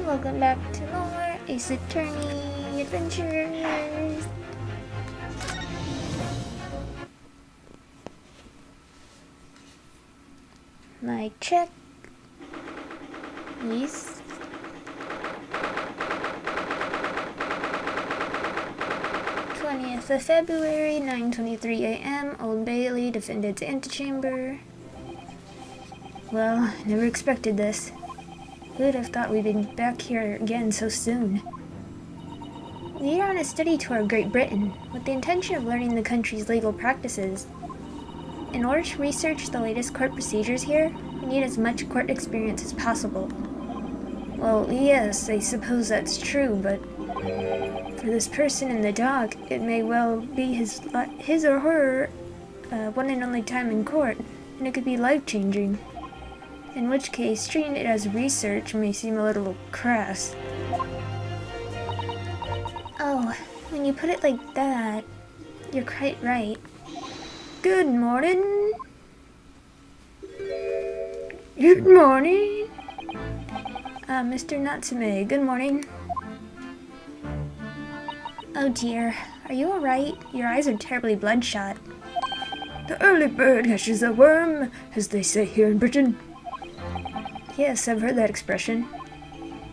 welcome back to more Ace Attorney Adventures. Mic check. Yes. February 9:23 a.m. Old Bailey, defendant's antechamber. Well, I never expected this. Who would have thought we'd be back here again so soon? We are on a study tour of Great Britain, with the intention of learning the country's legal practices. In order to research the latest court procedures here, we need as much court experience as possible. Well, yes, I suppose that's true, but for this person in the dock, it may well be his or her one and only time in court, and it could be life-changing. In which case, treating it as research may seem a little crass. Oh, when you put it like that, you're quite right. Good morning. Good morning. Mr. Natsume, good morning. Oh dear, are you alright? Your eyes are terribly bloodshot. The early bird catches a worm, as they say here in Britain. Yes, I've heard that expression.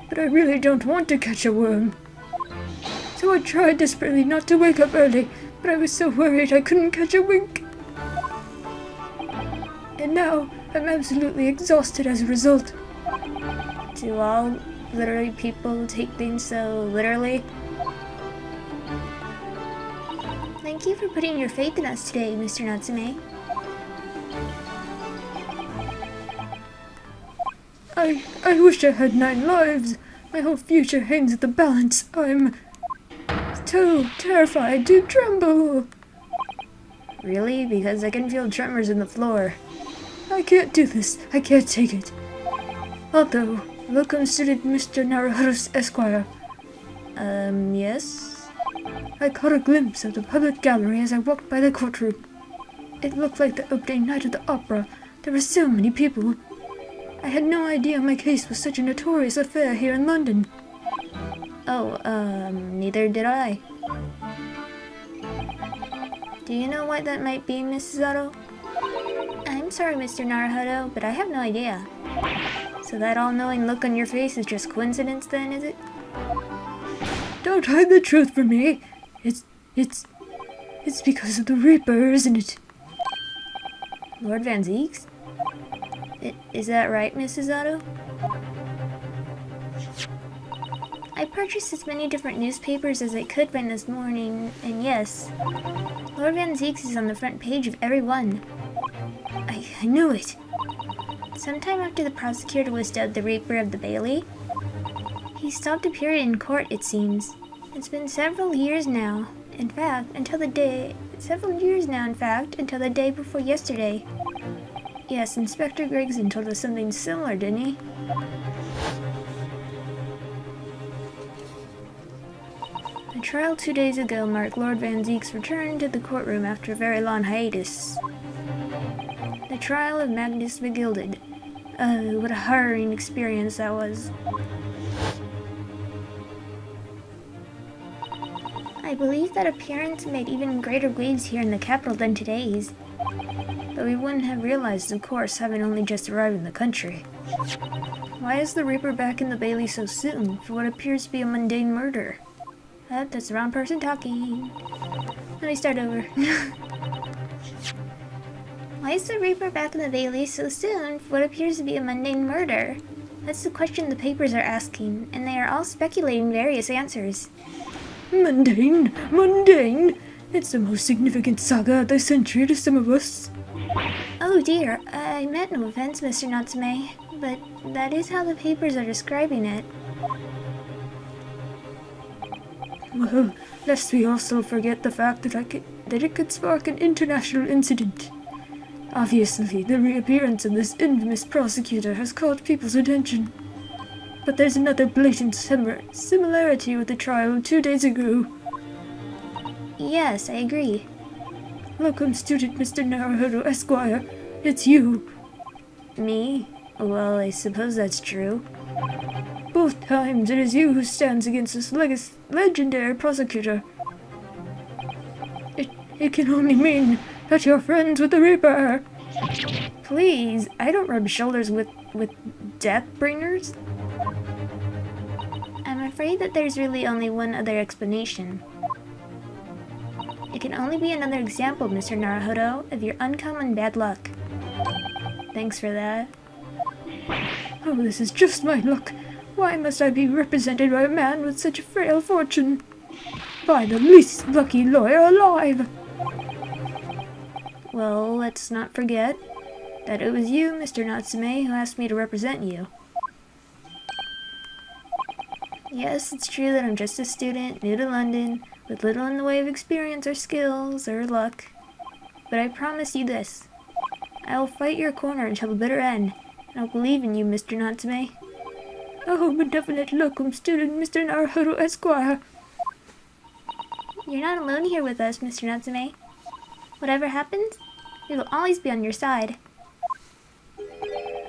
But I really don't want to catch a worm. So I tried desperately not to wake up early, but I was so worried I couldn't catch a wink. And now, I'm absolutely exhausted as a result. Do all literary people take things so literally? Thank you for putting your faith in us today, Mr. Natsume. I wish I had 9 lives. My whole future hangs at the balance. I'm too terrified to tremble. Really? Because I can feel tremors in the floor. I can't do this. I can't take it. Although, welcome student Mr. Naruhodo Esquire. Yes? I caught a glimpse of the public gallery as I walked by the courtroom. It looked like the opening night of the opera. There were so many people. I had no idea my case was such a notorious affair here in London. Oh, neither did I. Do you know why that might be, Mrs. Otto? I'm sorry, Mr. Naruhodo, but I have no idea. So that all-knowing look on your face is just coincidence then, is it? Don't hide the truth from me. It's because of the Reaper, isn't it? Lord Van Zeeks? Is that right, Mrs. Otto? I purchased as many different newspapers as I could find this morning, and yes, Lord Van Zeeks is on the front page of every one. I knew it. Sometime after the prosecutor was dubbed the Reaper of the Bailey, he stopped appearing in court, it seems. It's been several years now, in fact, until the day before yesterday. Yes, Inspector Gregson told us something similar, didn't he? The trial 2 days ago marked Lord Van Zeek's return to the courtroom after a very long hiatus. The trial of Magnus McGilded. What a harrowing experience that was. I believe that appearance made even greater waves here in the capital than today's. But we wouldn't have realized, of course, having only just arrived in the country. Why is the Reaper back in the Bailey so soon for what appears to be a mundane murder? That's the wrong person talking. Let me start over. Why is the Reaper back in the Bailey so soon for what appears to be a mundane murder? That's the question the papers are asking, and they are all speculating various answers. Mundane? Mundane? It's the most significant saga of the century to some of us. Oh dear, I meant no offense, Mr. Natsume, but that is how the papers are describing it. Well, lest we also forget the fact that it could spark an international incident. Obviously, the reappearance of this infamous prosecutor has caught people's attention. But there's another blatant similarity with the trial 2 days ago. Yes, I agree. Welcome, student Mr. Naruhodo Esquire. It's you. Me? Well, I suppose that's true. Both times it is you who stands against this legendary prosecutor. It can only mean that you're friends with the Reaper. Please, I don't rub shoulders with Deathbringers. I'm afraid that there's really only one other explanation. It can only be another example, Mr. Naruhodo, of your uncommon bad luck. Thanks for that. Oh, this is just my luck. Why must I be represented by a man with such a frail fortune? By the least lucky lawyer alive! Well, let's not forget that it was you, Mr. Natsume, who asked me to represent you. Yes, it's true that I'm just a student, new to London, with little in the way of experience or skills or luck. But I promise you this. I will fight your corner until the bitter end, and I'll believe in you, Mr. Natsume. Oh, benevolent locum student, Mr. Naruhodo Esquire. You're not alone here with us, Mr. Natsume. Whatever happens, we will always be on your side.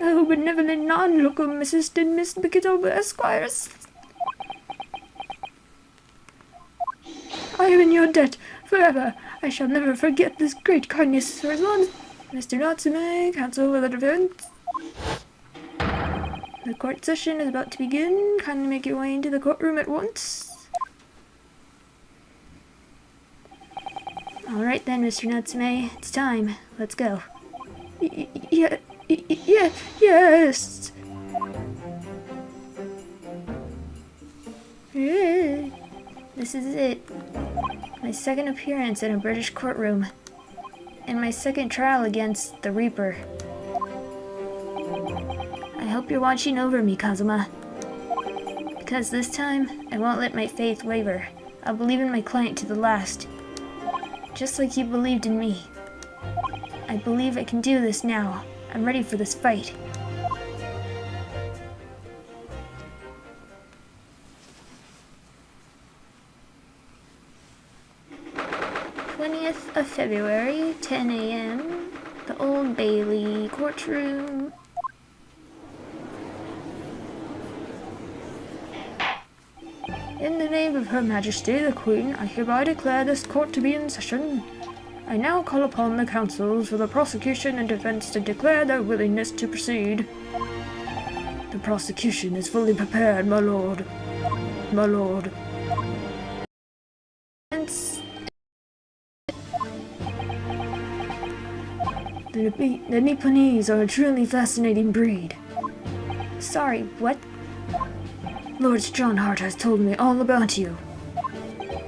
Oh, benevolent non-locum assistant, Miss Mikitoba Esquires. I am in your debt forever. I shall never forget this great kindness for as long as... Mr. Natsume, counsel for the defense. The court session is about to begin. Kindly make your way into the courtroom at once. Alright then, Mr. Natsume, it's time. Let's go. Yes. This is it. My second appearance in a British courtroom. And my second trial against the Reaper. I hope you're watching over me, Kazuma. Because this time, I won't let my faith waver. I'll believe in my client to the last. Just like you believed in me. I believe I can do this now. I'm ready for this fight. of February, 10 a.m., the Old Bailey courtroom. In the name of Her Majesty the Queen, I hereby declare this court to be in session. I now call upon the counsels for the prosecution and defense to declare their willingness to proceed. The prosecution is fully prepared, my lord. My lord. The Nipponese are a truly fascinating breed. Sorry, what? Lord Strongheart has told me all about you.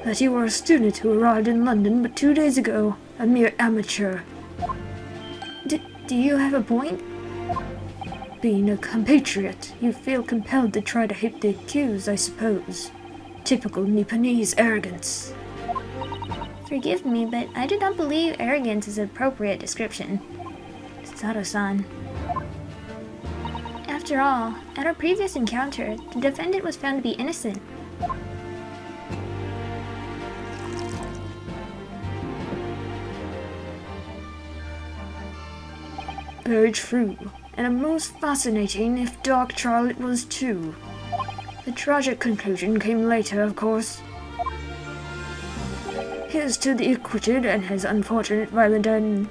That you were a student who arrived in London but 2 days ago, a mere amateur. Do you have a point? Being a compatriot, you feel compelled to try to hit the accused, I suppose. Typical Nipponese arrogance. Forgive me, but I do not believe arrogance is an appropriate description. Sato-san. After all, at our previous encounter, the defendant was found to be innocent. Very true, and a most fascinating, if dark, trial it was too. The tragic conclusion came later, of course. Here's to the acquitted and his unfortunate violent end.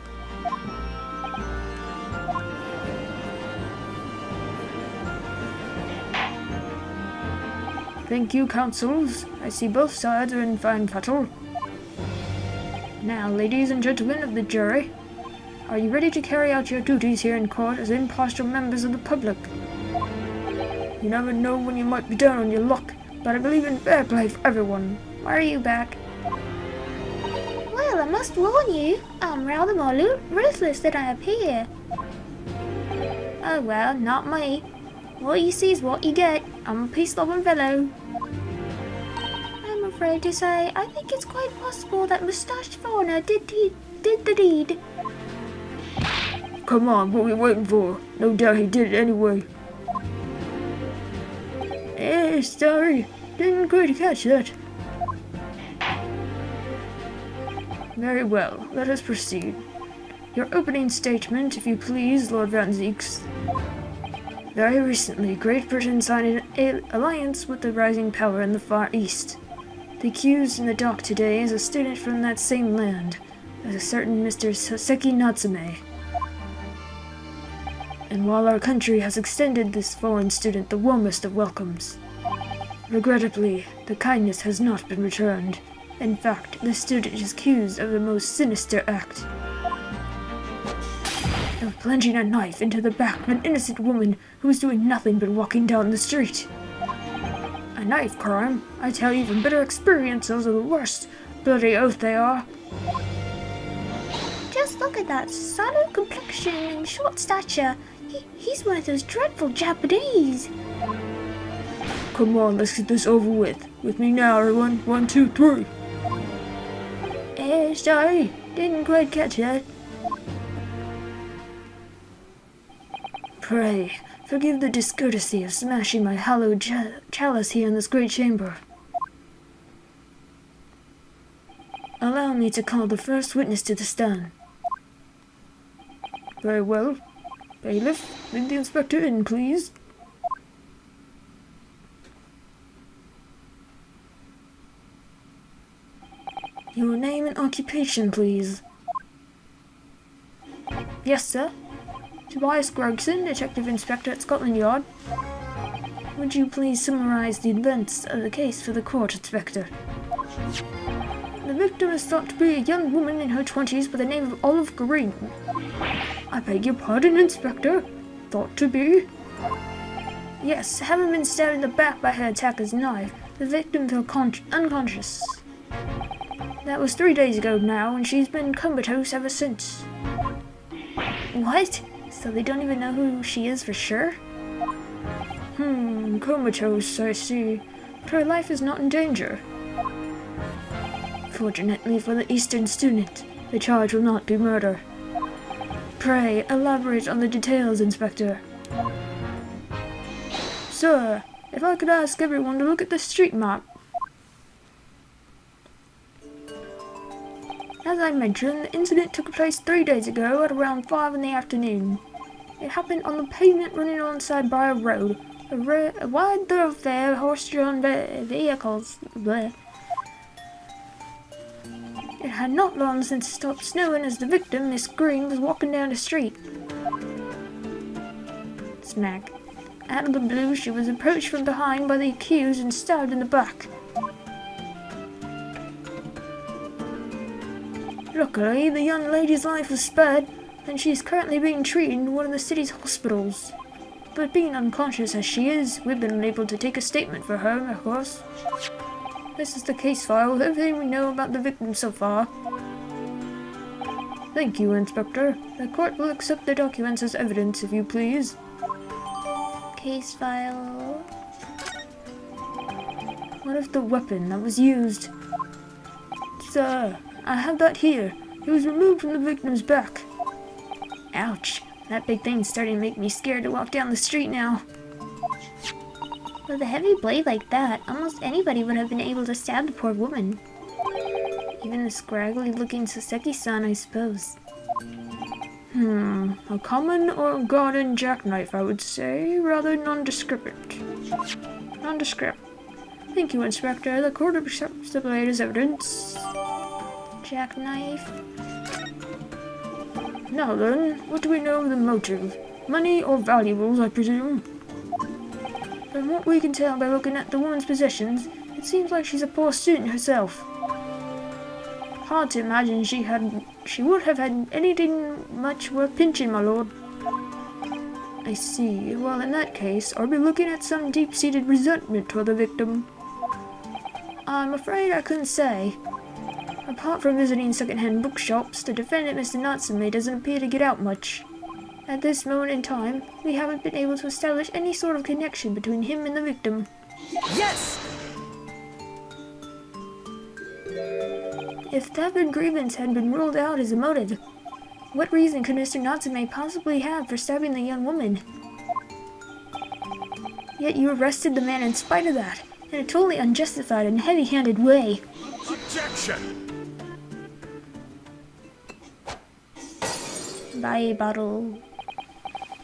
Thank you, counsels. I see both sides are in fine fettle. Now, ladies and gentlemen of the jury, are you ready to carry out your duties here in court as impartial members of the public? You never know when you might be down on your luck, but I believe in fair play for everyone. Why are you back? Well, I must warn you, I'm rather more ruthless than I appear. Oh well, not me. What you see is what you get. I'm a peace-loving fellow. I'm afraid to say, I think it's quite possible that Mustached Foreigner did the deed. Come on, what are we waiting for? No doubt he did it anyway. Sorry, didn't quite catch that. Very well, let us proceed. Your opening statement, if you please, Lord Van Zieks. Very recently, Great Britain signed an alliance with the rising power in the Far East. The accused in the dock today is a student from that same land, as a certain Mr. Soseki Natsume. And while our country has extended this foreign student the warmest of welcomes, regrettably, the kindness has not been returned. In fact, the student is accused of the most sinister act of plunging a knife into the back of an innocent woman who was doing nothing but walking down the street. A knife crime? I tell you from bitter experience, those are the worst. Bloody oath they are. Just look at that sallow complexion and short stature. He's one of those dreadful Japanese. Come on, let's get this over with. With me now, everyone. 1, 2, 3. Sorry, didn't quite catch that. Pray, forgive the discourtesy of smashing my hallowed chalice here in this great chamber. Allow me to call the first witness to the stand. Very well. Bailiff, bring the inspector in, please. Your name and occupation, please. Yes, sir. Tobias Gregson, Detective Inspector at Scotland Yard. Would you please summarize the events of the case for the court, Inspector? The victim is thought to be a young woman in her 20s by the name of Olive Green. I beg your pardon, Inspector. Thought to be? Yes, having been stabbed in the back by her attacker's knife, the victim fell unconscious. That was 3 days ago now, and she's been comatose ever since. What? So they don't even know who she is for sure? Comatose, I see. But her life is not in danger. Fortunately for the Eastern student, the charge will not be murder. Pray, elaborate on the details, Inspector. Sir, if I could ask everyone to look at the street map. As I mentioned, the incident took place 3 days ago at around 5 in the afternoon. It happened on the pavement running alongside by a road, a wide thoroughfare of horse-drawn vehicles. Bleh. It had not long since stopped snowing as the victim, Miss Green, was walking down the street. Smack. Out of the blue, she was approached from behind by the accused and stabbed in the back. Luckily, the young lady's life was spared, and she is currently being treated in one of the city's hospitals. But being unconscious as she is, we've been unable to take a statement for her, of course. This is the case file with everything we know about the victim so far. Thank you, Inspector. The court will accept the documents as evidence, if you please. Case file. What of the weapon that was used? Sir, I have that here. It was removed from the victim's back. Ouch. That big thing's starting to make me scared to walk down the street now. With a heavy blade like that, almost anybody would have been able to stab the poor woman. Even the scraggly-looking Soseki-san, I suppose. A common or garden jackknife, I would say, rather nondescript. Nondescript. Thank you, Inspector. The court accepts the blade as evidence. Jackknife. Now then, what do we know of the motive? Money or valuables, I presume? From what we can tell by looking at the woman's possessions, it seems like she's a poor student herself. Hard to imagine she would have had anything much worth pinching, my lord. I see. Well, in that case, are we looking at some deep-seated resentment toward the victim? I'm afraid I couldn't say. Apart from visiting second-hand bookshops, the defendant, Mr. Natsume, doesn't appear to get out much. At this moment in time, we haven't been able to establish any sort of connection between him and the victim. Yes! If theft and grievance had been ruled out as a motive, what reason could Mr. Natsume possibly have for stabbing the young woman? Yet you arrested the man in spite of that, in a totally unjustified and heavy-handed way. Objection! Buy a bottle.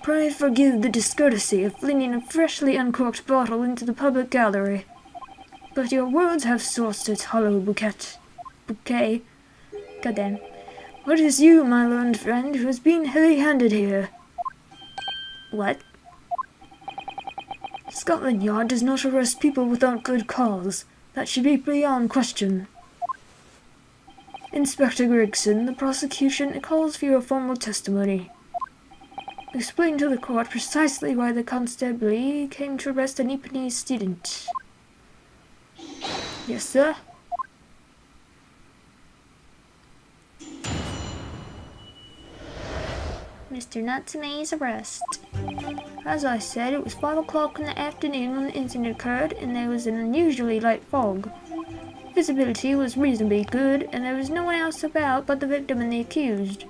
Pray forgive the discourtesy of flinging a freshly uncorked bottle into the public gallery. But your words have sourced its hollow bouquet. Goddamn. What is you, my learned friend, who has been heavy-handed here? What? Scotland Yard does not arrest people without good cause. That should be beyond question. Inspector Gregson, the prosecution calls for your formal testimony. Explain to the court precisely why the constable came to arrest an Japanese student. Yes, sir. Mr. Natsume's arrest. As I said, it was 5 o'clock in the afternoon when the incident occurred, and there was an unusually light fog. Visibility was reasonably good, and there was no one else about but the victim and the accused.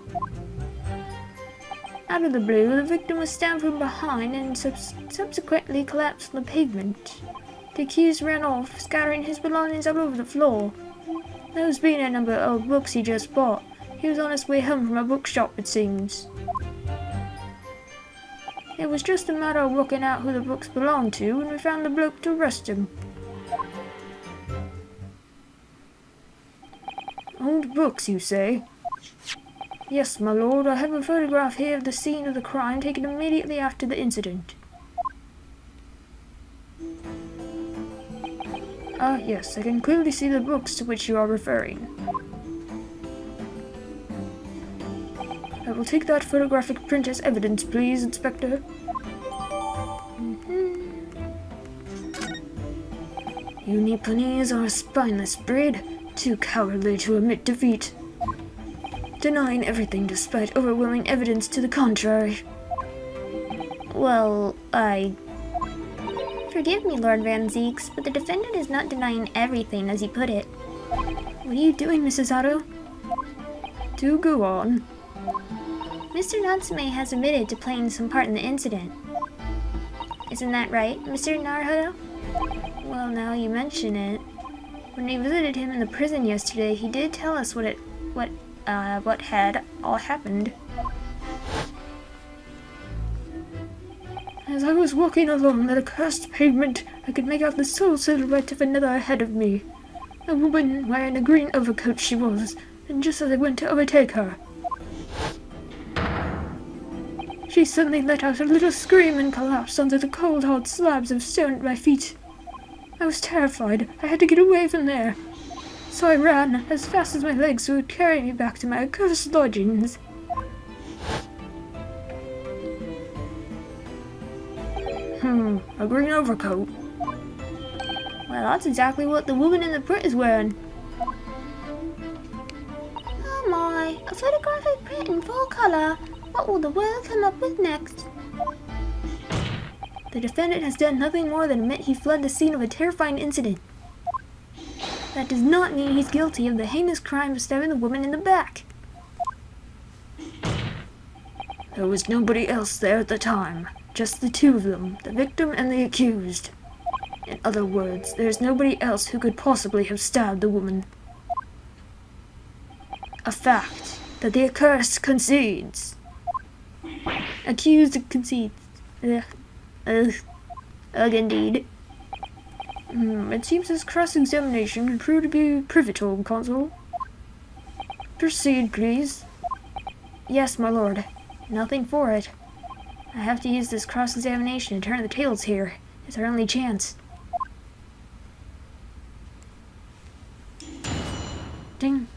Out of the blue, the victim was stabbed from behind and subsequently collapsed on the pavement. The accused ran off, scattering his belongings all over the floor. Those being a number of books he just bought. He was on his way home from a bookshop, it seems. It was just a matter of working out who the books belonged to, and we found the bloke to arrest him. Old books, you say? Yes, my lord, I have a photograph here of the scene of the crime taken immediately after the incident. Ah, yes, I can clearly see the books to which you are referring. I will take that photographic print as evidence, please, Inspector. You Nipponese are a spineless breed, too cowardly to admit defeat. Denying everything despite overwhelming evidence to the contrary. Well, Forgive me, Lord Van Zeeks, but the defendant is not denying everything, as you put it. What are you doing, Mrs. Otto? Do go on. Mr. Natsume has admitted to playing some part in the incident. Isn't that right, Mr. Naruhodo? Well, now you mention it. When we visited him in the prison yesterday, he did tell us what had all happened. As I was walking along that accursed pavement, I could make out the sole silhouette of another ahead of me. A woman wearing a green overcoat she was, and just as I went to overtake her, she suddenly let out a little scream and collapsed onto the cold, hard slabs of stone at my feet. I was terrified. I had to get away from there. So I ran as fast as my legs would carry me back to my accursed lodgings. A green overcoat. Well, that's exactly what the woman in the print is wearing. Oh my, a photographic print in full color. What will the world come up with next? The defendant has done nothing more than admit he fled the scene of a terrifying incident. That does not mean he's guilty of the heinous crime of stabbing the woman in the back. There was nobody else there at the time. Just the two of them, the victim and the accused. In other words, there's nobody else who could possibly have stabbed the woman. A fact that the accursed concedes. Accused concedes. Indeed. It seems this cross-examination can prove to be pivotal, Consul. Proceed, please. Yes, my lord. Nothing for it. I have to use this cross-examination to turn the tables here. It's our only chance. Ding.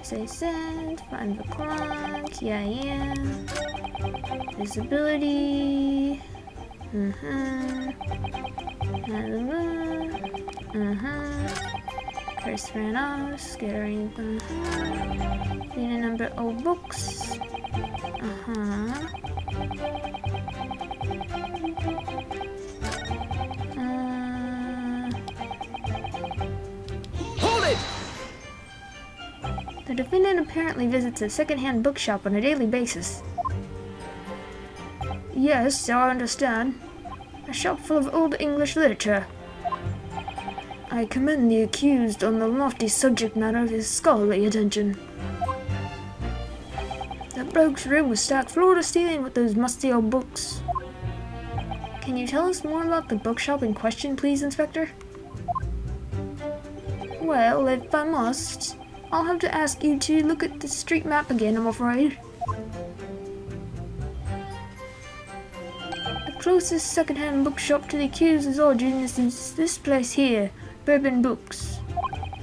As I said, 5 o'clock. Yeah. Visibility. Curse ran off, scattering. Seen a number of books. Hold it! The defendant apparently visits a second-hand bookshop on a daily basis. Yes, I understand. A shop full of old English literature. I commend the accused on the lofty subject matter of his scholarly attention. That that bloke's room was stacked floor to ceiling with those musty old books. Can you tell us more about the bookshop in question, please, Inspector? Well, if I must, I'll have to ask you to look at the street map again, I'm afraid. The closest second-hand bookshop to the accused's origins is this place here, Bourbon Books.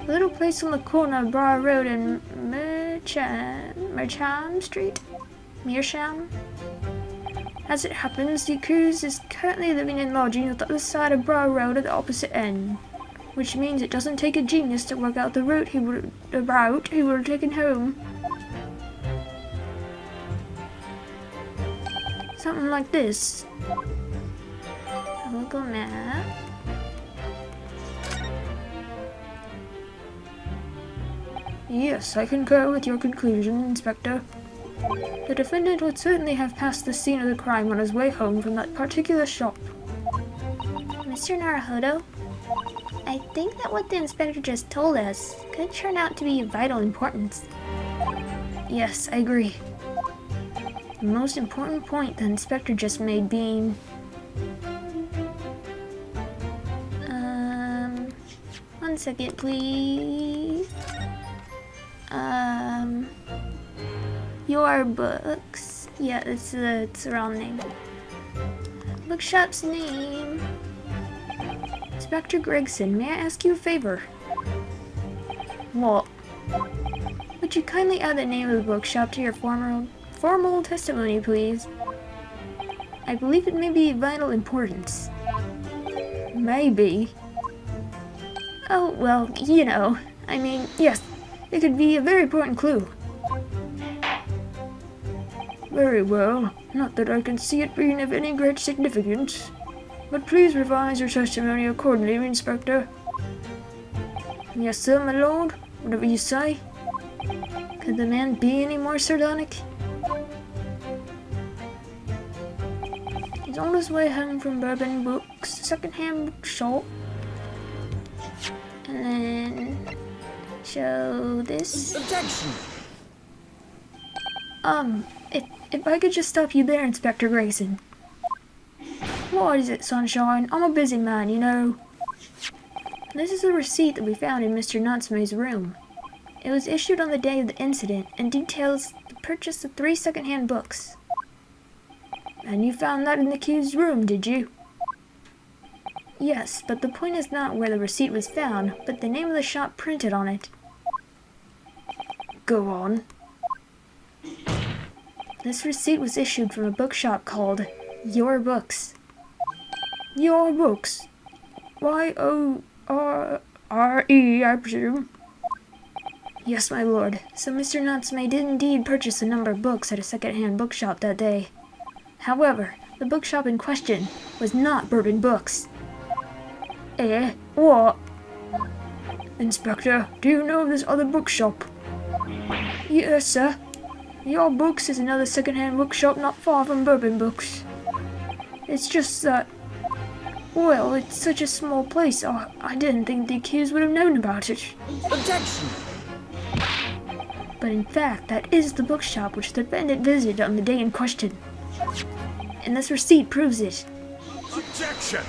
A little place on the corner of Briar Road and Mearsham Street? Mearsham? As it happens, the accused is currently living in lodging at the other side of Briar Road at the opposite end, which means it doesn't take a genius to work out the route he would have taken home. Something like this. A local map. Yes, I concur with your conclusion, Inspector. The defendant would certainly have passed the scene of the crime on his way home from that particular shop. Mr. Naruhodo, I think that what the inspector just told us could turn out to be of vital importance. Yes, I agree. The most important point the inspector just made being... One second, please. Your books. Yeah, it's the wrong name. Bookshop's name. Inspector Gregson, may I ask you a favor? What? Would you kindly add the name of the bookshop to your formal testimony, please? I believe it may be of vital importance. Maybe. Oh, well, you know. I mean, yes, it could be a very important clue. Very well. Not that I can see it being of any great significance. But please revise your testimony accordingly, Inspector. Yes, sir, my lord. Whatever you say. Could the man be any more sardonic? He's on his way home from Bourbon Books, second-hand bookshop. And then show this. Objection! If I could just stop you there, Inspector Grayson. What is it, Sunshine? I'm a busy man, you know. This is a receipt that we found in Mr. Natsume's room. It was issued on the day of the incident and details the purchase of 3 second-hand books. And you found that in the accused's room, did you? Yes, but the point is not where the receipt was found, but the name of the shop printed on it. Go on. This receipt was issued from a bookshop called Your Books. Your Books? Y-O-R-R-E, I presume? Yes, my lord. So Mr. Natsume did indeed purchase a number of books at a second-hand bookshop that day. However, the bookshop in question was not Bourbon Books. Eh? What? Inspector, do you know of this other bookshop? Yes, sir. Your Books is another second-hand bookshop not far from Bourbon Books. It's just that... Well, it's such a small place, I didn't think the accused would have known about it. Objection! But in fact, that is the bookshop which the defendant visited on the day in question. And this receipt proves it. Objection!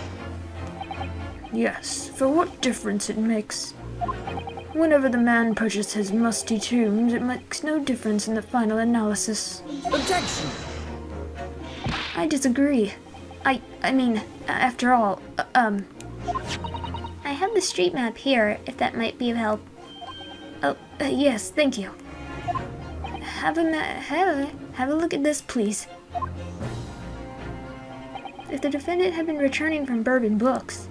Yes, for what difference it makes. Whenever the man purchased his musty tomes, it makes no difference in the final analysis. Objection! I disagree. I mean, after all, I have the street map here, if that might be of help. Oh, yes, thank you. Have a look at this, please. If the defendant had been returning from Bourbon Books,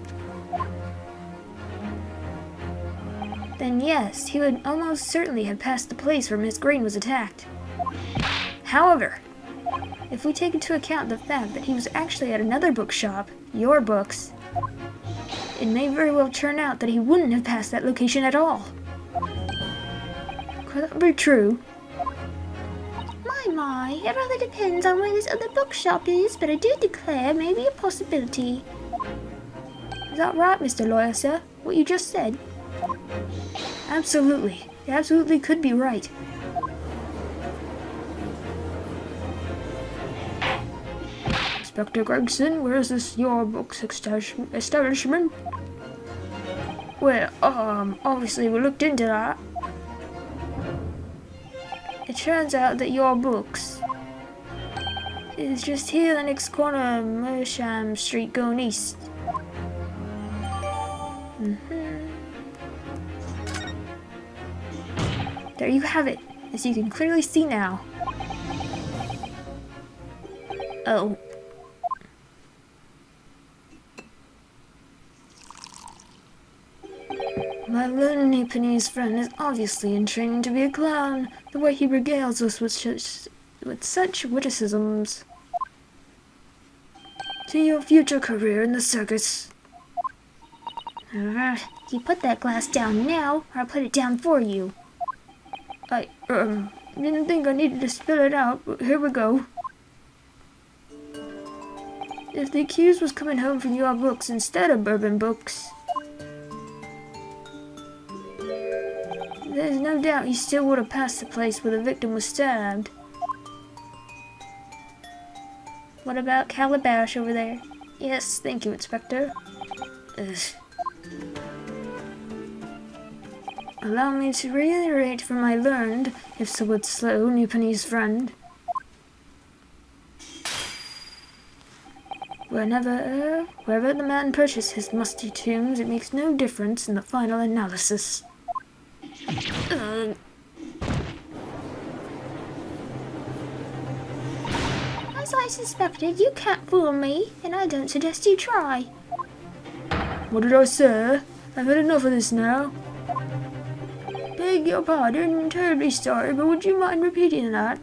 then yes, he would almost certainly have passed the place where Miss Green was attacked. However, if we take into account the fact that he was actually at another bookshop, Your Books, it may very well turn out that he wouldn't have passed that location at all. Could that be true? My, it rather depends on where this other bookshop is, but I do declare it may be a possibility. Is that right, Mr. Lawyer, sir? What you just said? Absolutely. It absolutely could be right. Inspector Gregson, where is this your books establishment? Well, obviously we looked into that. It turns out that your books is just here the next corner, Mersham Street going east. There you have it, as you can clearly see now. Oh. My lonely Penny's friend is obviously in training to be a clown, the way he regales us with such witticisms. To your future career in the circus. You put that glass down now, or I'll put it down for you. I, didn't think I needed to spill it out, but here we go. If the accused was coming home from your books instead of bourbon books, there's no doubt he still would have passed the place where the victim was stabbed. What about Calabash over there? Yes, thank you, Inspector. Ugh. Allow me to reiterate from my learned, if somewhat slow, new Penny's friend. Wherever the man purchased his musty tombs, it makes no difference in the final analysis. As I suspected, you can't fool me, and I don't suggest you try. What did I say? I've had enough of this now. Beg your pardon, terribly sorry, but would you mind repeating that?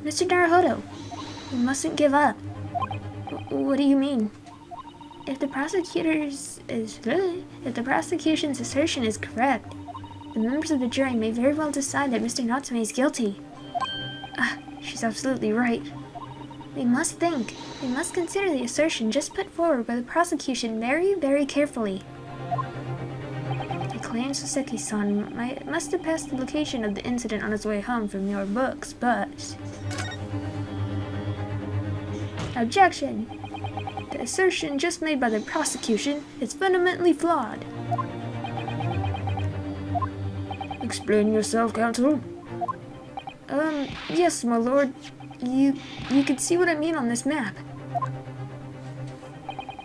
Mr. Naruhodo, you mustn't give up. What do you mean? If the prosecution's assertion is correct, the members of the jury may very well decide that Mr. Natsume is guilty. She's absolutely right. We must consider the assertion just put forward by the prosecution very, very carefully. He claims Soseki-san must have passed the location of the incident on his way home from your books, but... Objection! The assertion just made by the prosecution is fundamentally flawed. Explain yourself, counsel. Yes, my lord. You can see what I mean on this map.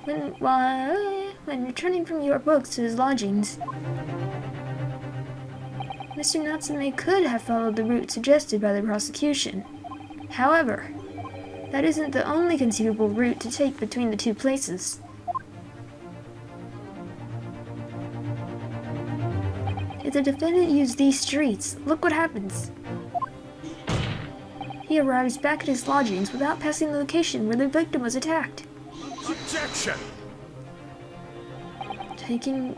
When returning from your books to his lodgings, Mr. Natsume could have followed the route suggested by the prosecution. However, that isn't the only conceivable route to take between the two places. If the defendant used these streets, look what happens. He arrives back at his lodgings without passing the location where the victim was attacked. Objection!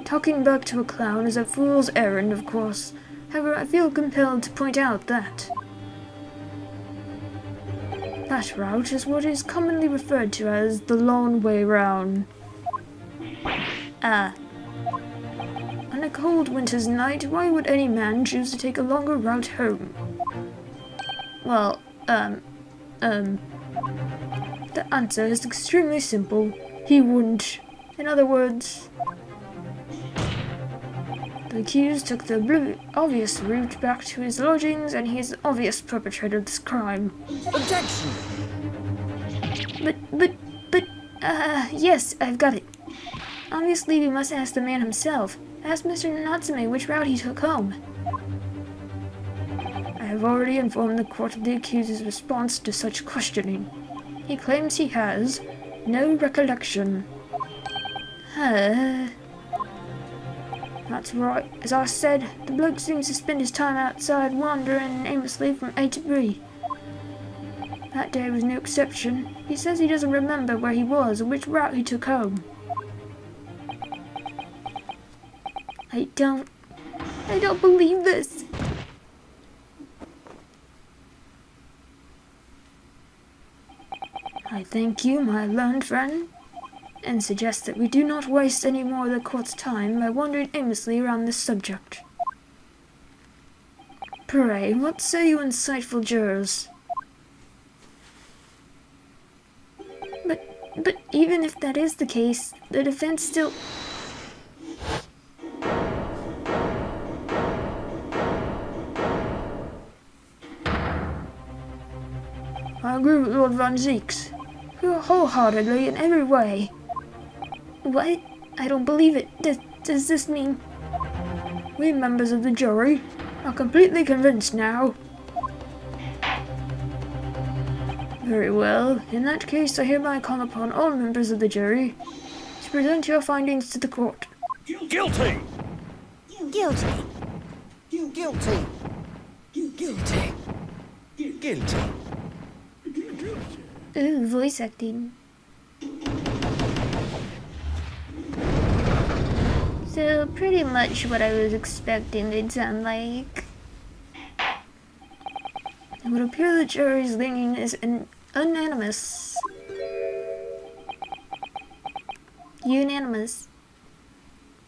Talking back to a clown is a fool's errand, of course. However, I feel compelled to point out that that route is what is commonly referred to as the long way round. On a cold winter's night, why would any man choose to take a longer route home? Well, the answer is extremely simple. He wouldn't. In other words, the accused took the obvious route back to his lodgings, and he is the obvious perpetrator of this crime. Objection! Yes, I've got it. Obviously, we must ask the man himself. Ask Mr. Natsume which route he took home. I have already informed the court of the accused's response to such questioning. He claims he has no recollection. That's right. As I said, the bloke seems to spend his time outside wandering aimlessly from A to B. That day was no exception. He says he doesn't remember where he was or which route he took home. I don't believe this. I thank you, my learned friend, and suggest that we do not waste any more of the court's time by wandering aimlessly around this subject. Pray, what say you insightful jurors? even if that is the case, the defense still... I agree with Lord Van Zeeks. Wholeheartedly in every way. What? I don't believe it. Does this mean... We members of the jury are completely convinced now. Very well. In that case, I hereby call upon all members of the jury to present your findings to the court. Guilty! Guilty. Guilty! Guilty! Guilty! Ooh, voice acting. So, pretty much what I was expecting they'd sound like. It would appear the jury's leaning is unanimous. Unanimous.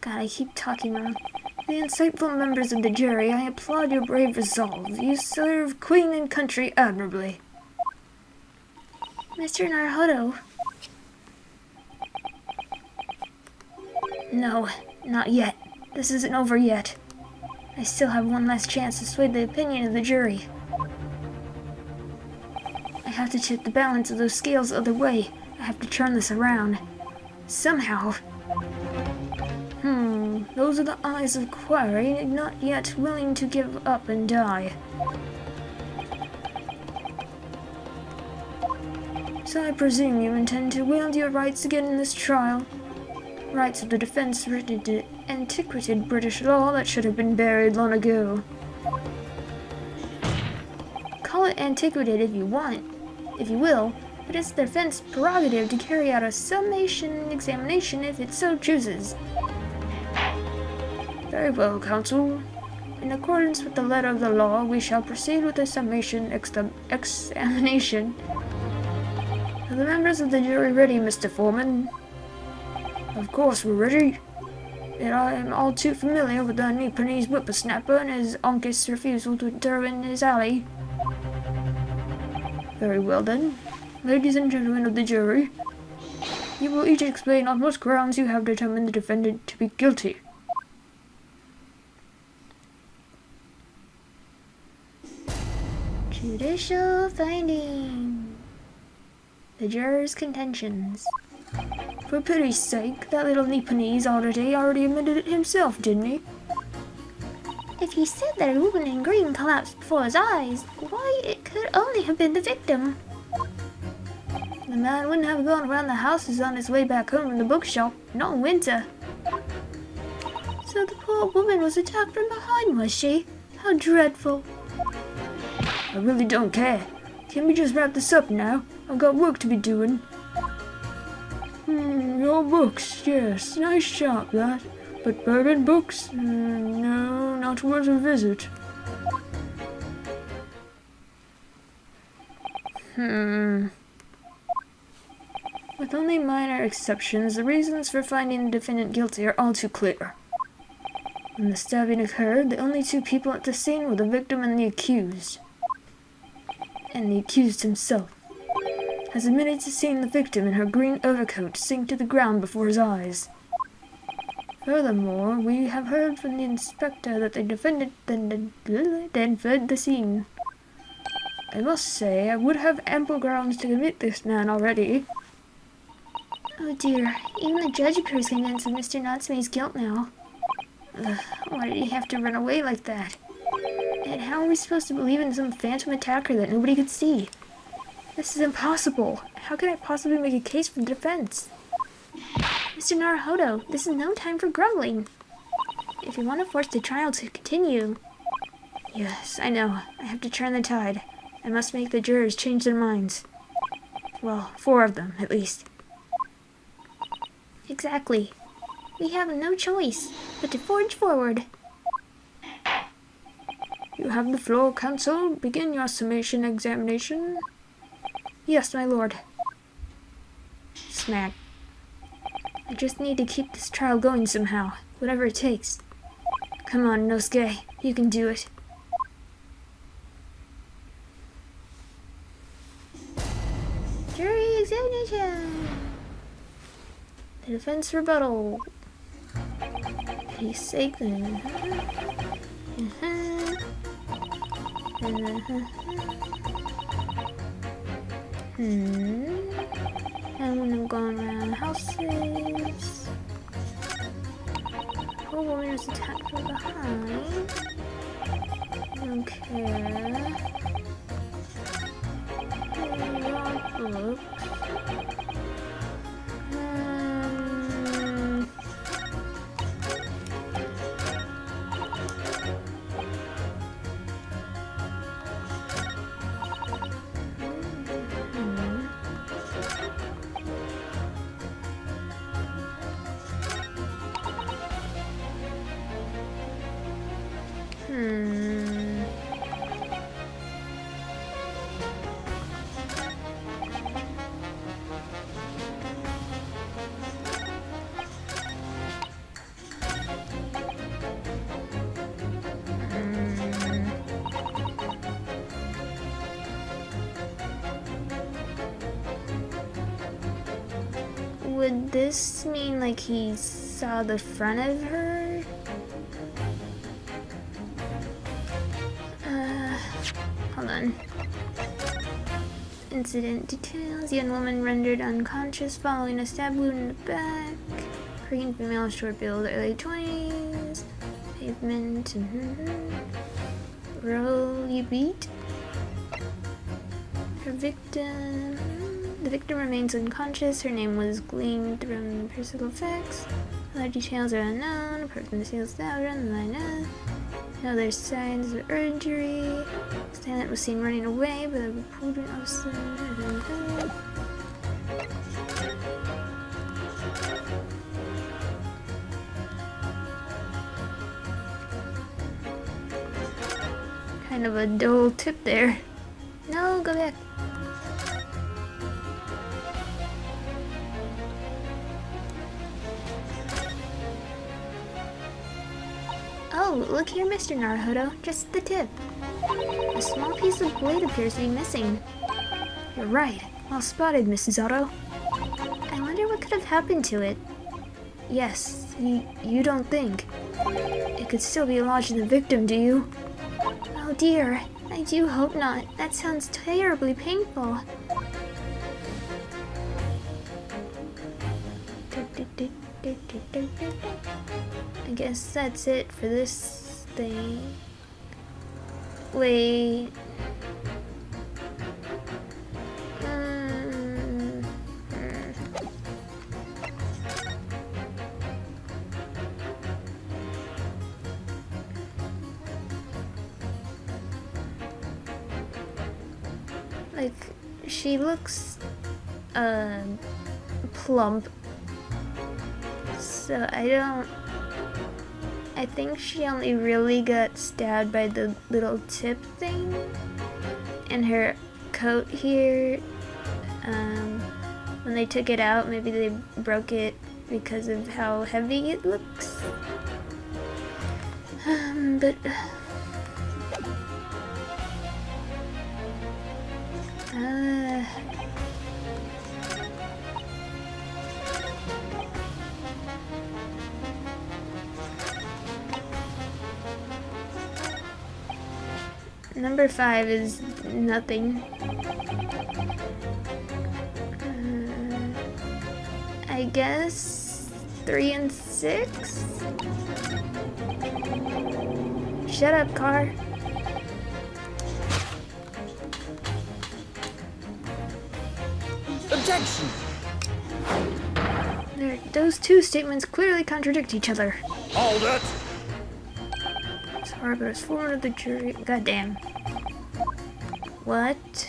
God, I keep talking wrong. The insightful members of the jury, I applaud your brave resolve. You serve Queen and country admirably. Mr. Naruhodo. No, not yet. This isn't over yet. I still have one last chance to sway the opinion of the jury. I have to tip the balance of those scales the other way. I have to turn this around. Somehow. Those are the eyes of Quarry, not yet willing to give up and die. So I presume you intend to wield your rights again in this trial. Rights of the defense written to antiquated British law that should have been buried long ago. Call it antiquated if you want, if you will, but it's the defense prerogative to carry out a summation examination if it so chooses. Very well, counsel. In accordance with the letter of the law, we shall proceed with the summation examination. Are the members of the jury ready, Mr. Foreman? Of course we're ready. And I am all too familiar with the Nipponese whippersnapper and his uncas refusal to throw in his alley. Very well then. Ladies and gentlemen of the jury, you will each explain on what grounds you have determined the defendant to be guilty. Judicial finding. The jurors' contentions. For pity's sake, that little Nipponese already admitted it himself, didn't he? If he said that a woman in green collapsed before his eyes, why, it could only have been the victim. The man wouldn't have gone around the houses on his way back home from the bookshop, not in winter. So the poor woman was attacked from behind, was she? How dreadful. I really don't care. Can we just wrap this up now? I've got work to be doing. Your books, yes, nice shop that. But bourbon books? No, not worth a visit. With only minor exceptions, the reasons for finding the defendant guilty are all too clear. When the stabbing occurred, the only two people at the scene were the victim and the accused. And the accused himself has admitted to seeing the victim in her green overcoat sink to the ground before his eyes. Furthermore, we have heard from the inspector that the defendant then fled the scene. I must say, I would have ample grounds to convict this man already. Oh dear, even the judge appears convinced of Mr. Natsume's guilt now. Why did he have to run away like that? And how are we supposed to believe in some phantom attacker that nobody could see? This is impossible. How can I possibly make a case for the defense? Mr. Naruhodo, this is no time for grumbling. If you want to force the trial to continue... Yes, I know. I have to turn the tide. I must make the jurors change their minds. Well, 4 of them, at least. Exactly. We have no choice but to forge forward. You have the floor, counsel. Begin your summation examination. Yes, my lord. Smack. I just need to keep this trial going somehow, whatever it takes. Come on, Nosuke. You can do it. Jury examination! The defense rebuttal. He's sake then. And when I'm going around houses. Oh, woman was attacked from behind. Okay. Oops. Would this mean like he saw the front of her? Hold on. Incident details. Young woman rendered unconscious following a stab wound in the back. Korean female, short build, early 20s. Pavement. Roll you beat. Her victim. The victim remains unconscious. Her name was gleaned from personal facts. Other details are unknown. Apart from the sales stabbed around the line. No other signs of injury. Assailant was seen running away, but a reported officer. Kind of a dull tip there. No, go back. Oh, look here, Mr. Naruhodo. Just the tip. A small piece of blade appears to be missing. You're right. Well spotted, Mrs. Otto. I wonder what could have happened to it. Yes, you don't think. It could still be lodged in the victim, do you? Oh dear. I do hope not. That sounds terribly painful. I guess that's it for this thing. Wait. Like, she looks plump. So I think she only really got stabbed by the little tip thing. And her coat here, when they took it out, maybe they broke it because of how heavy it looks. But number 5 is nothing. I guess 3 and 6? Shut up, car. Objection! Those two statements clearly contradict each other. Hold it! Sorry, but it's forward of the jury. Goddamn. What?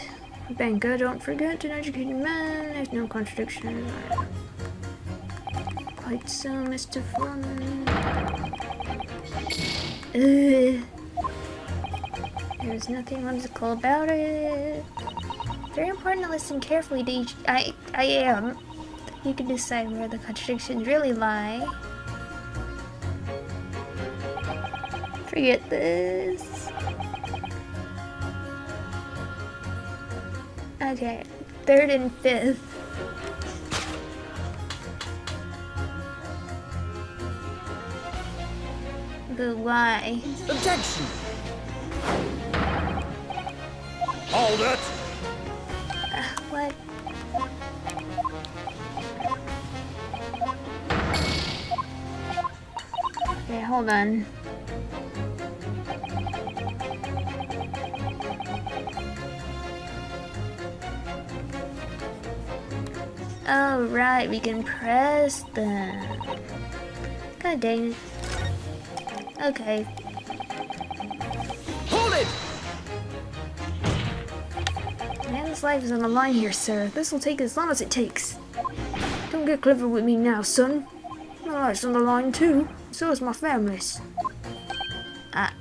Banka, don't forget an educated man. There's no contradiction. Quite so, Mr. Foreman. There's nothing whimsical about it. Very important to listen carefully to each. I am. You can decide where the contradictions really lie. Forget this. Okay, 3rd and 5th. But why? Objection! Hold it! What? Okay, hold on. Oh, right, we can press them. God dang it. Okay. Hold it! Man's life is on the line here, sir. This will take as long as it takes. Don't get clever with me now, son. My life's on the line too. So is my family's. The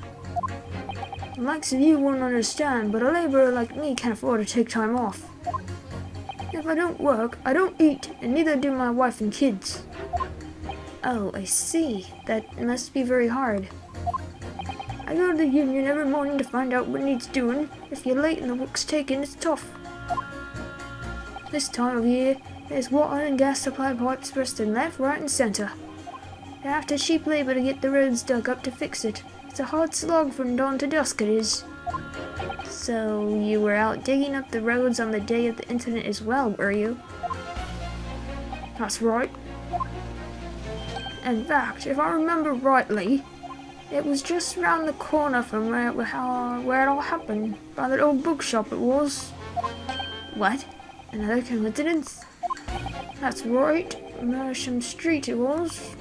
likes of you won't understand, but a laborer like me can't afford to take time off. If I don't work, I don't eat, and neither do my wife and kids. Oh, I see. That must be very hard. I go to the union every morning to find out what needs doing. If you're late and the work's taken, it's tough. This time of year, there's water and gas supply pipes bursting left, right, and centre. They have to cheap labour to get the roads dug up to fix it. It's a hard slog from dawn to dusk, it is. So, you were out digging up the roads on the day of the incident as well, were you? That's right. In fact, if I remember rightly, it was just round the corner from where it all happened. By that old bookshop it was. What? Another coincidence? That's right. Mersham Street it was.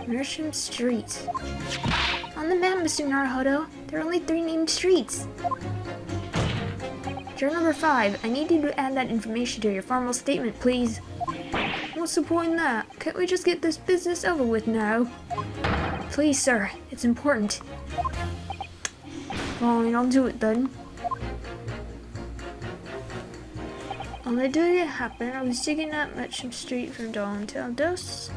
Mersham Street. On the map, Mr. Naruhodo, there are only 3 named streets. Juror number 5, I need you to add that information to your formal statement, please. What's the point in that? Can't we just get this business over with now? Please, sir, it's important. Fine, I'll do it then. On the day it happened, I was digging up Merchant Street from dawn till dusk.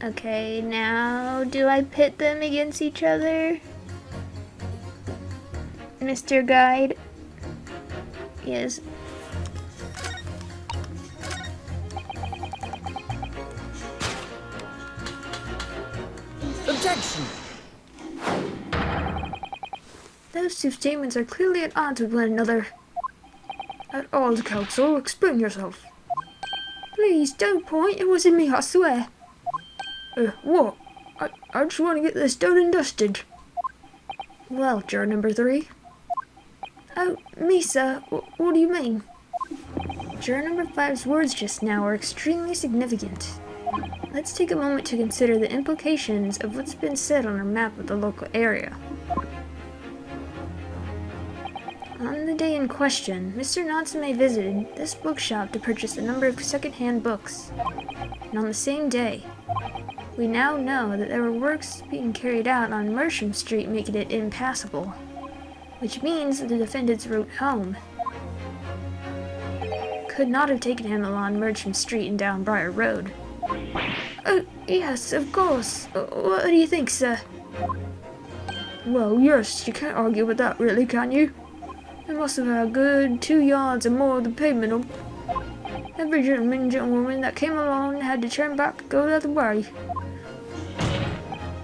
Okay, now do I pit them against each other? Mr. Guide? Yes. Objection! Those two statements are clearly at odds with one another. At odds, counsel, explain yourself. Please, don't point, it wasn't me, I swear. What? I just want to get this done and dusted. Well, juror number 3. Oh, me, sir? What do you mean? Juror number 5's words just now are extremely significant. Let's take a moment to consider the implications of what's been said on our map of the local area. On the day in question, Mr. Natsume visited this bookshop to purchase a number of second-hand books. And on the same day, we now know that there were works being carried out on Mersham Street making it impassable, which means that the defendant's route home could not have taken him along Mersham Street and down Briar Road. Oh, yes, of course. What do you think, sir? Well, yes, you can't argue with that, really, can you? It must have had a good 2 yards or more of the pavement. Every gentleman and gentlewoman that came along had to turn back and go the other way.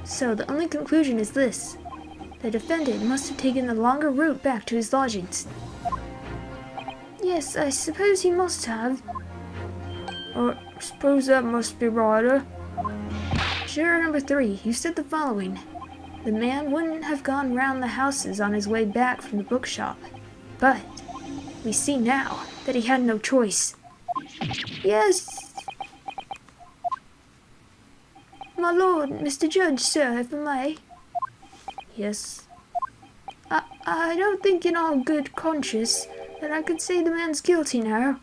So the only conclusion is this. The defendant must have taken the longer route back to his lodgings. Yes, I suppose he must have. I suppose that must be right. Juror number 3, you said the following. The man wouldn't have gone round the houses on his way back from the bookshop. But we see now that he had no choice. Yes. My lord, Mr. Judge, sir, if I may. Yes. I don't think in all good conscience that I could say the man's guilty now.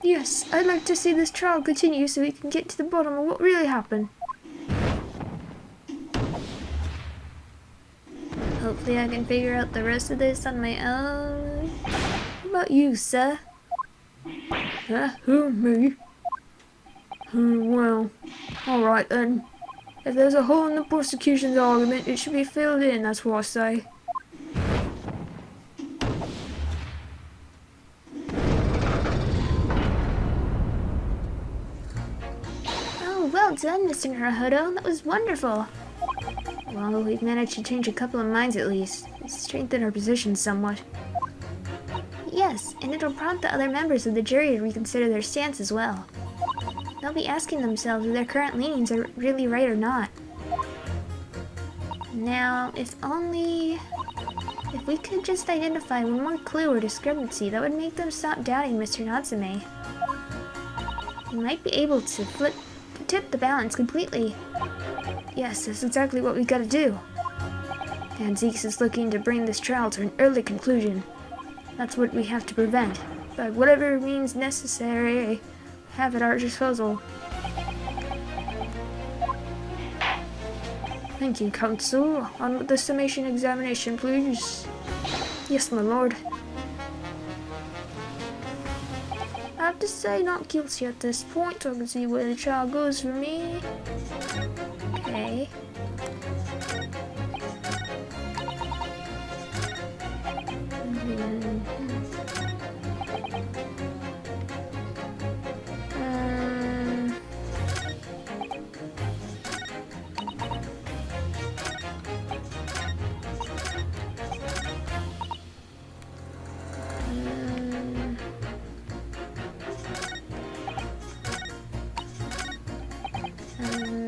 Yes, I'd like to see this trial continue so we can get to the bottom of what really happened. Hopefully I can figure out the rest of this on my own. What about you, sir? Who, me? Well, alright then. If there's a hole in the prosecution's argument, it should be filled in, that's what I say. Oh, well done, Mr. Naruhodo. That was wonderful. Well, we've managed to change a couple of minds at least. It's strengthened our position somewhat. Yes, and it'll prompt the other members of the jury to reconsider their stance as well. They'll be asking themselves if their current leanings are really right or not. Now, if we could just identify one more clue or discrepancy, that would make them stop doubting Mr. Natsume. We might be able to tip the balance completely. Yes, that's exactly what we gotta do. Dan Zeeks is looking to bring this trial to an early conclusion. That's what we have to prevent. By whatever means necessary, have at our disposal. Thank you, Counsel. On with the summation examination, please. Yes, my lord. I have to say, not guilty at this point. I can see where the trial goes for me. Okay.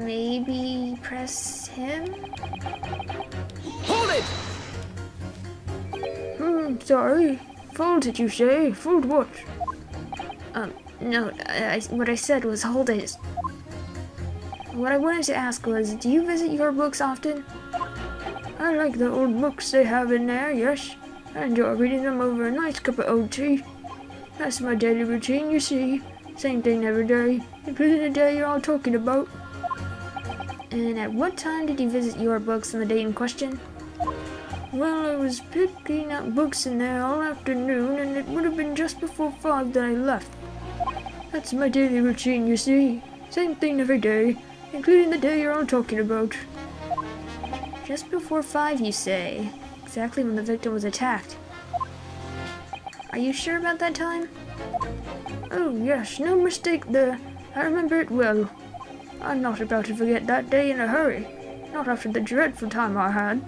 Maybe press him? Hold it! Sorry. Fold, did you say? Fold what? No, what I said was hold it. What I wanted to ask was, do you visit your books often? I like the old books they have in there, yes. I enjoy reading them over a nice cup of old tea. That's my daily routine, you see. Same thing every day, including the day you're all talking about. And at what time did you visit your books on the day in question? Well, I was picking up books in there all afternoon, and it would have been just before 5 that I left. That's my daily routine, you see. Same thing every day, including the day you're all talking about. Just before 5, you say? Exactly when the victim was attacked. Are you sure about that time? Oh, yes, no mistake there. I remember it well. I'm not about to forget that day in a hurry. Not after the dreadful time I had.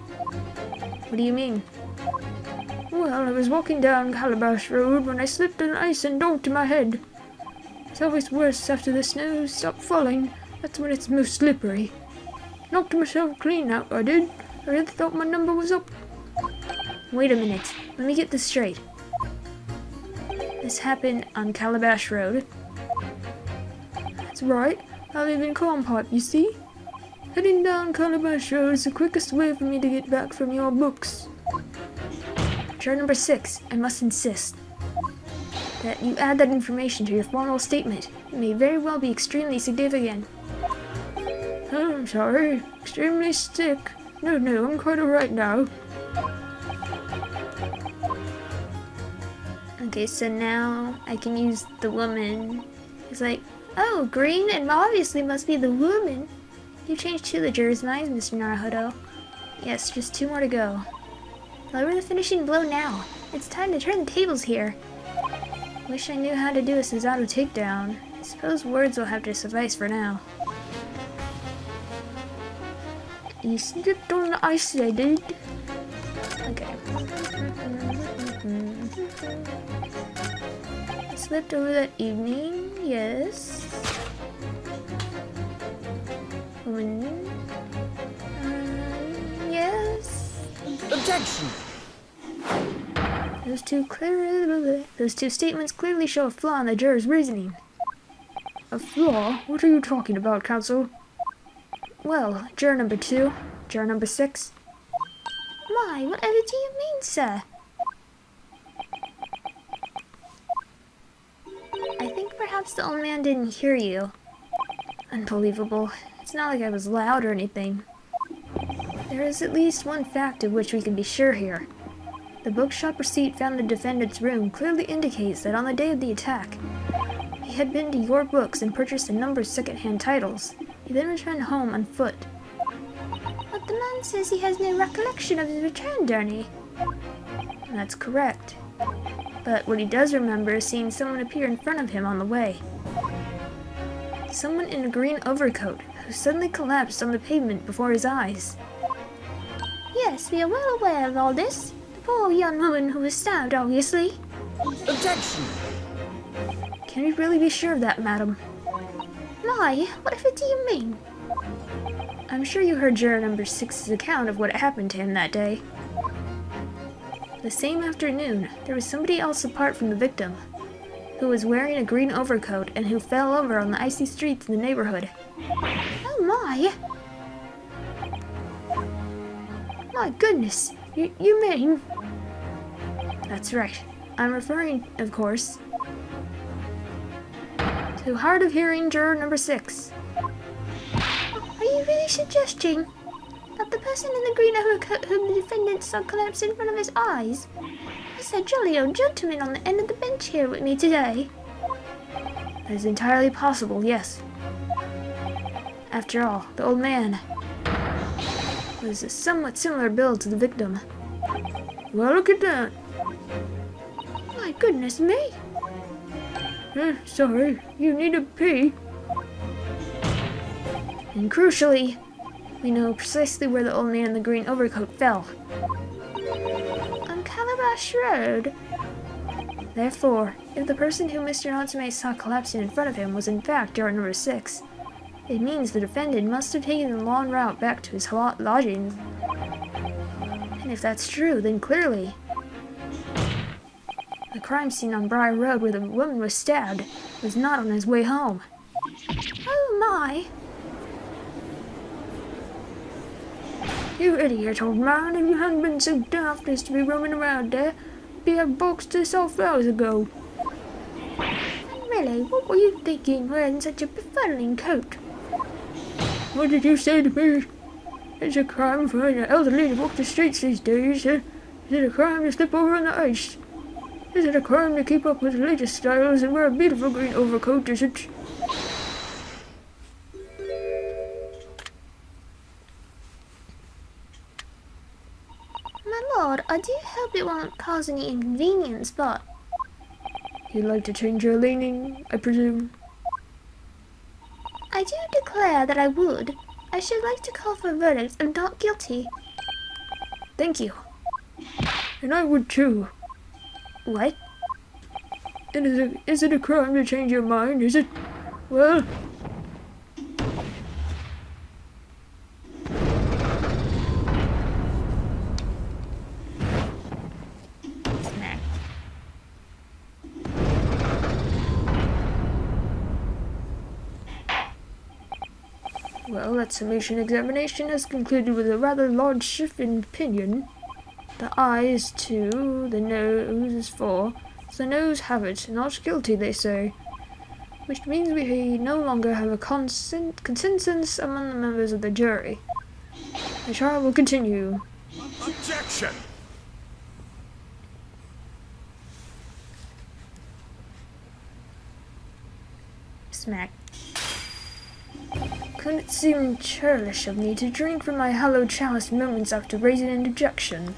What do you mean? Well, I was walking down Calabash Road when I slipped on ice and donked my head. It's always worse after the snow stopped falling. That's when it's most slippery. Knocked myself clean out, I did. I really thought my number was up. Wait a minute. Let me get this straight. This happened on Calabash Road. That's right. I live in Compot, you see? Heading down Calabash Road is the quickest way for me to get back from your books. Juror number 6, I must insist that you add that information to your formal statement. It may very well be extremely significant. Oh, I'm sorry. Extremely sick. No, I'm quite alright now. Okay, so now I can use the woman. It's like, oh, green, and obviously must be the woman. You changed 2 of the jurors' minds, Mr. Naruhodo. Yes, just 2 more to go. Lower the finishing blow now. It's time to turn the tables here. Wish I knew how to do a Suzato takedown. I suppose words will have to suffice for now. You slipped on the ice, I did. Okay. I slipped over that evening, yes. Woman. Yes. Objection! Those two statements clearly show a flaw in the juror's reasoning. A flaw? What are you talking about, counsel? Well, juror number 2, juror number 6. Why, whatever do you mean, sir? I think perhaps the old man didn't hear you. Unbelievable. It's not like I was loud or anything. There is at least one fact of which we can be sure here. The bookshop receipt found in the defendant's room clearly indicates that on the day of the attack, he had been to your books and purchased a number of second-hand titles. He then returned home on foot. But the man says he has no recollection of his return journey. That's correct. But what he does remember is seeing someone appear in front of him on the way. Someone in a green overcoat, who suddenly collapsed on the pavement before his eyes. Yes, we are well aware of all this. The poor young woman who was stabbed, obviously. Objection! Can we really be sure of that, madam? My, whatever do you mean? I'm sure you heard juror number 6's account of what happened to him that day. The same afternoon, there was somebody else apart from the victim, who was wearing a green overcoat and who fell over on the icy streets in the neighborhood. Oh my! My goodness, you mean? That's right. I'm referring, of course, to hard of hearing juror number 6. Are you really suggesting that the person in the green overcoat whom the defendant saw collapse in front of his eyes was that jolly old gentleman on the end of the bench here with me today? That is entirely possible, yes. After all, the old man was a somewhat similar build to the victim. Well, look at that. My goodness me! Sorry, you need a pee. And crucially, we know precisely where the old man in the green overcoat fell. On Calabash Road. Therefore, if the person who Mr. Natsume saw collapsing in front of him was in fact juror number 6, it means the defendant must have taken the long route back to his lodgings. And if that's true, then clearly the crime scene on Briar Road where the woman was stabbed was not on his way home. Oh my! You idiot, old man, if you hadn't been so daft as to be roaming around there, you'd have boxed this off hours ago. And really, what were you thinking wearing such a befuddling coat? What did you say to me? It's a crime for an elderly to walk the streets these days. Is it a crime to slip over on the ice? Is it a crime to keep up with the latest styles and wear a beautiful green overcoat, is it? My lord, I do hope it won't cause any inconvenience, but... You'd like to change your leaning, I presume? I do declare that I would. I should like to call for a verdict of not guilty. Thank you. And I would too. What? And is it a crime to change your mind, is it? Well... Smack. Well, that summation examination has concluded with a rather large shift in opinion. The eye is 2, the nose is 4. So the nose have it, not guilty, they say. Which means we no longer have a consensus among the members of the jury. The trial will continue. Objection! Smack. Could it seem churlish of me to drink from my hallowed chalice moments after raising an objection?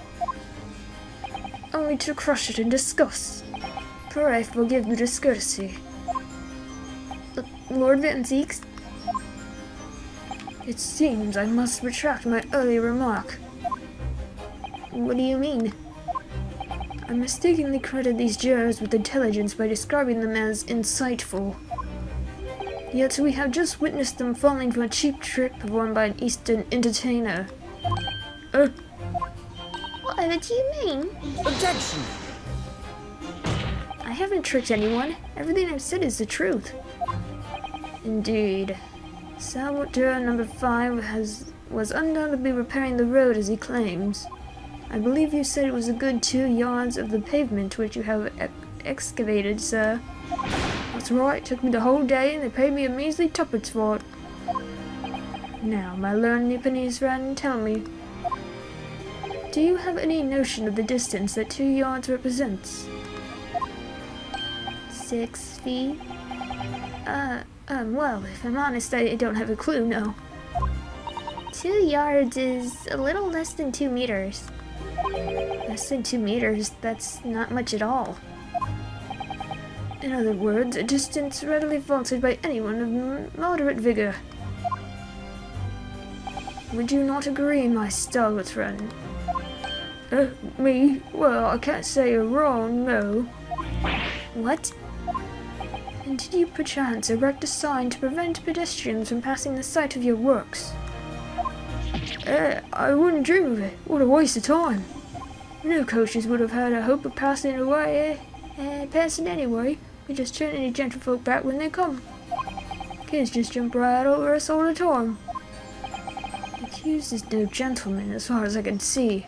Only to crush it in disgust. Pray forgive the discourtesy. Lord Van Zeeks? It seems I must retract my earlier remark. What do you mean? I mistakenly credited these jurors with intelligence by describing them as insightful. Yet we have just witnessed them falling from a cheap trick performed by an Eastern entertainer. Whatever do you mean? Objection! I haven't tricked anyone. Everything I've said is the truth. Indeed. Saboteur number 5 was undoubtedly repairing the road as he claims. I believe you said it was a good 2 yards of the pavement which you have excavated, sir. That's right, took me the whole day and they paid me a measly tuppence for it. Now, my learned Japanese friend, tell me, do you have any notion of the distance that 2 yards represents? 6 feet? Well, if I'm honest, I don't have a clue, no. 2 yards is a little less than 2 meters. Less than 2 meters, that's not much at all. In other words, a distance readily vaulted by anyone of moderate vigor. Would you not agree, my stalwart friend? Me? Well, I can't say you're wrong, no. What? And did you perchance erect a sign to prevent pedestrians from passing the site of your works? I wouldn't dream of it. What a waste of time. No coaches would have had a hope of passing away, passing anyway. We just turn any gentlefolk back when they come. Kids just jump right over us all the time. The accused is no gentleman, as far as I can see.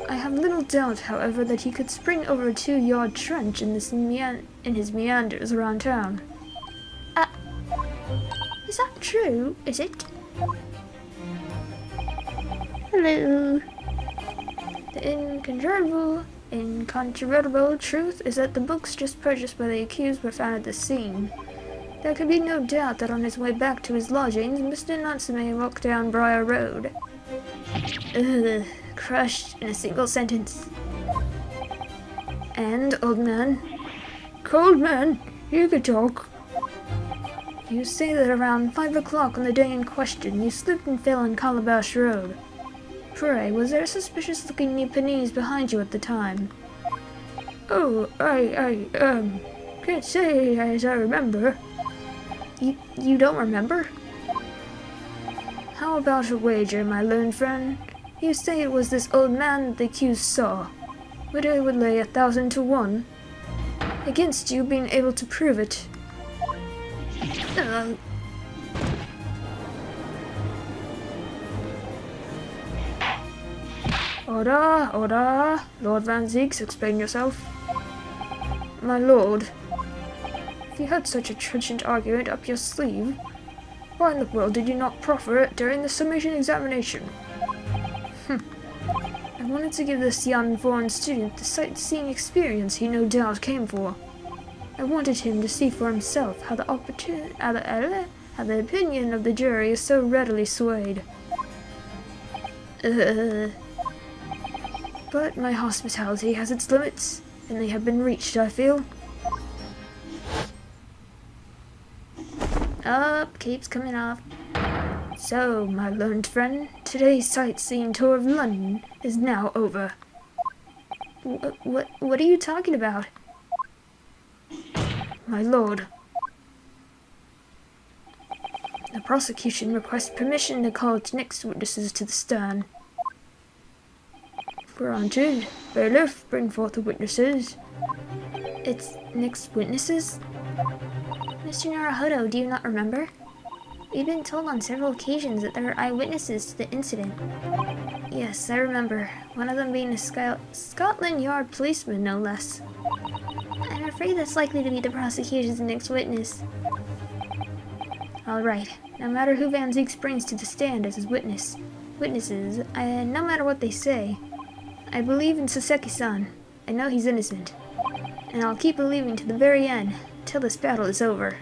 I have little doubt, however, that he could spring over a 2-yard trench in his meanders around town. Is that true? Is it? Hello. The incontrovertible truth is that the books just purchased by the accused were found at the scene. There could be no doubt that on his way back to his lodgings, Mr. Natsume walked down Briar Road. Ugh, crushed in a single sentence. And, old man, Cold man, you could talk. you say that around 5 o'clock on the day in question, you slipped and fell on Calabash Road. Pray, was there a suspicious-looking Nipponese behind you at the time? Oh, I can't say as I remember. You don't remember? How about a wager, my learned friend? You say it was this old man that the accused saw. But I would lay 1,000 to 1 against you being able to prove it. Order! Lord Van Zeeks, explain yourself. My lord, if you had such a trenchant argument up your sleeve, why in the world did you not proffer it during the summation examination? I wanted to give this young foreign student the sightseeing experience he no doubt came for. I wanted him to see for himself how the opinion of the jury is so readily swayed. But my hospitality has its limits, and they have been reached, I feel. Up, keeps coming off. So, my learned friend, today's sightseeing tour of London is now over. What are you talking about? My lord, the prosecution requests permission to call its next witnesses to the stand. Granted. Bailiff, bring forth the witnesses. Its next witnesses? Mr. Naruhodo, do you not remember? We've been told on several occasions that there are eyewitnesses to the incident. Yes, I remember. One of them being a Scotland Yard policeman, no less. I'm afraid that's likely to be the prosecution's next witness. Alright, no matter who Van Zeeks brings to the stand as his witnesses, no matter what they say, I believe in Soseki-san. I know he's innocent. And I'll keep believing to the very end, till this battle is over.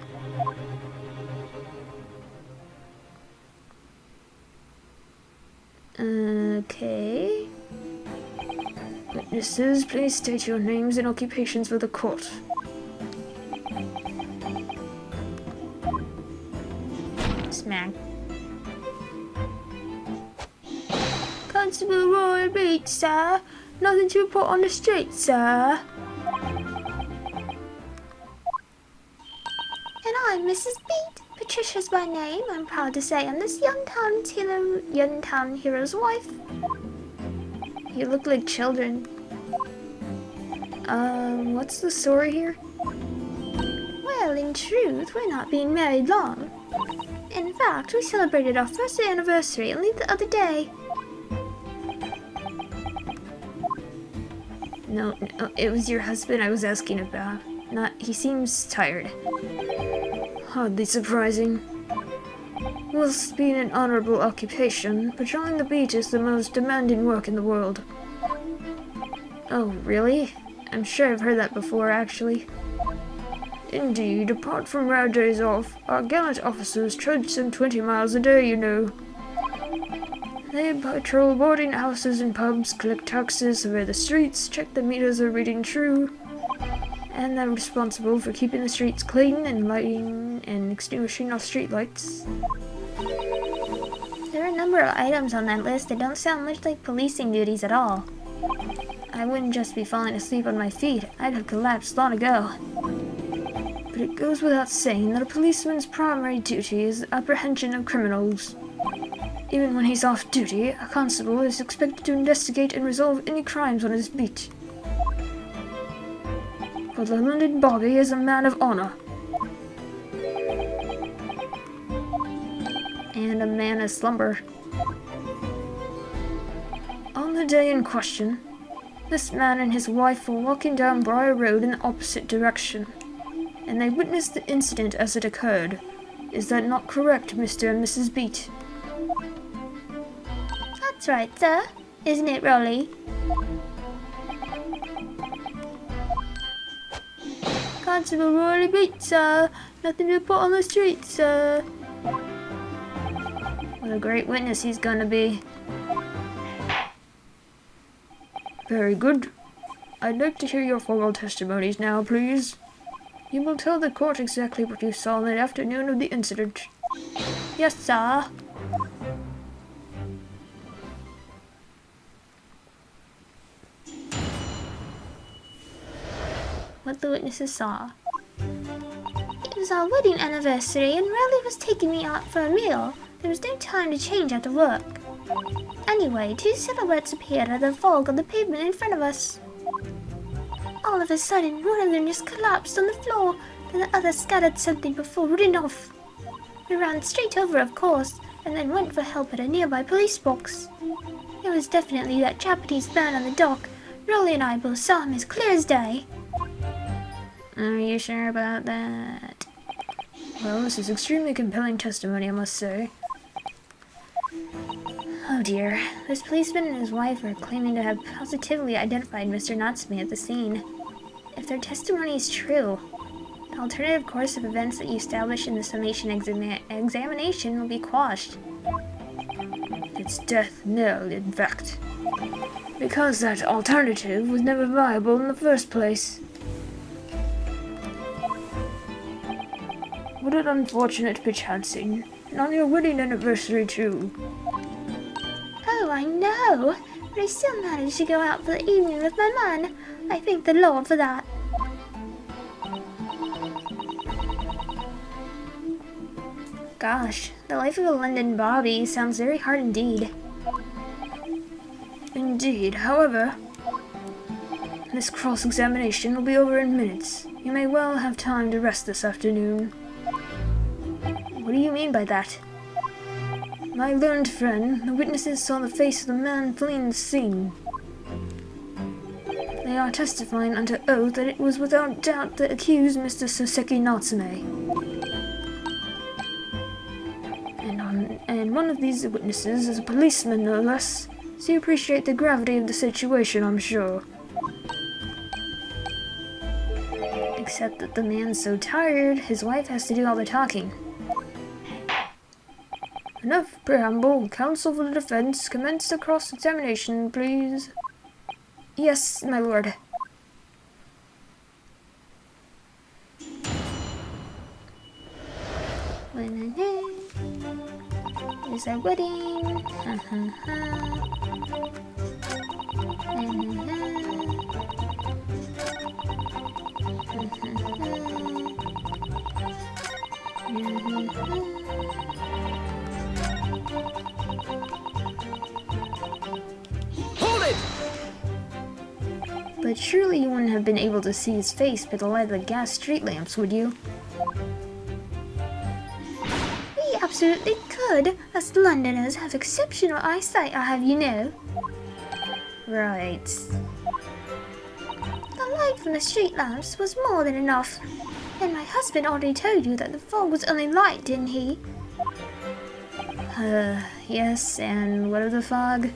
Okay. Witnesses, please state your names and occupations for the court. Smack. Constable Roy Beach, sir. Nothing to report on the street, sir. And I'm Mrs. Beat. Patricia's my name. I'm proud to say I'm this young town hero's wife. You look like children. What's the story here? Well, in truth, we're not being married long. In fact, we celebrated our first anniversary only the other day. No, it was your husband I was asking about. He seems tired. Hardly surprising. Whilst being an honorable occupation, patrolling the beach is the most demanding work in the world. Oh, really? I'm sure I've heard that before, actually. Indeed, apart from rare days off, our gallant officers trudge some 20 miles a day, you know. They patrol boarding houses and pubs, collect taxes, survey the streets, check the meters are reading true, and they're responsible for keeping the streets clean and lighting and extinguishing our streetlights. They're a number of items on that list that don't sound much like policing duties at all. I wouldn't just be falling asleep on my feet, I'd have collapsed long ago. But it goes without saying that a policeman's primary duty is the apprehension of criminals. Even when he's off duty, a constable is expected to investigate and resolve any crimes on his beat. But the London Bobby is a man of honor. And a man of slumber. On the day in question, this man and his wife were walking down Briar Road in the opposite direction, and they witnessed the incident as it occurred. Is that not correct, Mr. and Mrs. Beat? That's right, sir. Isn't it, Rolly? Constable Rory Beat, sir. Nothing to put on the street, sir. What a great witness he's gonna be. Very good. I'd like to hear your formal testimonies now, please. You will tell the court exactly what you saw on the afternoon of the incident. Yes, sir. What the witnesses saw. It was our wedding anniversary and Riley was taking me out for a meal. There was no time to change after work. Anyway, two silhouettes appeared out of the fog on the pavement in front of us. All of a sudden, one of them just collapsed on the floor, and the other scattered something before running off. We ran straight over, of course, and then went for help at a nearby police box. It was definitely that Japanese man on the dock. Rolly and I both saw him as clear as day. Are you sure about that? Well, this is extremely compelling testimony, I must say. Oh dear. This policeman and his wife are claiming to have positively identified Mr. Natsume at the scene. If their testimony is true, the alternative course of events that you establish in the summation examination will be quashed. It's death knell, in fact. Because that alternative was never viable in the first place. What an unfortunate bechancing. And on your wedding anniversary, too. Oh, I know, but I still managed to go out for the evening with my man. I thank the Lord for that. Gosh, the life of a London Bobby sounds very hard indeed. Indeed, however, this cross-examination will be over in minutes. You may well have time to rest this afternoon. What do you mean by that? My learned friend, the witnesses saw the face of the man fleeing the scene. They are testifying under oath that it was without doubt the accused Mr. Soseki Natsume. And one of these witnesses is a policeman, no less, so you appreciate the gravity of the situation, I'm sure. Except that the man's so tired, his wife has to do all the talking. Enough preamble. Counsel for the defense, commence the cross-examination, please. Yes, my lord. It's our wedding. Hold it! But surely you wouldn't have been able to see his face by the light of the gas street lamps, would you? We absolutely could. Us Londoners have exceptional eyesight, I have you know. Right. The light from the street lamps was more than enough. And my husband already told you that the fog was only light, didn't he? Yes, and what of the fog?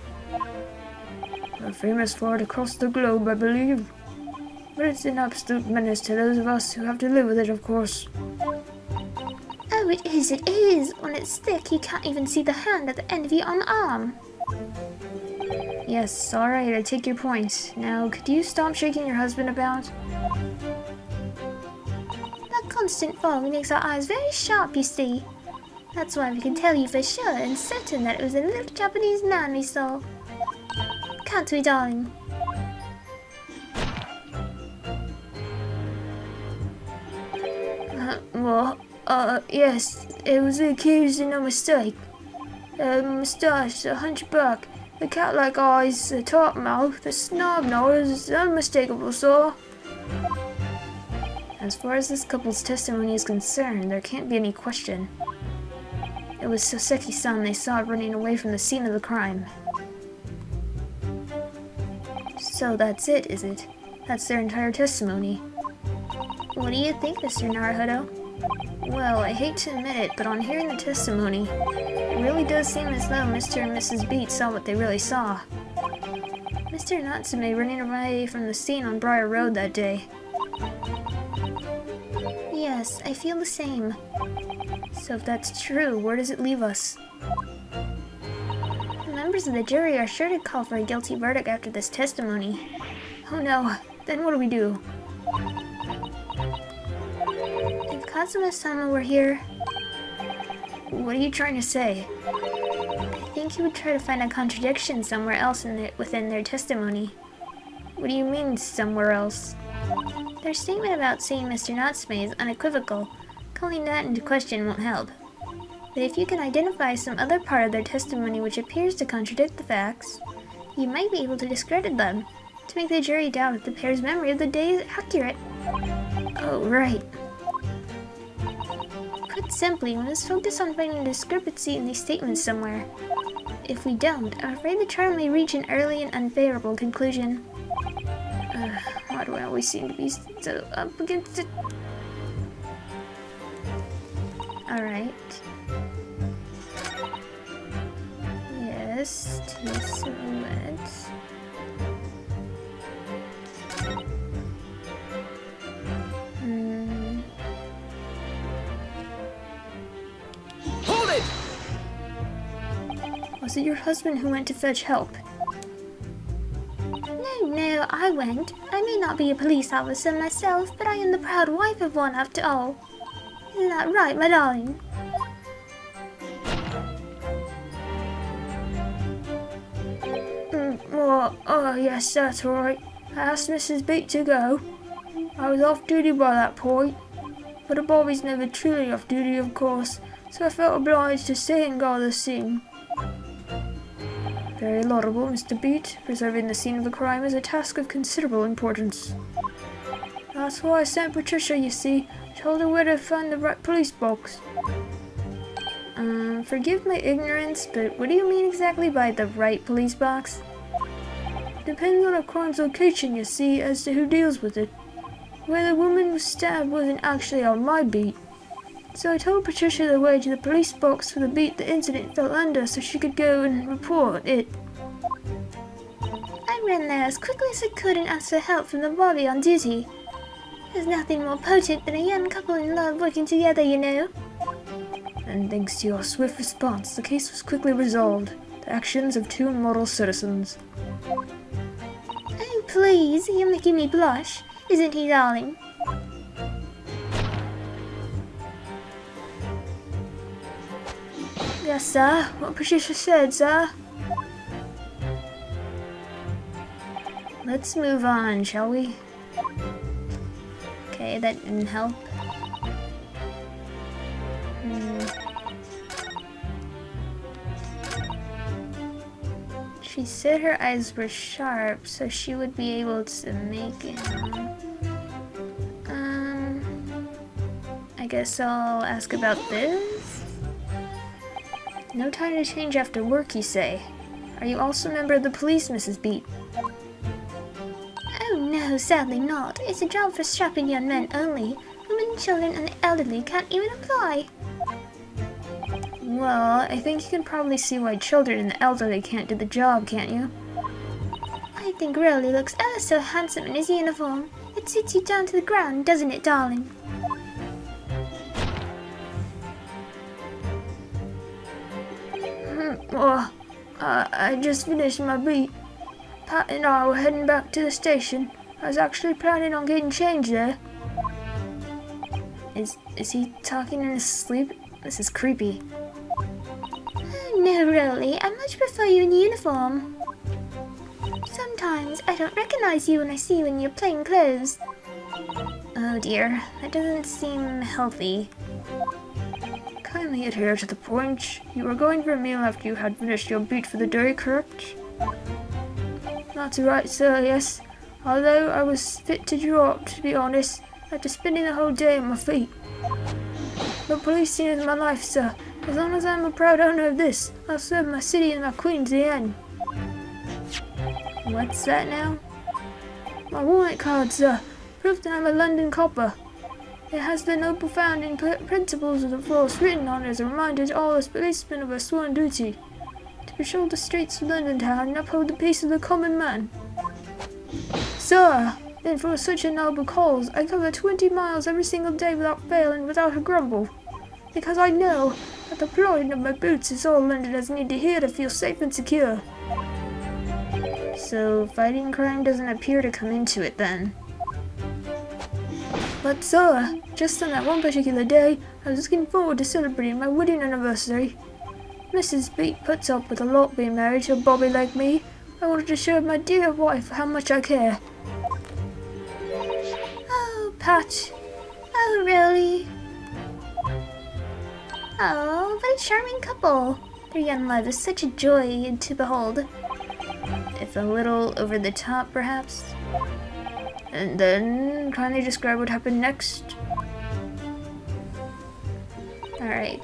We're famous for it across the globe, I believe. But it's an absolute menace to those of us who have to live with it, of course. Oh, it is. When it's thick, you can't even see the hand at the end of your own arm. Yes, alright, I take your point. Now, could you stop shaking your husband about? That constant fog makes our eyes very sharp, you see. That's why we can tell you for sure and certain that it was a little Japanese man we saw. Can't we, darling? Yes, it was the accused and no mistake. A moustache, a hunchback, the cat-like eyes, the top mouth, the snub nose, is unmistakable, sir. As far as this couple's testimony is concerned, there can't be any question. It was Soseki-san they saw running away from the scene of the crime. So that's it, is it? That's their entire testimony. What do you think, Mr. Naruhodo? Well, I hate to admit it, but on hearing the testimony, it really does seem as though Mr. and Mrs. Beat saw what they really saw. Mr. Natsume running away from the scene on Briar Road that day. Yes, I feel the same. So if that's true, where does it leave us? The members of the jury are sure to call for a guilty verdict after this testimony. Oh no, then what do we do? If Kazuma-sama were here, What are you trying to say? I think he would try to find a contradiction somewhere else within their testimony. What do you mean, somewhere else? Their statement about seeing Mr. Natsume is unequivocal. Calling that into question won't help. But if you can identify some other part of their testimony which appears to contradict the facts, you might be able to discredit them, to make the jury doubt if the pair's memory of the day is accurate. Oh, right. Put simply, we must focus on finding a discrepancy in these statements somewhere. If we don't, I'm afraid the trial may reach an early and unfavorable conclusion. Why do I always seem to be so up against it? Alright. Yes, two silhouettes. Hold it! Was it your husband who went to fetch help? No, I went. I may not be a police officer myself, but I am the proud wife of one after all. Isn't that right, my darling? Yes, that's right. I asked Mrs. Beat to go. I was off duty by that point. But a Bobby's never truly off duty, of course, so I felt obliged to stay and guard the scene. Very laudable, Mr. Beat. Preserving the scene of the crime is a task of considerable importance. That's why I sent Patricia, you see. Told her where to find the right police box. Forgive my ignorance, but what do you mean exactly by the right police box? Depends on a crime's location, you see, as to who deals with it. Where the woman was stabbed wasn't actually on my beat. So I told Patricia the way to the police box for the beat the incident fell under so she could go and report it. I ran there as quickly as I could and asked for help from the Bobby on duty. There's nothing more potent than a young couple in love working together, you know. And thanks to your swift response, the case was quickly resolved. The actions of two model citizens. Oh, please, you're making me blush. Isn't he, darling? Yes, sir. What Patricia said, sir. Let's move on, shall we? Okay, that didn't help. She said her eyes were sharp, so she would be able to make it. I guess I'll ask about this. No time to change after work, you say. Are you also a member of the police, Mrs. Beat? Oh no, sadly not. It's a job for strapping young men only. Women, children, and the elderly can't even apply. Well, I think you can probably see why children and the elderly can't do the job, can't you? I think Rolly looks ever so handsome in his uniform. It suits you down to the ground, doesn't it, darling? I just finished my beat. Pat and I were heading back to the station. I was actually planning on getting changed there. Is he talking in his sleep? This is creepy. No, really, I much prefer you in uniform. Sometimes I don't recognize you when I see you in your plain clothes. Oh dear, that doesn't seem healthy. Kindly adhere to the point. You were going for a meal after you had finished your beat for the day, correct? That's right, sir, yes. Although I was fit to drop, to be honest, after spending the whole day on my feet. But policing is my life, sir. As long as I'm a proud owner of this, I'll serve my city and my queen to the end. What's that now? My warrant card, sir. Proof that I'm a London copper. It has the noble founding principles of the force written on it as a reminder to all us policemen of our sworn duty to patrol the streets of London town and uphold the peace of the common man. Sir, then for such a noble cause, I cover 20 miles every single day without fail and without a grumble, because I know that the plodding of my boots is all Londoners need to hear to feel safe and secure. So fighting crime doesn't appear to come into it then. But sir, just on that one particular day, I was looking forward to celebrating my wedding anniversary. Mrs. Beat puts up with a lot being married to a bobby like me. I wanted to show my dear wife how much I care. Oh, Pat. Oh, really? Oh, what a charming couple. Their young love is such a joy to behold. If a little over the top, perhaps? And then, kindly describe what happened next. Alright.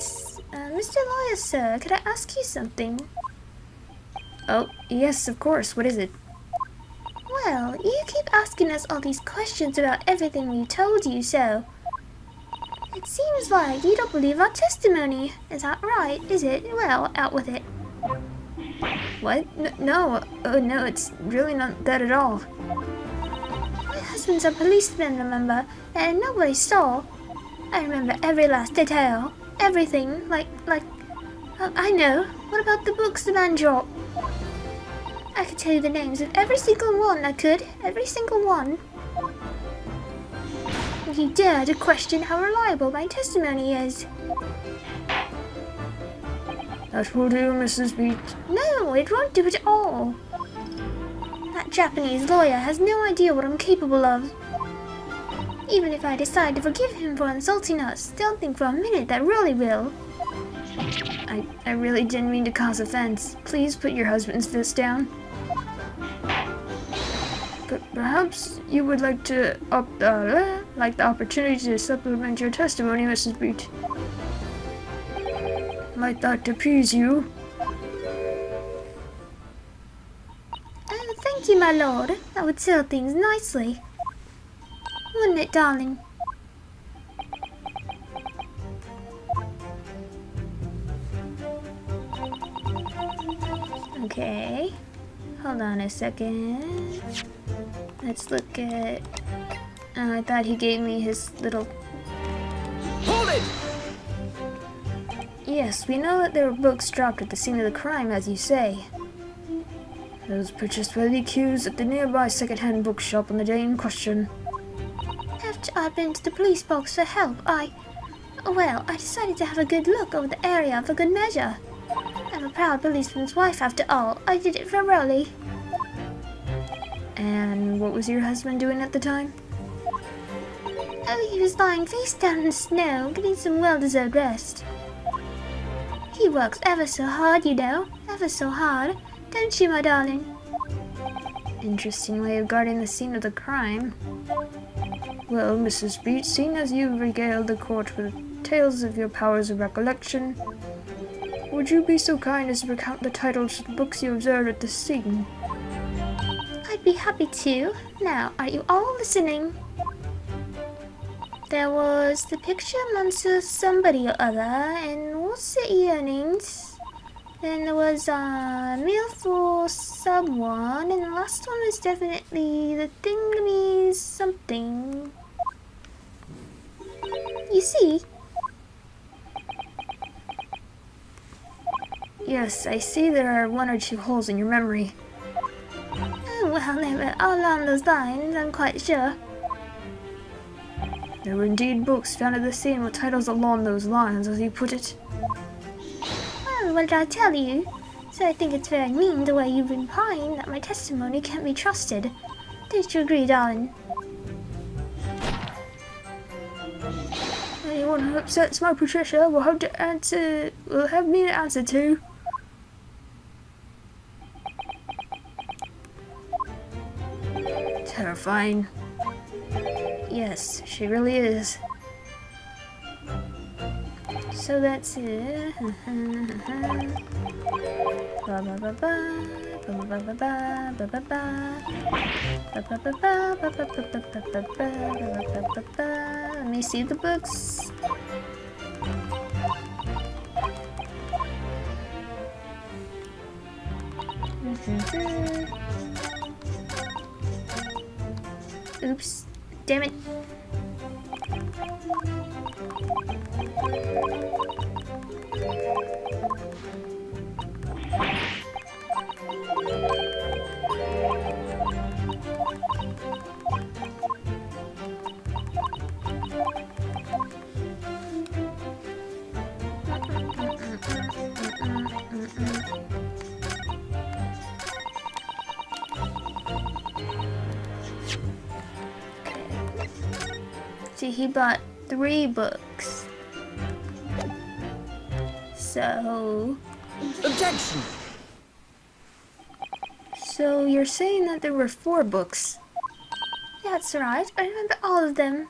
Mr. Lawyer, sir, could I ask you something? Oh, yes, of course. What is it? Well, you keep asking us all these questions about everything we told you, so... It seems like you don't believe our testimony. Is that right, is it? Well, out with it. What? No. Oh, no, it's really not that at all. My husband's a policeman, remember? And nobody saw. I remember every last detail. Everything. I know. What about the books the man dropped? I could tell you the names of every single one, I could. Every single one. You dare to question how reliable my testimony is. That will do, Mrs. Beat. No, it won't do at all. That Japanese lawyer has no idea what I'm capable of. Even if I decide to forgive him for insulting us, don't think for a minute that really will. I really didn't mean to cause offense. Please put your husband's fist down. But perhaps you would like to like the opportunity to supplement your testimony, Mrs. Beat. Might that appease you? Oh, thank you, my lord. That would settle things nicely. Wouldn't it, darling? Okay. Hold on a second. Let's look at... Oh, I thought he gave me his little... Hold it! Yes, we know that there were books dropped at the scene of the crime, as you say. Those purchased by the accused at the nearby second-hand bookshop on the day in question. After I'd been to the police box for help, I decided to have a good look over the area for good measure. I'm a proud policeman's wife after all. I did it for Rolly. And what was your husband doing at the time? Oh, he was lying face down in the snow, getting some well-deserved rest. He works ever so hard, you know. Ever so hard. Don't you, my darling? Interesting way of guarding the scene of the crime. Well, Mrs. Beat, seeing as you've regaled the court with tales of your powers of recollection, would you be so kind as to recount the titles of the books you observed at the scene? I'd be happy to. Now, are you all listening? There was The Picture Monster Somebody or Other, and What's the Earnings? Then there was Meal for Someone, and the last one is definitely The Thingamy's Something. You see? Yes, I see there are one or two holes in your memory. Oh, well, they were all along those lines, I'm quite sure. There were indeed books found at the scene with titles along those lines, as you put it. what did I tell you? So I think it's very mean the way you've been implying that my testimony can't be trusted. Don't you agree, darling? Anyone who upsets my Patricia will have me to answer to. Terrifying. Yes, she really is. So that's it. Ba ba ba ba. Ba ba ba ba ba. Ba ba ba. Ba ba ba ba. Ba ba ba ba ba ba ba ba. Let me see the books. Oops. Damn it. See, he bought 3 books. So Objection! you're saying that there were 4 books? That's right, I remember all of them.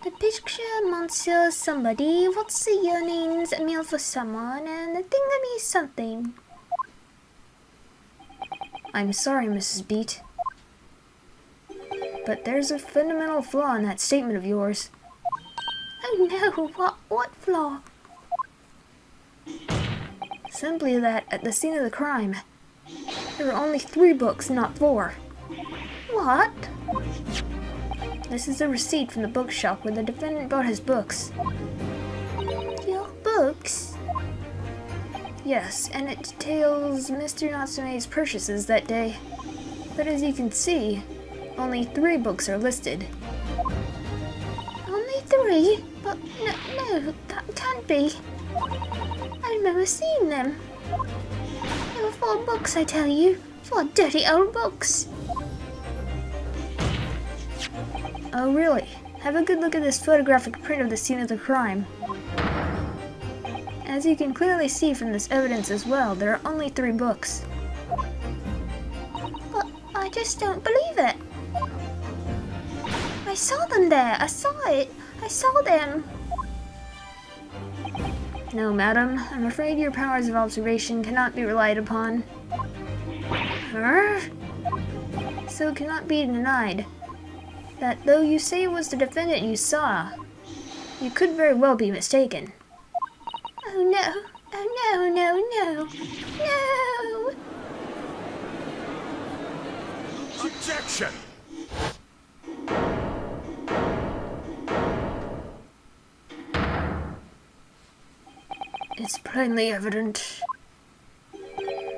The picture, Monsieur somebody, what's the yearnings, a meal for someone, and the thingamy something. I'm sorry, Mrs. Beat, but there's a fundamental flaw in that statement of yours. Oh no, what flaw? Simply that at the scene of the crime, there were only 3 books, not 4. What? This is a receipt from the bookshop where the defendant bought his books. Your books? Yes, and it details Mr. Natsume's purchases that day. But as you can see, only 3 books are listed. Only 3? But no, that can't be. I remember seeing them. There were 4 books, I tell you. 4 dirty old books. Oh really? Have a good look at this photographic print of the scene of the crime. As you can clearly see from this evidence as well, there are only 3 books. But I just don't believe it. I saw them there. I saw it. I saw them. No, madam, I'm afraid your powers of observation cannot be relied upon. So it cannot be denied that though you say it was the defendant you saw, you could very well be mistaken. Oh no. Oh no. No. Objection! It's plainly evident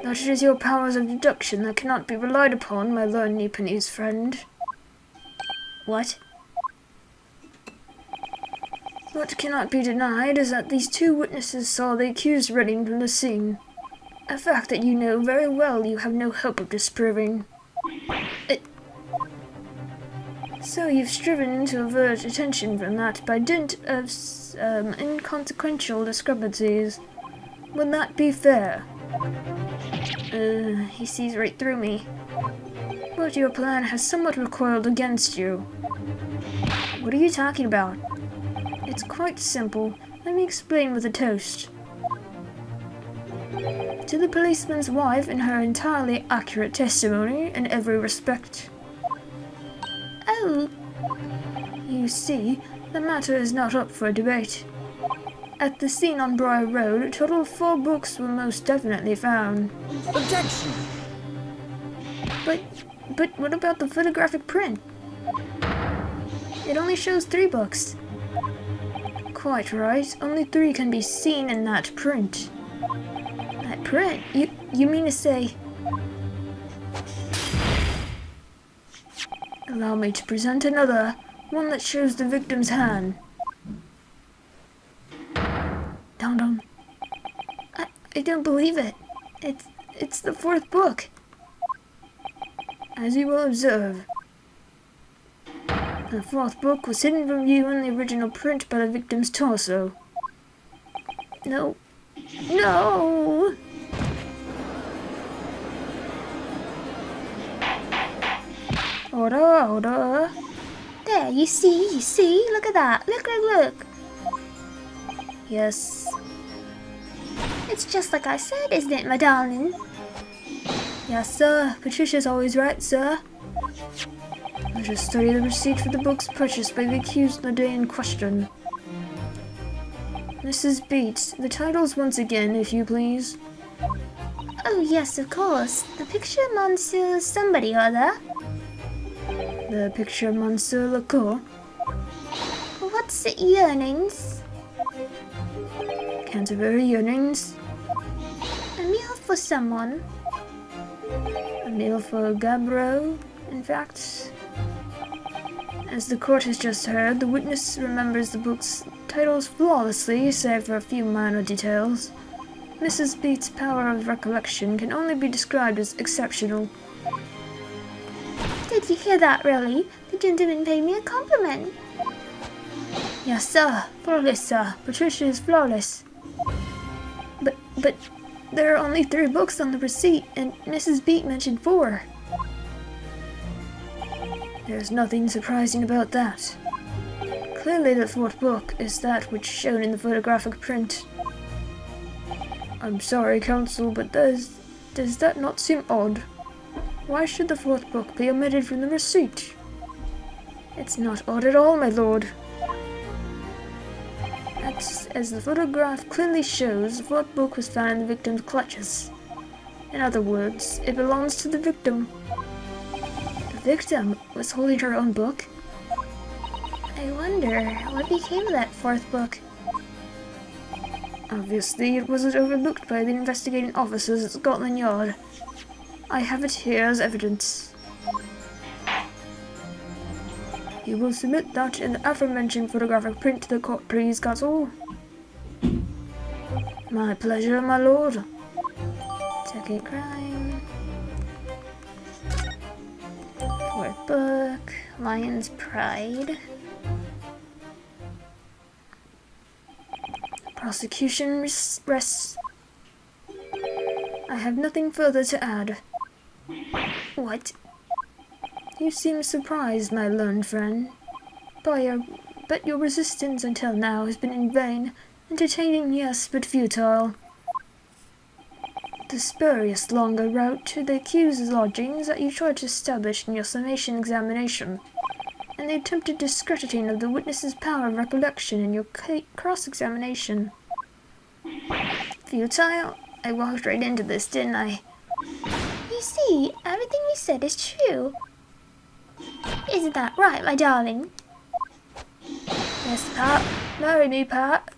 that it is your powers of deduction that cannot be relied upon, my learned Nipponese friend. What? What cannot be denied is that these 2 witnesses saw the accused running from the scene. A fact that you know very well you have no hope of disproving. So you've striven to avert attention from that by dint of inconsequential discrepancies. Would that be fair? He sees right through me. But your plan has somewhat recoiled against you. What are you talking about? It's quite simple. Let me explain with a toast. To the policeman's wife in her entirely accurate testimony in every respect. Oh, You see, the matter is not up for debate. At the scene on Briar Road, a total of 4 books were most definitely found. Objection! But what about the photographic print? It only shows 3 books. Quite right. Only 3 can be seen in that print. That print? You mean to say... Allow me to present another, one that shows the victim's hand. Dum-dum. I don't believe it. It's the fourth book. As you will observe, the fourth book was hidden from view in the original print by the victim's torso. No. No! Order, order. There, you see? Look at that. Look. Yes. It's just like I said, isn't it, my darling? Yes, sir. Patricia's always right, sir. Let us study the receipt for the books purchased by the accused on the day in question. Mrs. Beats, the titles once again, if you please. Oh, yes, of course. The picture of Monsieur somebody or other. The picture of Monsieur Lecour. What's it, yearnings? Canterbury yearnings. A meal for someone. A meal for Gabro, in fact. As the court has just heard, the witness remembers the book's titles flawlessly, save for a few minor details. Mrs. Beats' power of recollection can only be described as exceptional. Did you hear that, really? The gentleman paid me a compliment. Yes, sir. Flawless, sir. Patricia is flawless. But there are only 3 books on the receipt, and Mrs. Beat mentioned 4. There's nothing surprising about that. Clearly the 4th book is that which shown in the photographic print. I'm sorry, counsel, but does that not seem odd? Why should the 4th book be omitted from the receipt? It's not odd at all, my lord. As the photograph clearly shows, the 4th book was found in the victim's clutches. In other words, it belongs to the victim. The victim was holding her own book? I wonder, what became of that 4th book? Obviously, it wasn't overlooked by the investigating officers at Scotland Yard. I have it here as evidence. You will submit that in the aforementioned photographic print to the court, please, counsel. My pleasure, my lord. Second crime. 4th book. Lion's Pride. Prosecution rests. I have nothing further to add. What? You seem surprised, my learned friend. But your resistance until now has been in vain. Entertaining, yes, but futile. The spurious longer route to the accused's lodgings that you tried to establish in your summation examination, and the attempted discrediting of the witness's power of recollection in your cross-examination. Futile? I walked right into this, didn't I? You see, everything you said is true. Isn't that right, my darling? Yes, Pat. Marry me, Pat.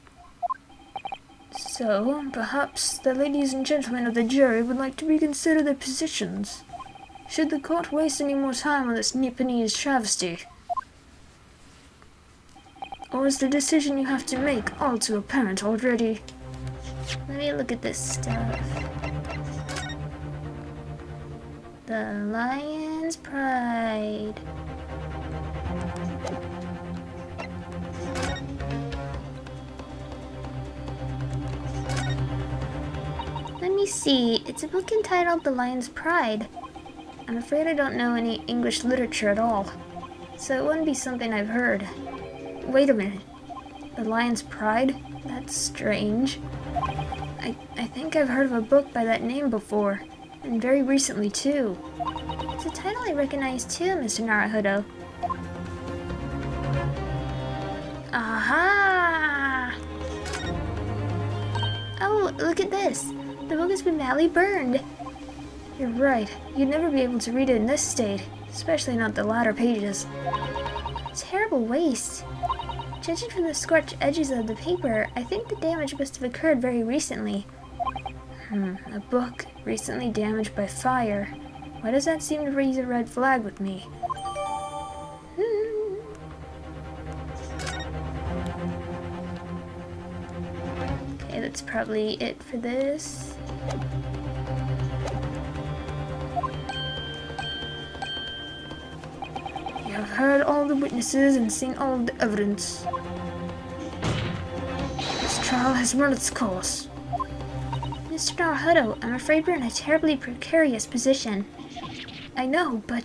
So, perhaps the ladies and gentlemen of the jury would like to reconsider their positions. Should the court waste any more time on this Nipponese travesty? Or is the decision you have to make all too apparent already? Let me look at this stuff. The Lion's Pride. Let me see. It's a book entitled The Lion's Pride. I'm afraid I don't know any English literature at all, so it wouldn't be something I've heard. Wait a minute. The Lion's Pride? That's strange. I think I've heard of a book by that name before, and very recently too. It's a title I recognize too, Mr. Naruhodo. Aha! Oh, look at this. The book has been badly burned. You're right. You'd never be able to read it in this state, especially not the latter pages. Terrible waste. Judging from the scorched edges of the paper, I think the damage must have occurred very recently. A book recently damaged by fire. Why does that seem to raise a red flag with me? Okay, the that's probably it for this. You have heard all the witnesses and seen all the evidence. This trial has run its course. Mr. Naruhodo, I'm afraid we're in a terribly precarious position. I know, but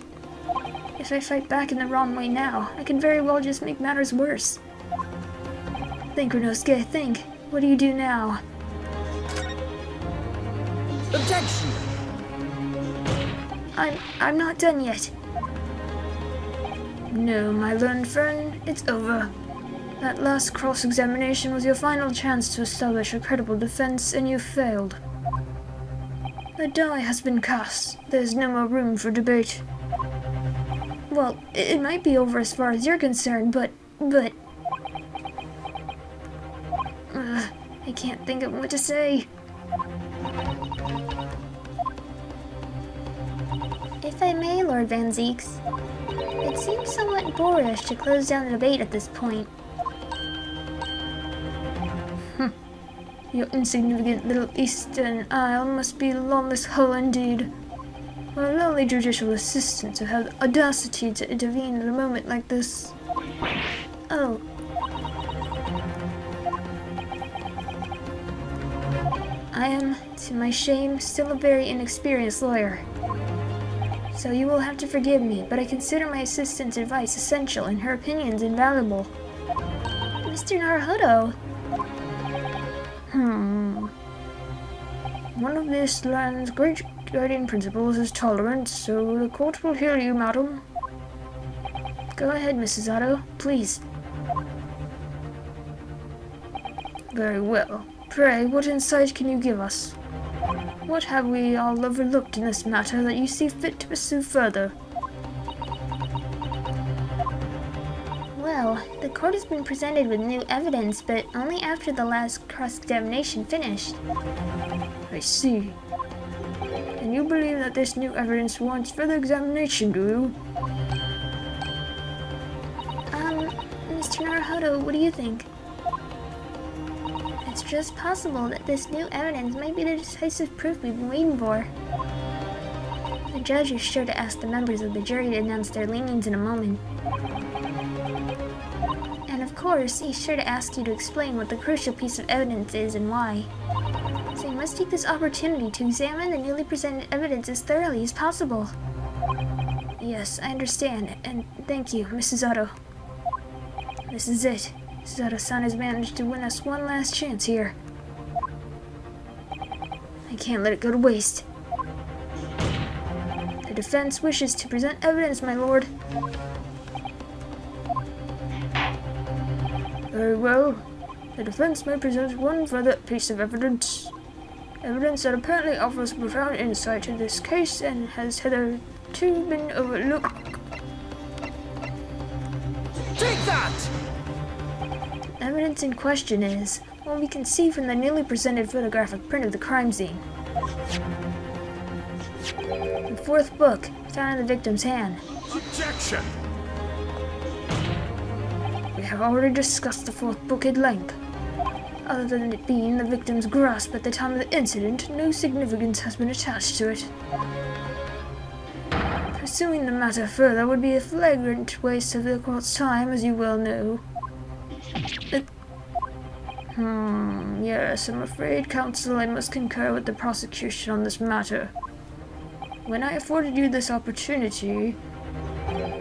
If I fight back in the wrong way now, I could very well just make matters worse. Think, Renosuke, think. What do you do now? Objection! I'm not done yet. No, my learned friend, it's over. That last cross-examination was your final chance to establish a credible defense, and you failed. The die has been cast. There's no more room for debate. Well, it might be over as far as you're concerned, but... I can't think of what to say. if I may, Lord Van Zeeks, it seems somewhat boorish to close down the debate at this point. Your insignificant little Eastern Isle must be a lawless hull indeed. For a lowly judicial assistant to have the audacity to intervene at a moment like this. Oh. I am, to my shame, still a very inexperienced lawyer. So you will have to forgive me, but I consider my assistant's advice essential and her opinions invaluable. Mr. Naruhodo! One of this land's great guiding principles is tolerance, so the court will hear you, madam. Go ahead, Mrs. Otto, please. Very well. Pray, what insight can you give us? What have we all overlooked in this matter that you see fit to pursue further? Well, the court has been presented with new evidence, but only after the last cross-examination finished. I see. And you believe that this new evidence warrants further examination, do you? Mr. Naruhodo, what do you think? It's just possible that this new evidence might be the decisive proof we've been waiting for. The judge is sure to ask the members of the jury to announce their leanings in a moment. And of course, he's sure to ask you to explain what the crucial piece of evidence is and why. So you must take this opportunity to examine the newly presented evidence as thoroughly as possible. Yes, I understand, and thank you, Mrs. Otto. This is it. Mrs. Otto-san has managed to win us one last chance here. I can't let it go to waste. The defense wishes to present evidence, my lord. Very well. The defense may present one further piece of evidence. Evidence that apparently offers profound insight to this case and has hitherto been overlooked. Take that! Evidence in question is what we can see from the newly presented photographic print of the crime scene. The fourth book, found in the victim's hand. Objection! We have already discussed the fourth book at length. Other than it being in the victim's grasp at the time of the incident, no significance has been attached to it. Pursuing the matter further would be a flagrant waste of the court's time, as you well know. Yes, I'm afraid, counsel, I must concur with the prosecution on this matter. When I afforded you this opportunity,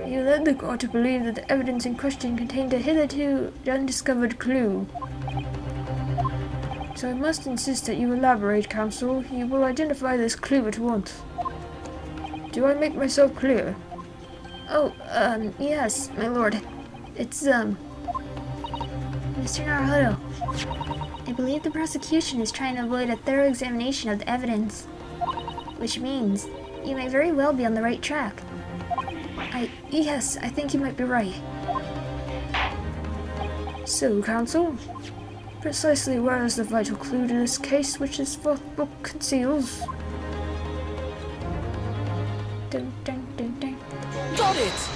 you led the court to believe that the evidence in question contained a hitherto undiscovered clue. So I must insist that you elaborate, counsel. You will identify this clue at once. Do I make myself clear? Oh, yes, my lord. It's, Mr. Naruhodo, I believe the prosecution is trying to avoid a thorough examination of the evidence. Which means, you may very well be on the right track. Yes, I think you might be right. So, counsel, precisely where is the vital clue to this case which this fourth book conceals? Dun, dun, dun, dun. Got it!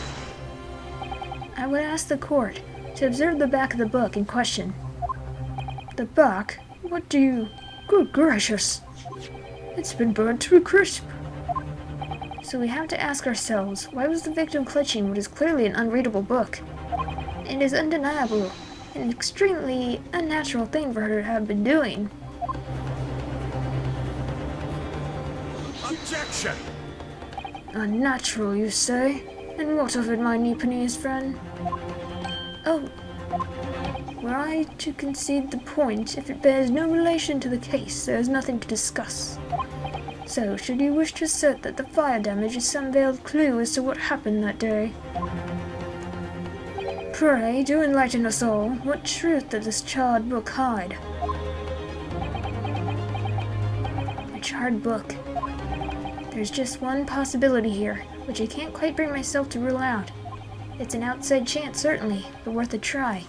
I would ask the court to observe the back of the book in question. The back? What do you... Good gracious! It's been burnt to a crisp. So we have to ask ourselves, why was the victim clutching what is clearly an unreadable book? It is undeniable, an extremely unnatural thing for her to have been doing. Objection! Unnatural, you say? And what of it, my Nipponese friend? Oh, Were I to concede the point, if it bears no relation to the case, there is nothing to discuss. So, should you wish to assert that the fire damage is some veiled clue as to what happened that day? Pray, do enlighten us all. What truth does this charred book hide? a charred book. There's just one possibility here, which I can't quite bring myself to rule out. It's an outside chance, certainly, but worth a try.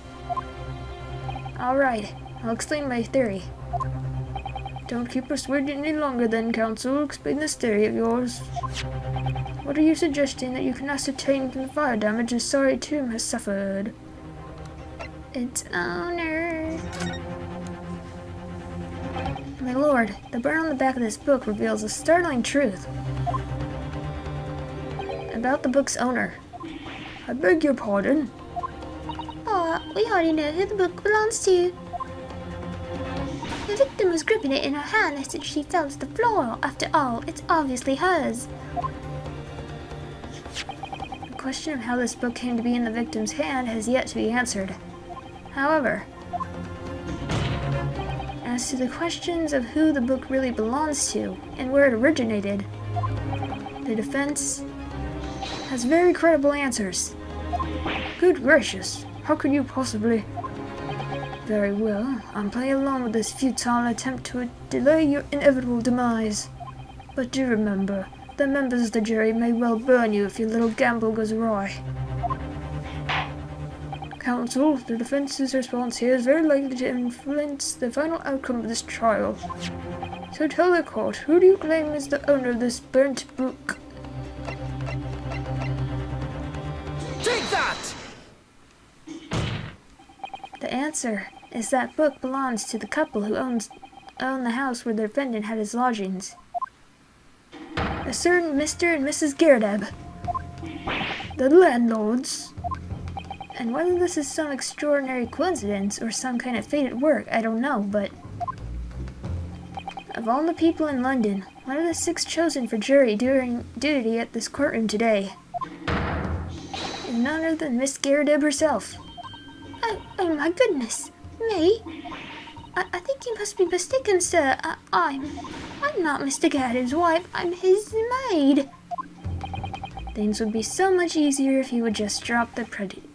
Alright, I'll explain my theory. Don't keep us waiting any longer then, Counsel. Explain this theory of yours. What are you suggesting that you can ascertain from the fire damage this sorry tomb has suffered? Its owner. My lord, the burn on the back of this book reveals a startling truth about the book's owner. I beg your pardon? We already know who the book belongs to. The victim was gripping it in her hand as if she fell to the floor. After all, it's obviously hers. The question of how this book came to be in the victim's hand has yet to be answered. However, as to the questions of who the book really belongs to and where it originated, the defense has very credible answers. Good gracious, how could you possibly... Very well, I'll play along with this futile attempt to delay your inevitable demise. But do remember, the members of the jury may well burn you if your little gamble goes awry. Counsel, the defense's response here is very likely to influence the final outcome of this trial. So tell the court, who do you claim is the owner of this burnt book? Take that! The answer is that book belongs to the couple who own the house where the defendant had his lodgings. A certain Mr. and Mrs. Girdab. The landlords? And whether this is some extraordinary coincidence or some kind of fate at work, I don't know, but... Of all the people in London, one of the 6 chosen for jury during duty at this courtroom today is none other than Miss Girdab herself. Oh my goodness. Me? I think you must be mistaken, sir. I'm not Mr. Gaddard's wife. I'm his maid. Things would be so much easier if you would just drop the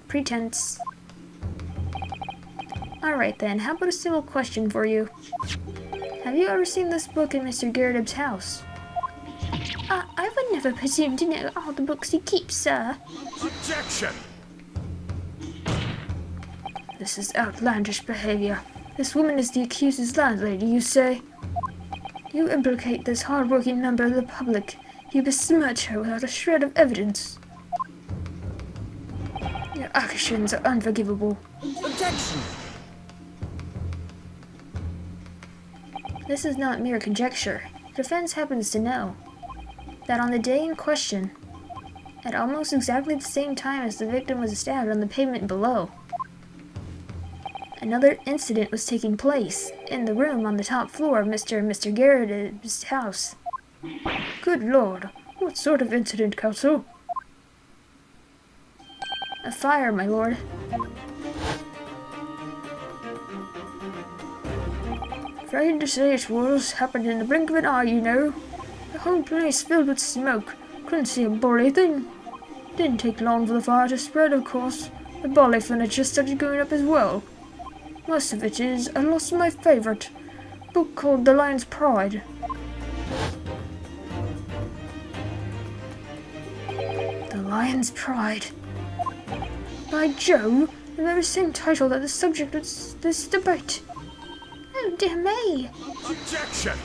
pretense. Alright then, how about a civil question for you? Have you ever seen this book in Mr. Girdab's house? I would never presume to know all the books he keeps, sir. Objection! This is outlandish behavior. This woman is the accused's landlady, you say? You implicate this hard-working member of the public. You besmirch her without a shred of evidence. Your actions are unforgivable. Objection! This is not mere conjecture. The defense happens to know that on the day in question, at almost exactly the same time as the victim was stabbed on the pavement below, another incident was taking place in the room on the top floor of Mr. and Mr. Garrett's house. Good Lord, what sort of incident, Counsel? A fire, my lord. Afraid to say it was. Happened in the blink of an eye, you know. The whole place filled with smoke. Couldn't see a bully thing. Didn't take long for the fire to spread, of course. The bully furniture started going up as well. Most of it is, I lost my favourite book called The Lion's Pride. The Lion's Pride. By Jove, the very same title that the subject of this debate. Oh dear me. Objection!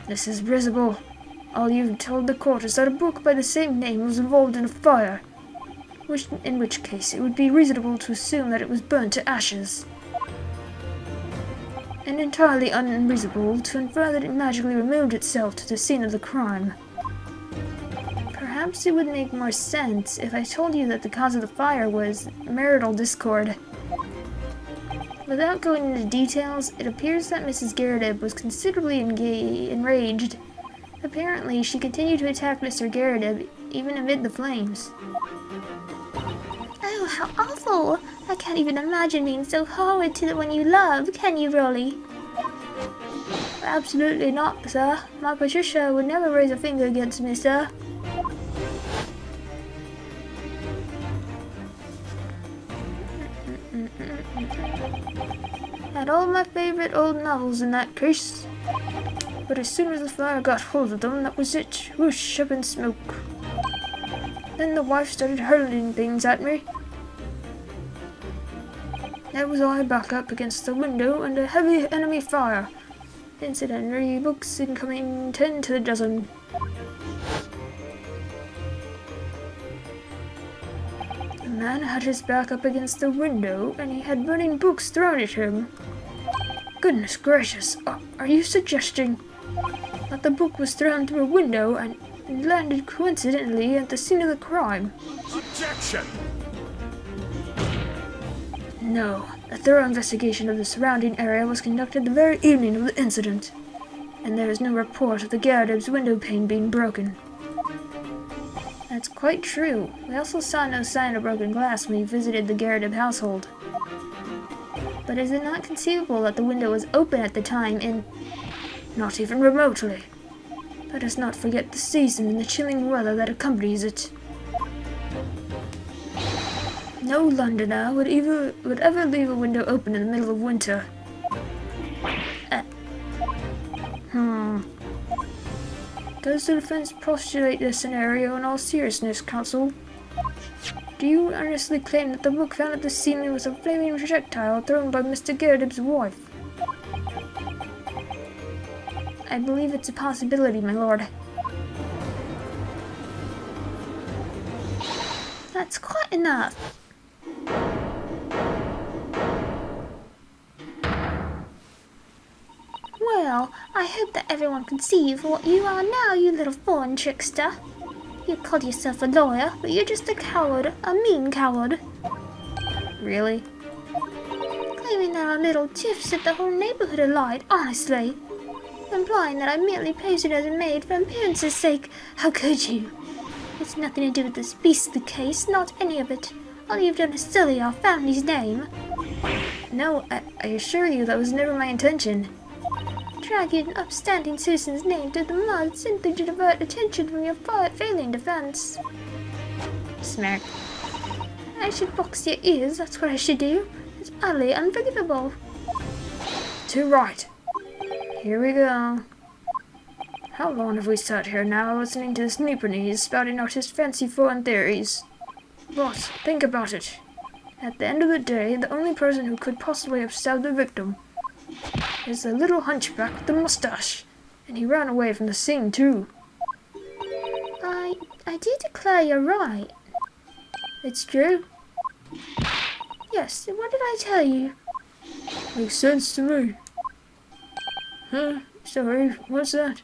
This is risible. All you've told the court is that a book by the same name was involved in a fire, in which case it would be reasonable to assume that it was burnt to ashes. and entirely unreasonable to infer that it magically removed itself to the scene of the crime. Perhaps it would make more sense if I told you that the cause of the fire was marital discord. Without going into details, it appears that Mrs. Garrett was considerably enraged. Apparently, she continued to attack Mr. Garrett even amid the flames. Oh, how awful! I can't even imagine being so horrid to the one you love, can you, Rolly? Absolutely not, sir. My Patricia would never raise a finger against me, sir. Had all my favorite old novels in that case. But as soon as the fire got hold of them, that was it. Whoosh, up in smoke. Then the wife started hurling things at me. There was I back up against the window and a heavy enemy fire. Incidentally, books incoming 10 to the dozen. The man had his back up against the window and he had burning books thrown at him. Goodness gracious, are you suggesting that the book was thrown through a window and landed coincidentally at the scene of the crime? Objection! No, a thorough investigation of the surrounding area was conducted the very evening of the incident, and there is no report of the Garrett's window pane being broken. That's quite true. We also saw no sign of broken glass when we visited the Garrett household. But is it not conceivable that the window was open at the time and... Not even remotely. Let us not forget the season and the chilling weather that accompanies it. No Londoner would ever leave a window open in the middle of winter. Does the defense postulate this scenario in all seriousness, counsel? Do you earnestly claim that the book found at the scene was a flaming projectile thrown by Mr. Garrett's wife? I believe it's a possibility, my lord. That's quite enough. Well, I hope that everyone can see you for what you are now, you little foreign trickster. You call yourself a lawyer, but you're just a coward, a mean coward. Really? Claiming that our little tiff set the whole neighborhood alight, honestly. Implying that I merely posed as a maid for appearance's sake. How could you? It's nothing to do with this beastly case, not any of it. All you've done is sully our family's name. No, I assure you that was never my intention. Dragging an upstanding citizen's name through the mud simply to divert attention from your failing defense. Smack. I should box your ears, that's what I should do. It's utterly unforgivable. Too right. Here we go. How long have we sat here now listening to this Nipponese spouting out his fancy foreign theories? But, think about it. At the end of the day, the only person who could possibly have stabbed the victim is the little hunchback with the mustache. And he ran away from the scene, too. I do declare you're right. It's true. Yes, what did I tell you? Makes sense to me. Huh? Sorry, what's that?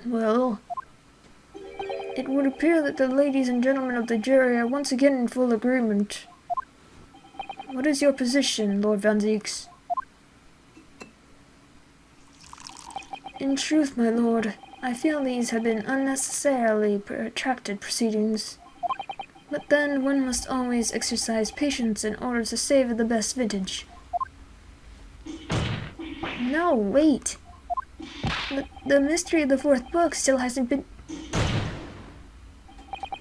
Well, it would appear that the ladies and gentlemen of the jury are once again in full agreement. What is your position, Lord Van Zieks? In truth, my lord, I feel these have been unnecessarily protracted proceedings. But then one must always exercise patience in order to save the best vintage. No, wait. The mystery of the fourth book still hasn't been...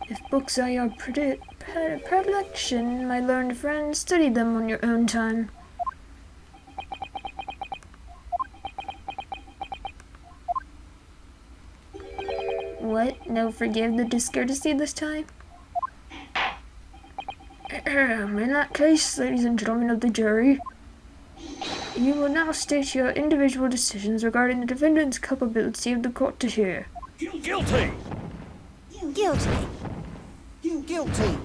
If books are your predilection, my learned friend, study them on your own time. What? No, forgive the discourtesy this time? In that case, ladies and gentlemen of the jury, you will now state your individual decisions regarding the defendant's culpability of the court to hear. Guilty! Guilty. Guilty.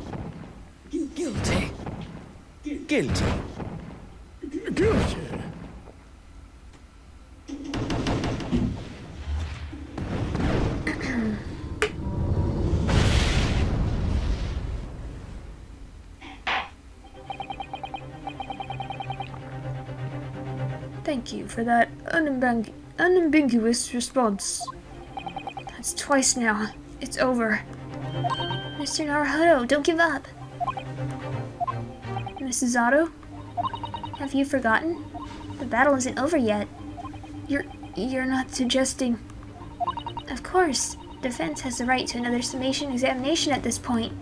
Guilty. Guilty. guilty. Thank you for that unambiguous response. That's twice now. It's over. Mr. Naruhodo, don't give up. Mrs. Otto? Have you forgotten? The battle isn't over yet. You're not suggesting... Of course. Defense has the right to another summation examination at this point.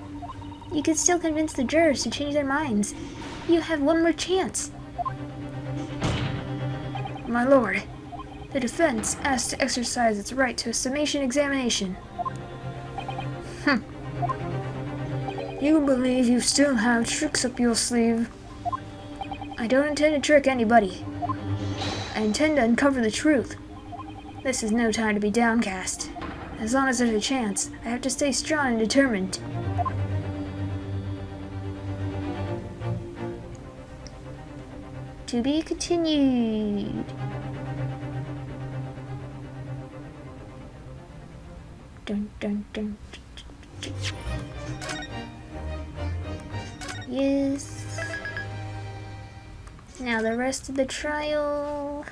You could still convince the jurors to change their minds. You have one more chance. My lord, the defense asks to exercise its right to a summation examination. You believe you still have tricks up your sleeve? I don't intend to trick anybody. I intend to uncover the truth. This is no time to be downcast. As long as there's a chance, I have to stay strong and determined. To be continued. Dun, dun, dun. Yes. Now the rest of the trial.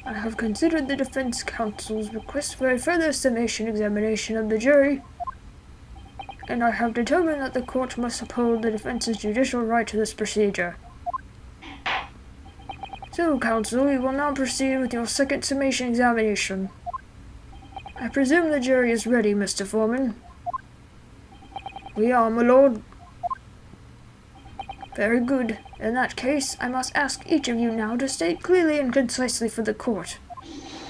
I have considered the defense counsel's request for a further summation examination of the jury, and I have determined that the court must uphold the defense's judicial right to this procedure. So, counsel, we will now proceed with your second summation examination. I presume the jury is ready, Mr. Foreman. We are, my lord. Very good. In that case, I must ask each of you now to state clearly and concisely for the court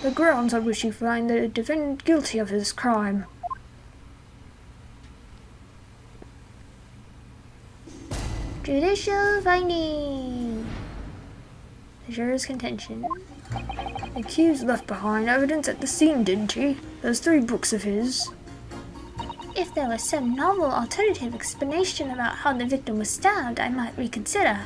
the grounds on which you find the defendant guilty of this crime. Judicial finding. The juror's contention. The accused left behind evidence at the scene, didn't he? Those 3 books of his. If there was some novel alternative explanation about how the victim was stabbed, I might reconsider.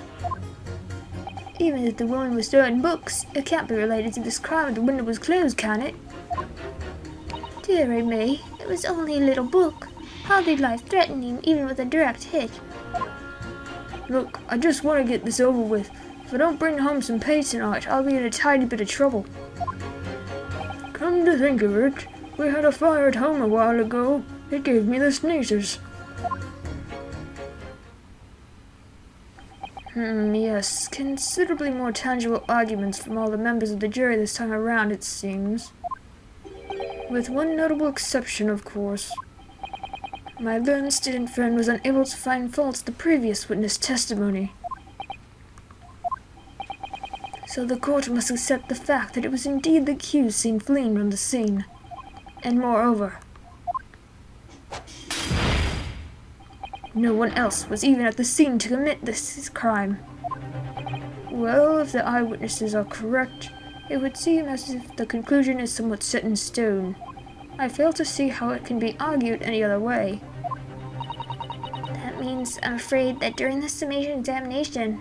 Even if the woman was throwing books, it can't be related to this crime if the window was closed, can it? Dearie me, it was only a little book, hardly life-threatening even with a direct hit. Look, I just want to get this over with. If I don't bring home some pay tonight, I'll be in a tiny bit of trouble. Come to think of it, we had a fire at home a while ago. It gave me the sneezes. Yes, considerably more tangible arguments from all the members of the jury this time around, it seems. With one notable exception, of course. My learned student friend was unable to find fault with the previous witness testimony. So the court must accept the fact that it was indeed the accused seen fleeing from the scene. And moreover, no one else was even at the scene to commit this crime. Well, if the eyewitnesses are correct, it would seem as if the conclusion is somewhat set in stone. I fail to see how it can be argued any other way. That means, I'm afraid, that during the summation examination,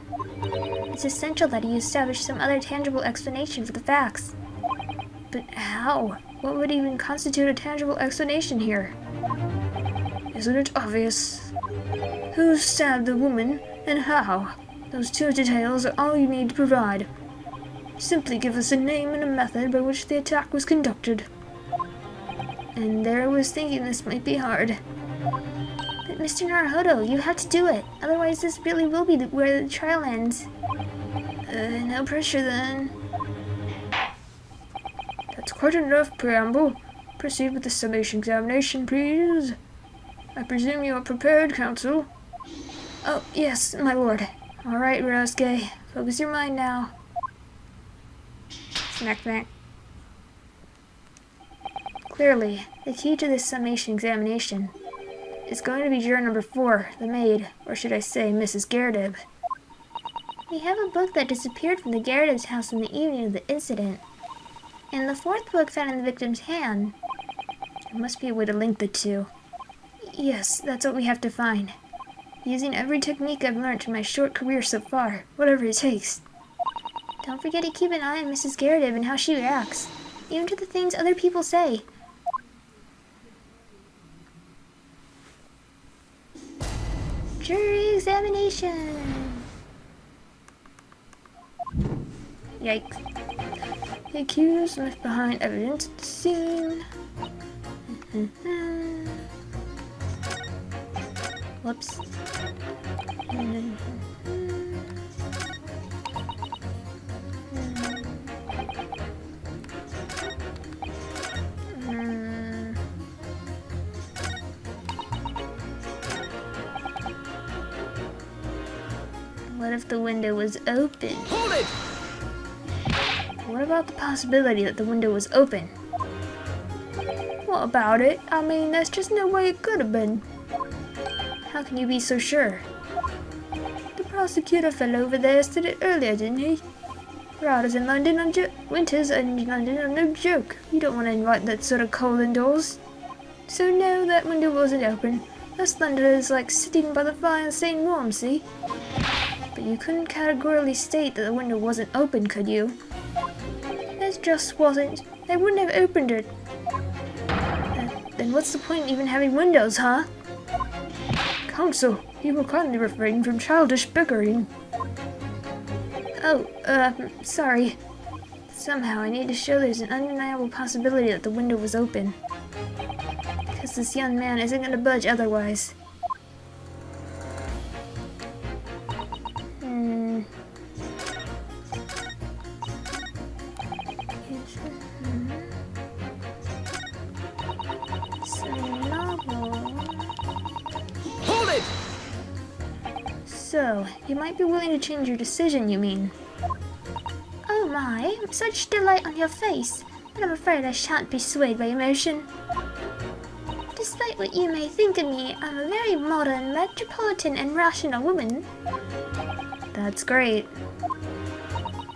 it's essential that you establish some other tangible explanation for the facts. But how? What would even constitute a tangible explanation here? Isn't it obvious? Who stabbed the woman, and how? Those 2 details are all you need to provide. Simply give us a name and a method by which the attack was conducted. And there I was thinking this might be hard. But Mr. Naruhodo, you have to do it. Otherwise this really will be where the trial ends. No pressure then. That's quite enough preamble. Proceed with the summation examination, please. I presume you are prepared, counsel? Oh, yes, my lord. All right, Ryosuke. Focus your mind now. Smack smack. Clearly, the key to this summation examination is going to be juror number 4, the maid, or should I say Mrs. Gerdib. We have a book that disappeared from the Gerdib's house in the evening of the incident. And the 4th book found in the victim's hand. There must be a way to link the two. Yes, that's what we have to find. Using every technique I've learned in my short career so far, whatever it takes. Don't forget to keep an eye on Mrs. Garrett and how she reacts, even to the things other people say. Jury examination! Yikes. The accused left behind evidence at the scene. Whoops. What if the window was open? Hold it! What about the possibility that the window was open? What about it? I mean, there's just no way it could have been. How can you be so sure? The prosecutor fell over there said it earlier, didn't he? Riders in London are winters in London are no joke. You don't want to invite that sort of cold indoors. So no, that window wasn't open. Us Londoners like sitting by the fire and staying warm, see? But you couldn't categorically state that the window wasn't open, could you? It just wasn't. They wouldn't have opened it. Then what's the point in even having windows, huh? Counsel, you will kindly refrain from childish bickering. Oh, sorry. Somehow I need to show there's an undeniable possibility that the window was open. Because this young man isn't going to budge otherwise. So, you might be willing to change your decision, you mean? Oh my, such delight on your face, but I'm afraid I shan't be swayed by emotion. Despite what you may think of me, I'm a very modern, metropolitan, and rational woman. That's great.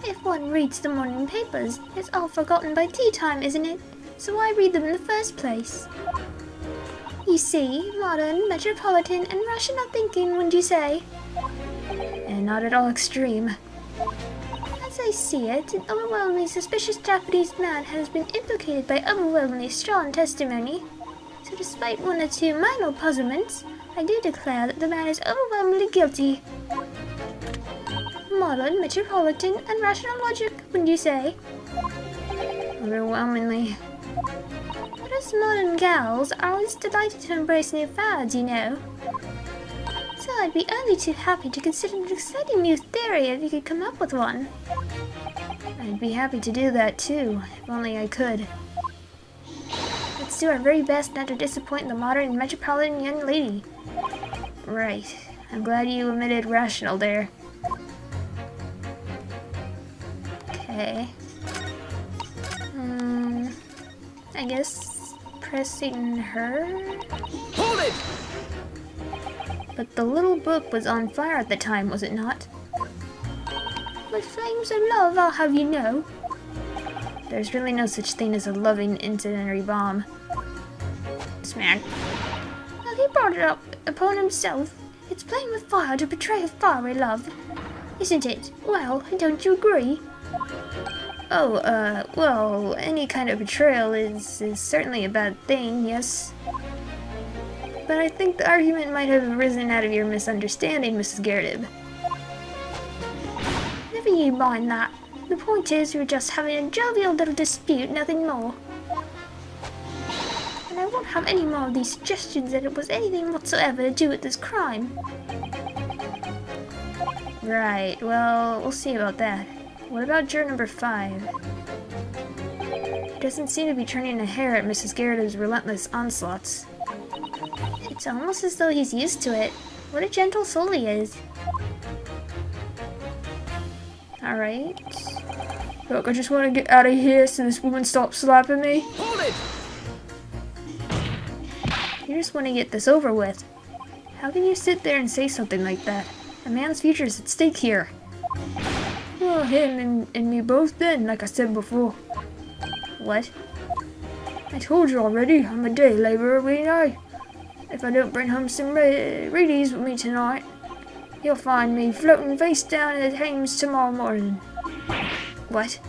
If one reads the morning papers, it's all forgotten by tea time, isn't it? So why read them in the first place? You see, modern, metropolitan, and rational thinking, wouldn't you say? And not at all extreme. As I see it, an overwhelmingly suspicious Japanese man has been implicated by overwhelmingly strong testimony. So despite one or two minor puzzlements, I do declare that the man is overwhelmingly guilty. Modern, metropolitan, and rational logic, wouldn't you say? Overwhelmingly. But us modern gals are always delighted to embrace new fads, you know. So I'd be only too happy to consider an exciting new theory if you could come up with one. I'd be happy to do that too, if only I could. Let's do our very best not to disappoint the modern and metropolitan young lady. Right. I'm glad you omitted rational there. Okay. I guess pressing her? Hold it! But the little book was on fire at the time, was it not? With flames of love, I'll have you know. There's really no such thing as a loving incendiary bomb. Smack. Well, he brought it up upon himself. It's playing with fire to betray a fiery love, isn't it? Well, don't you agree? Oh, well, any kind of betrayal is certainly a bad thing, yes. But I think the argument might have arisen out of your misunderstanding, Mrs. Garrett. Never you mind that. The point is, we were just having a jovial little dispute, nothing more. And I won't have any more of these suggestions that it was anything whatsoever to do with this crime. Right, well, we'll see about that. What about juror number 5? He doesn't seem to be turning a hair at Mrs. Garrett's relentless onslaughts. It's almost as though he's used to it. What a gentle soul he is. Alright. Look, I just want to get out of here so this woman stops slapping me. Hold it! You just want to get this over with. How can you sit there and say something like that? A man's future is at stake here. Well, him and me both then, like I said before. What? I told you already, I'm a day laborer, ain't I? If I don't bring home some readies with me tonight, you'll find me floating face down in the Thames tomorrow morning. What?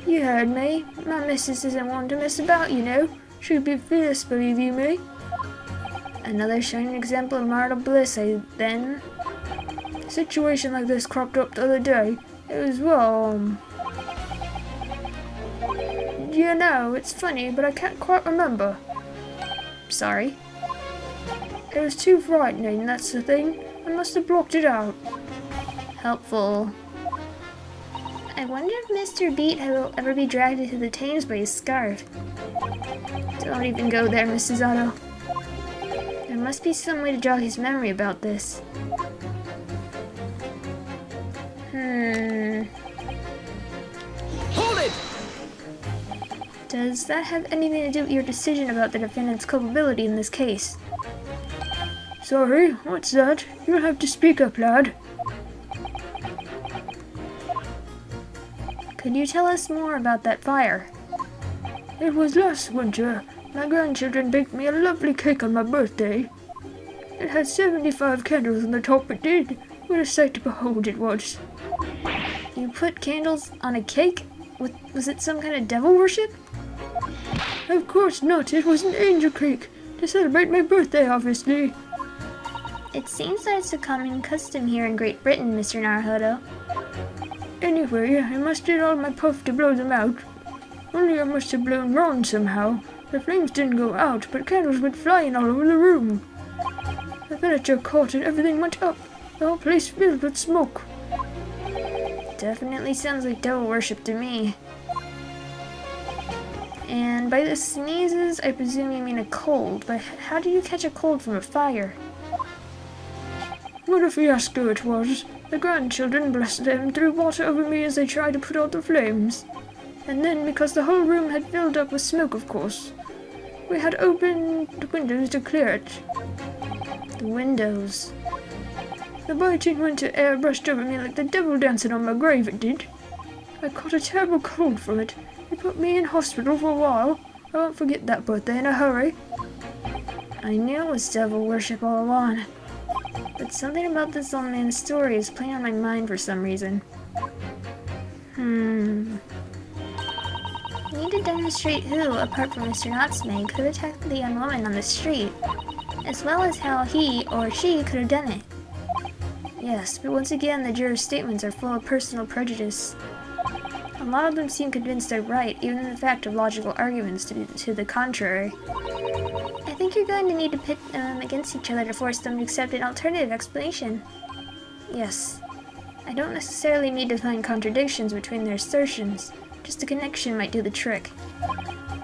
You heard me. My missus isn't one to mess about, you know. She'd be fierce, believe you me. Another shining example of marital bliss, then. A situation like this cropped up the other day. It was, well, you know, it's funny, but I can't quite remember. Sorry? It was too frightening, that's the thing. I must have blocked it out. Helpful. I wonder if Mr. Beat will ever be dragged into the Thames by his scarf. Don't even go there, Mrs. Otto. There must be some way to jog his memory about this. Hold it! Does that have anything to do with your decision about the defendant's culpability in this case? Sorry, what's that? You'll have to speak up, lad. Could you tell us more about that fire? It was last winter. My grandchildren baked me a lovely cake on my birthday. It had 75 candles on the top, it did. What a sight to behold it was. You put candles on a cake? Was it some kind of devil worship? Of course not, it was an angel cake. To celebrate my birthday, obviously. It seems that it's a common custom here in Great Britain, Mr. Naruhodo. Anyway, I mustered all my puff to blow them out. Only I must have blown wrong somehow. The flames didn't go out, but candles went flying all over the room. The furniture caught and everything went up. The whole place filled with smoke. Definitely sounds like devil worship to me. And by the sneezes, I presume you mean a cold, but how do you catch a cold from a fire? What a fiasco it was. The grandchildren, bless them, threw water over me as they tried to put out the flames. And then, because the whole room had filled up with smoke, of course, we had opened the windows to clear it. The windows. The biting winter air brushed over me like the devil dancing on my grave, it did. I caught a terrible cold from it. It put me in hospital for a while. I won't forget that birthday in a hurry. I knew it was devil worship all along. But something about this old man's story is playing on my mind for some reason. We need to demonstrate who, apart from Mr. Natsme, could attack the young woman on the street, as well as how he or she could have done it. Yes, but once again, the jurors' statements are full of personal prejudice. A lot of them seem convinced they're right, even in the fact of logical arguments to the contrary. I think you're going to need to pit them against each other to force them to accept an alternative explanation. Yes. I don't necessarily need to find contradictions between their assertions. Just a connection might do the trick.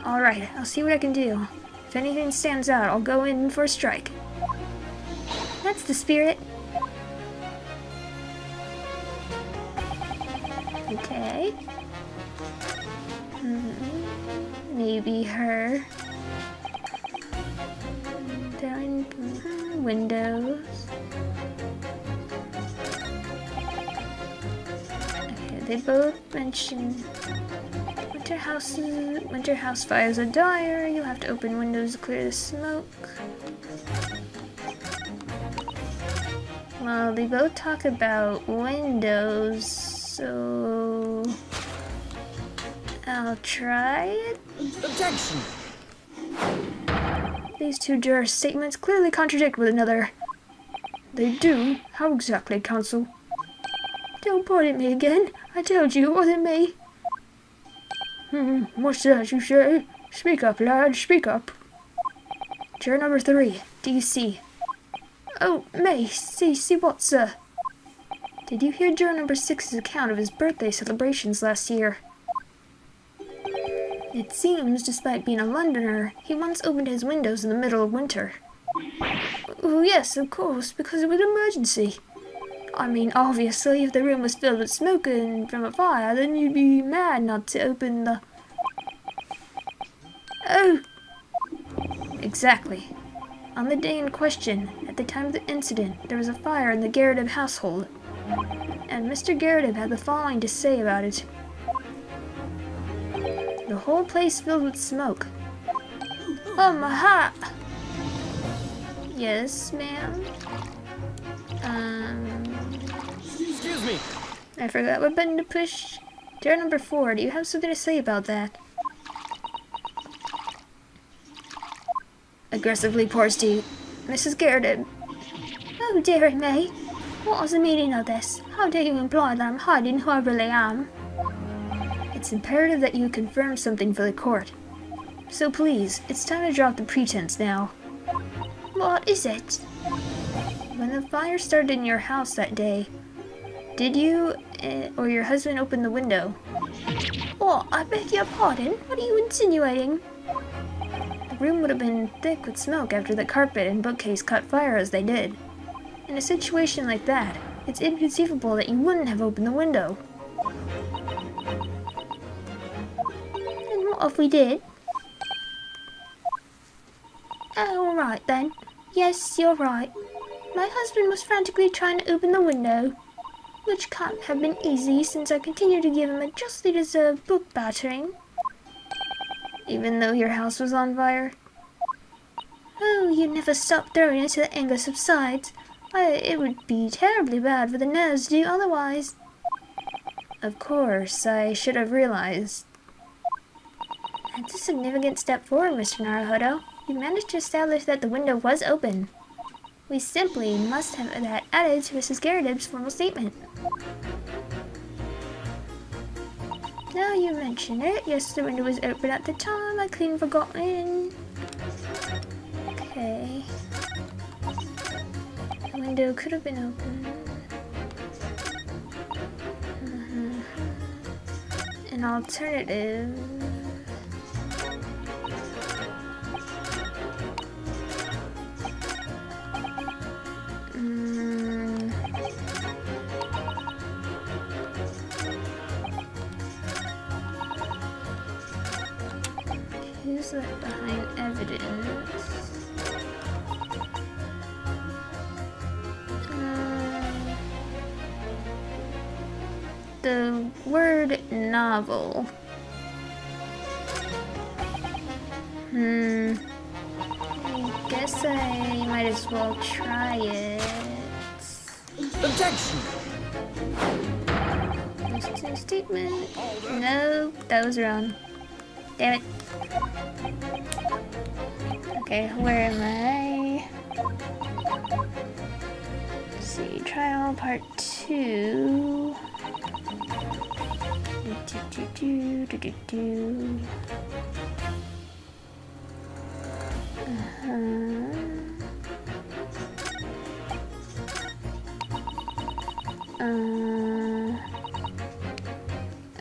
Alright, I'll see what I can do. If anything stands out, I'll go in for a strike. That's the spirit. Okay. Maybe her. Down windows. Okay, they both mention winter house fires are dire. You'll have to open windows to clear the smoke. Well, they both talk about windows, so I'll try it. Objection! These two jurors' statements clearly contradict one another. They do? How exactly, counsel? Don't point at me again. I told you it wasn't me. What's that you say? Speak up, lad, speak up. Juror number 3, DC. Oh, May, see what, sir? Did you hear juror number 6's account of his birthday celebrations last year? It seems, despite being a Londoner, he once opened his windows in the middle of winter. Oh, yes, of course, because it was an emergency. I mean, obviously, if the room was filled with smoke and from a fire, then you'd be mad not to open the... Oh! Exactly. On the day in question, at the time of the incident, there was a fire in the Garritive household, and Mr. Garritive had the following to say about it. The whole place filled with smoke. Oh, my hat! Yes, ma'am. Excuse me. I forgot what button to push. Chair number 4, do you have something to say about that? Aggressively pours tea. Mrs. Garrett. Oh, dearie me. What is the meaning of this? How dare you imply that I'm hiding who I really am? It's imperative that you confirm something for the court. So please, it's time to drop the pretense now. What is it? When the fire started in your house that day, did you or your husband open the window? What? I beg your pardon? What are you insinuating? The room would have been thick with smoke after the carpet and bookcase caught fire as they did. In a situation like that, it's inconceivable that you wouldn't have opened the window. And what if we did? Oh, all right then. Yes, you're right. My husband was frantically trying to open the window, which can't have been easy since I continued to give him a justly deserved book battering. Even though your house was on fire? Oh, you never stop throwing until the anger subsides. It would be terribly bad for the nerves to do otherwise. Of course, I should have realized. That's a significant step forward, Mr. Naruhodo. You managed to establish that the window was open. We simply must have that added to Mrs. Garrett's formal statement. Now you mention it, yes, the window was open at the time. I clean forgotten. Okay. The window could have been open. An alternative. Who's left behind evidence? The word novel. I guess I might as well try it. Objection! Posting statement. No, that was wrong. Damn it. Okay, where am I? Let's see, trial part 2.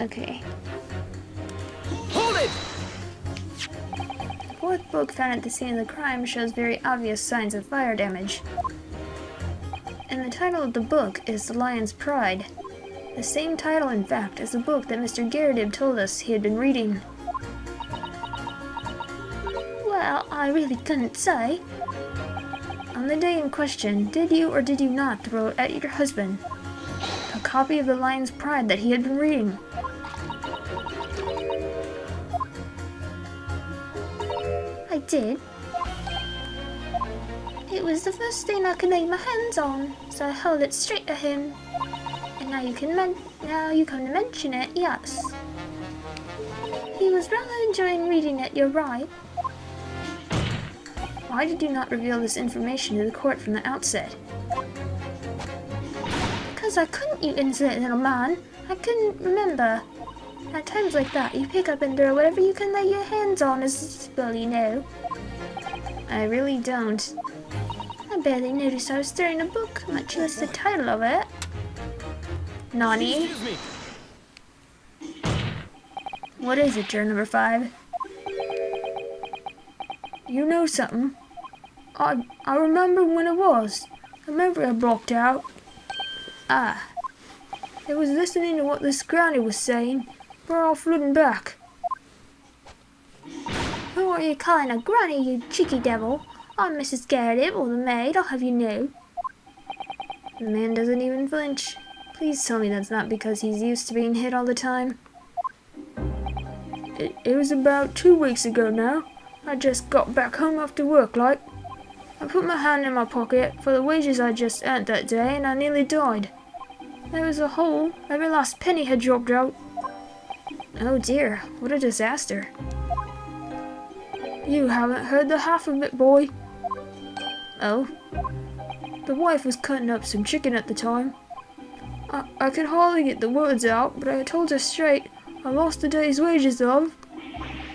Okay. Hold it! The fourth book found at the scene of the crime shows very obvious signs of fire damage. And the title of the book is The Lion's Pride. The same title, in fact, as the book that Mr. Garrett told us he had been reading. Well, I really couldn't say. On the day in question, did you or did you not throw it at your husband a copy of The Lion's Pride that he had been reading? I did. It was the first thing I could lay my hands on, so I held it straight at him. And now you come to mention it, yes. He was rather enjoying reading it, you're right. Why did you not reveal this information to the court from the outset? Because I couldn't, you insolent little man. I couldn't remember. At times like that, you pick up and throw whatever you can lay your hands on, as well you know. I really don't. I barely noticed I was throwing a book, much less the title of it. Nani? Excuse me. What is it, juror number 5? You know something? I remember when it was. I remember I blocked out. I was listening to what this granny was saying. We're all flooding back. Who are you calling a granny, you cheeky devil? I'm Mrs. Garrett, or the maid, I'll have you know. The man doesn't even flinch. Please tell me that's not because he's used to being hit all the time. It was about 2 weeks ago now. I just got back home after work, like. I put my hand in my pocket for the wages I just earned that day, and I nearly died. There was a hole. Every last penny had dropped out. Oh dear, what a disaster. You haven't heard the half of it, boy. Oh? The wife was cutting up some chicken at the time. I could hardly get the words out, but I told her straight I lost a day's wages, love.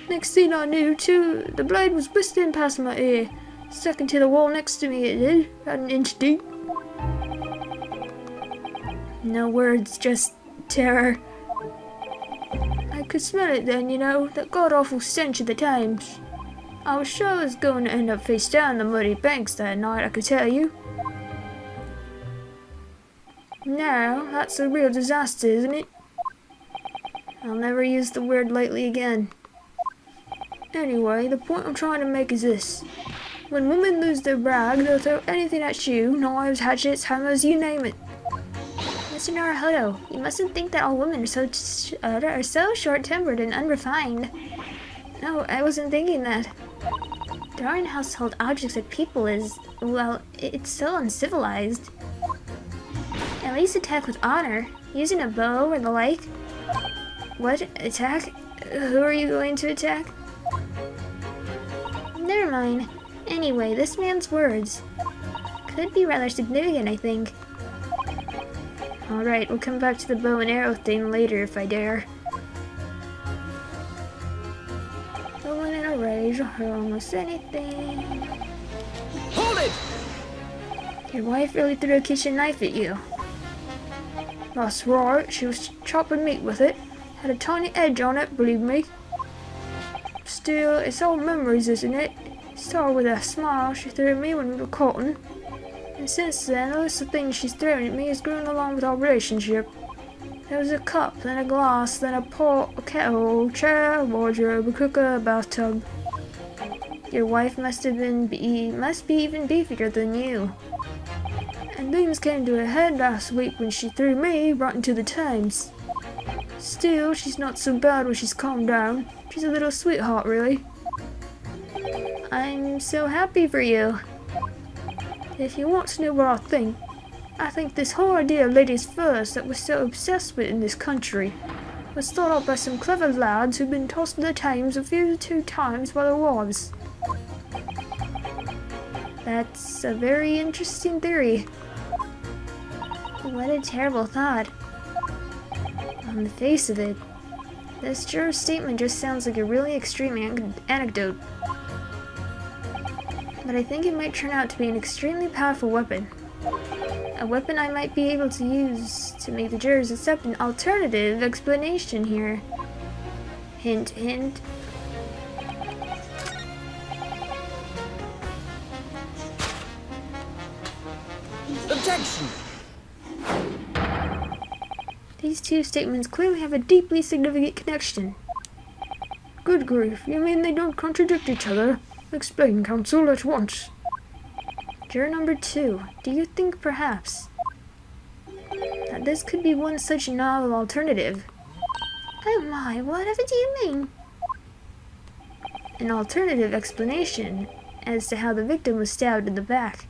Next thing I knew, too, the blade was whistling past my ear. Stuck into the wall next to me, it did, about an inch deep. No words, just terror. I could smell it then, you know, that god-awful stench of the Thames. I was sure I was going to end up face down the muddy banks that night, I could tell you. Now, that's a real disaster, isn't it? I'll never use the word lightly again. Anyway, the point I'm trying to make is this. When women lose their brag, they'll throw anything at you, knives, hatchets, hammers, you name it. Mr. Naruhodo, you mustn't think that all women are so short-tempered and unrefined. No, I wasn't thinking that. Throwing household objects at people is, well, it's so uncivilized. At least attack with honor, using a bow or the like. What? Attack? Who are you going to attack? Never mind. Anyway, this man's words could be rather significant, I think. Alright, we'll come back to the bow and arrow thing later if I dare. Going in a rage or almost anything. Hold it! Your wife really threw a kitchen knife at you. That's right, she was chopping meat with it. Had a tiny edge on it, believe me. Still, it's all memories, isn't it? Started with that smile she threw at me when we were courting. And since then, the list of things she's thrown at me has grown along with our relationship. There was a cup, then a glass, then a pot, a kettle, chair, wardrobe, a cooker, a bathtub. Your wife must be even beefier than you. And things came to a head last week when she threw me right into the Thames. Still, she's not so bad when she's calmed down. She's a little sweetheart, really. I'm so happy for you. If you want to know what I think this whole idea of ladies first that we're so obsessed with in this country was thought up by some clever lads who've been tossed in the Thames a few times by their wives. That's a very interesting theory. What a terrible thought. On the face of it, this juror's statement just sounds like a really extreme anecdote. But I think it might turn out to be an extremely powerful weapon. A weapon I might be able to use to make the jurors accept an alternative explanation here. Hint, hint. Objection! These two statements clearly have a deeply significant connection. Good grief, you mean they don't contradict each other? Explain, counsel, at once. Juror number 2, do you think perhaps that this could be one such novel alternative? Oh my, whatever do you mean? An alternative explanation as to how the victim was stabbed in the back.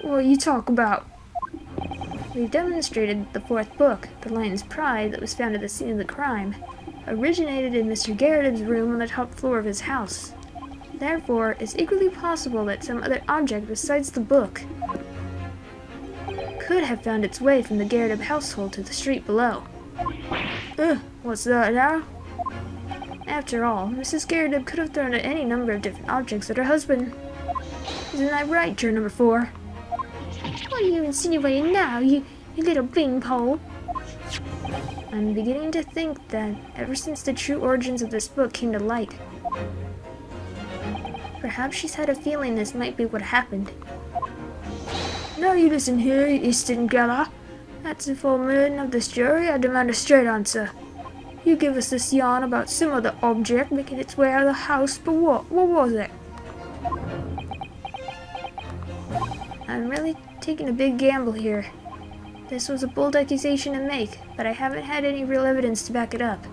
What you talk about? We've demonstrated that the 4th book, The Lion's Pride, that was found at the scene of the crime, originated in Mr. Garrett's room on the top floor of his house. Therefore, it's equally possible that some other object besides the book could have found its way from the Garrett household to the street below. What's that now? After all, Mrs. Garrett could have thrown any number of different objects at her husband. Isn't that right, juror number 4? What are you insinuating now, you little beanpole? I'm beginning to think that ever since the true origins of this book came to light, perhaps she's had a feeling this might be what happened. Now you listen here, you Easton Geller. That's the foreman of this jury. I demand a straight answer. You give us this yarn about some other object making its way out of the house, but what? What was it? I'm really taking a big gamble here. This was a bold accusation to make, but I haven't had any real evidence to back it up.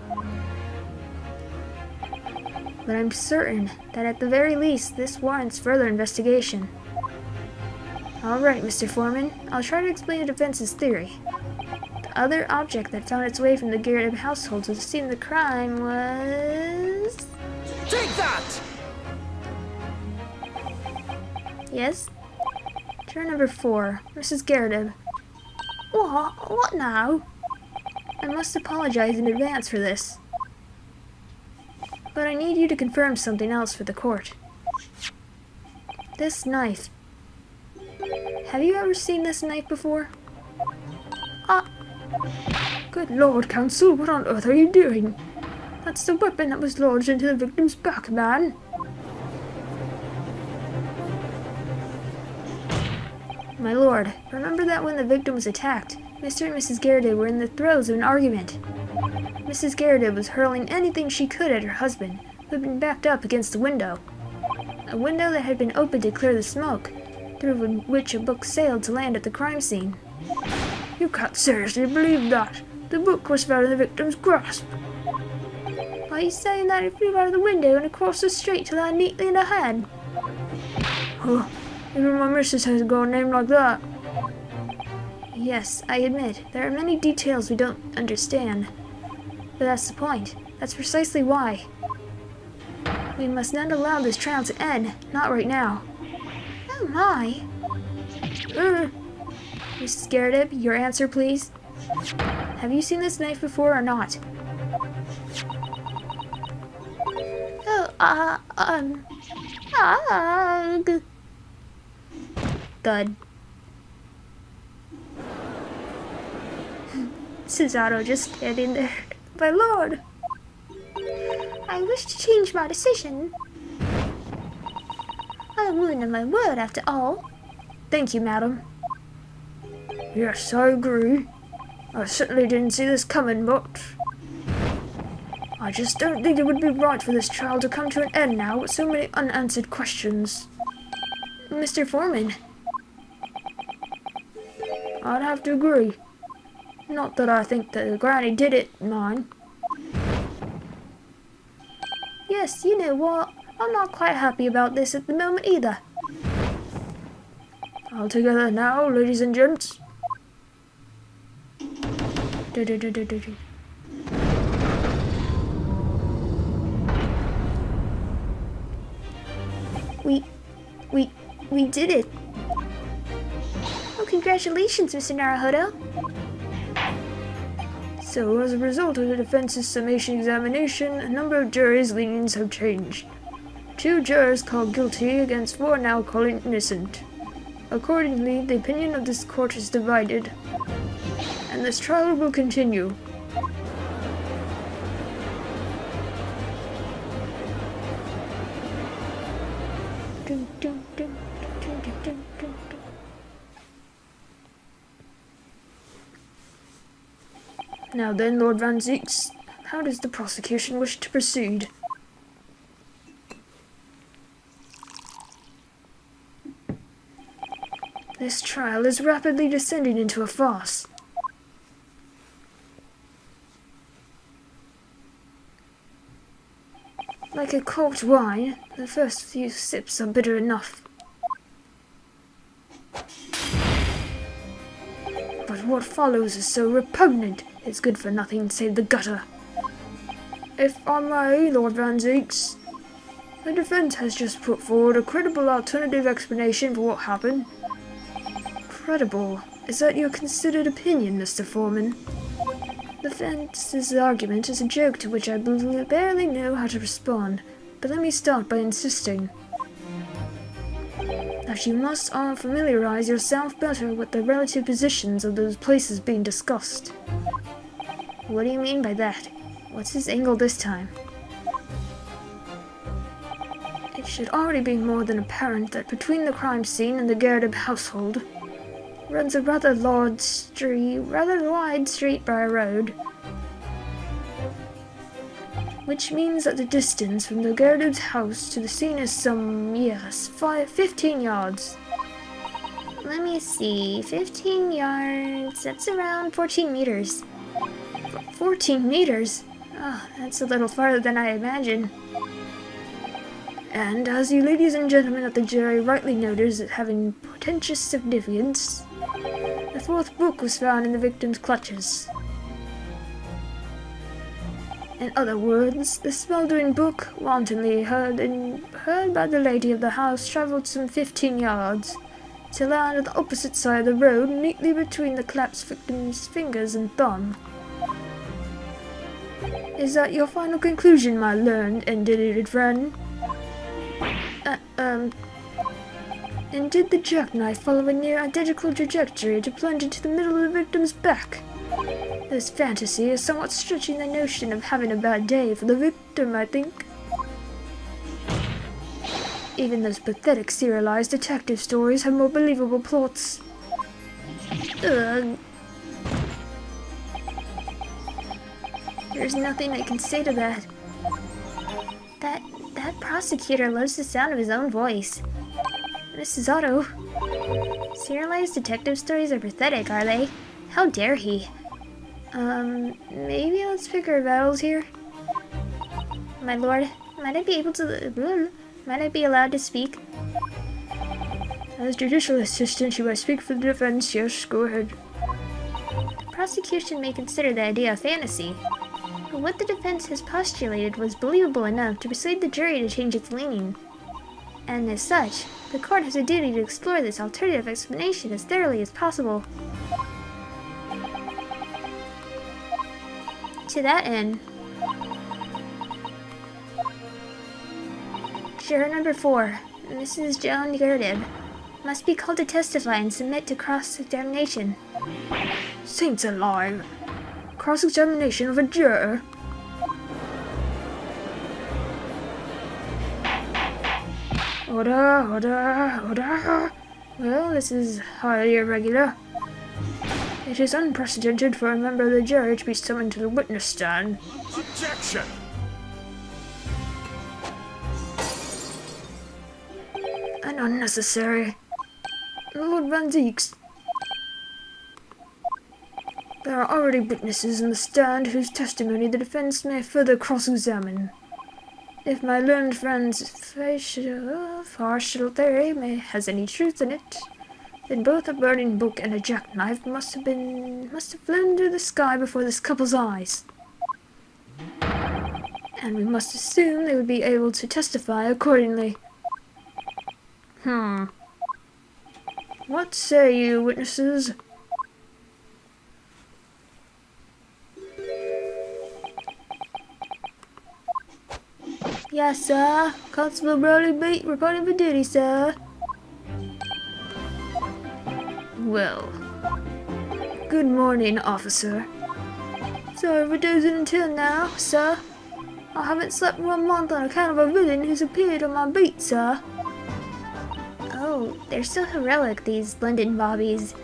but I'm certain that at the very least this warrants further investigation. Alright, Mr. Foreman, I'll try to explain the defense's theory. The other object that found its way from the Garrett household to the scene of the crime was... Take that! Yes? Juror number 4, Mrs. Garrett. What? What now? I must apologize in advance for this. But I need you to confirm something else for the court. This knife. Have you ever seen this knife before? Good Lord, Counsel, what on earth are you doing? That's the weapon that was lodged into the victim's back, man. My lord, remember that when the victim was attacked, Mr. and Mrs. Garrett were in the throes of an argument. Mrs. Garrett was hurling anything she could at her husband, who had been backed up against the window. A window that had been opened to clear the smoke, through which a book sailed to land at the crime scene. You can't seriously believe that. The book was found in the victim's grasp. Are you saying that it flew out of the window and across the street to land neatly in her hand? Huh. Even my missus has got a name like that. Yes, I admit, there are many details we don't understand. But that's the point. That's precisely why. We must not allow this trial to end. Not right now. Oh my. Mrs. Garrett, your answer, please. Have you seen this knife before or not? Thud. Cesaro just standing there. My lord! I wish to change my decision. I'm a woman of my word, after all. Thank you, madam. Yes, I agree. I certainly didn't see this coming, but... I just don't think it would be right for this trial to come to an end now with so many unanswered questions. Mr. Foreman. I'd have to agree. Not that I think that the granny did it, mind. Yes, you know what? I'm not quite happy about this at the moment either. All together now, ladies and gents. We did it. Oh, congratulations, Mr. Naruhodo. So, as a result of the defense's summation examination, a number of juries' leanings have changed. 2 jurors called guilty against 4 now calling innocent. Accordingly, the opinion of this court is divided, and this trial will continue. Now then, Lord Van Zeeks, how does the prosecution wish to proceed? This trial is rapidly descending into a farce. Like a corked wine, the first few sips are bitter enough. But what follows is so repugnant, it's good for nothing save the gutter. If I may, Lord Van Zeeks, the defense has just put forward a credible alternative explanation for what happened. Credible? Is that your considered opinion, Mr. Foreman? The defense's argument is a joke to which I barely know how to respond, but let me start by insisting that you must all familiarize yourself better with the relative positions of those places being discussed. What do you mean by that? What's his angle this time? It should already be more than apparent that between the crime scene and the Garrett household runs a rather wide street by a road, which means that the distance from the Garrett's house to the scene is some, 15 yards. Let me see, 15 yards, that's around 14 meters. 14 meters? Oh, that's a little farther than I imagined. And as you ladies and gentlemen of the jury rightly noted as having portentous significance, the fourth book was found in the victim's clutches. In other words, the smoldering book, wantonly heard by the lady of the house, travelled some 15 yards, to land on the opposite side of the road, neatly between the collapsed victim's fingers and thumb. Is that your final conclusion, my learned and deluded friend? And did the jackknife follow a near identical trajectory to plunge into the middle of the victim's back? This fantasy is somewhat stretching the notion of having a bad day for the victim, I think. Even those pathetic serialized detective stories have more believable plots. Ugh. There's nothing I can say to that. That prosecutor loves the sound of his own voice. Mrs. Otto. Serialized detective stories are pathetic, are they? How dare he? Maybe let's pick our battles here. My lord, might I be allowed to speak? As judicial assistant, you may speak for the defense. Yes, go ahead. The prosecution may consider the idea a fantasy, but what the defense has postulated was believable enough to persuade the jury to change its leaning. And as such, the court has a duty to explore this alternative explanation as thoroughly as possible. To that end, Juror number 4, Mrs. Joan Gerdib, must be called to testify and submit to cross-examination. Saints alive! Cross-examination of a juror? Order! Well, this is highly irregular. It is unprecedented for a member of the jury to be summoned to the witness stand. Objection! And unnecessary. Lord Van Zeeks. There are already witnesses in the stand whose testimony the defense may further cross-examine. If my learned friend's partial theory has any truth in it, then both a burning book and a jackknife must have flown through the sky before this couple's eyes. And we must assume they would be able to testify accordingly. What say you, witnesses? Yes, sir. Constable Brody Beat reporting for duty, sir. Well, good morning, officer. Sorry for dozing until now, sir. I haven't slept 1 month on account of a villain who's appeared on my beat, sir. Oh, they're so heroic, these London bobbies.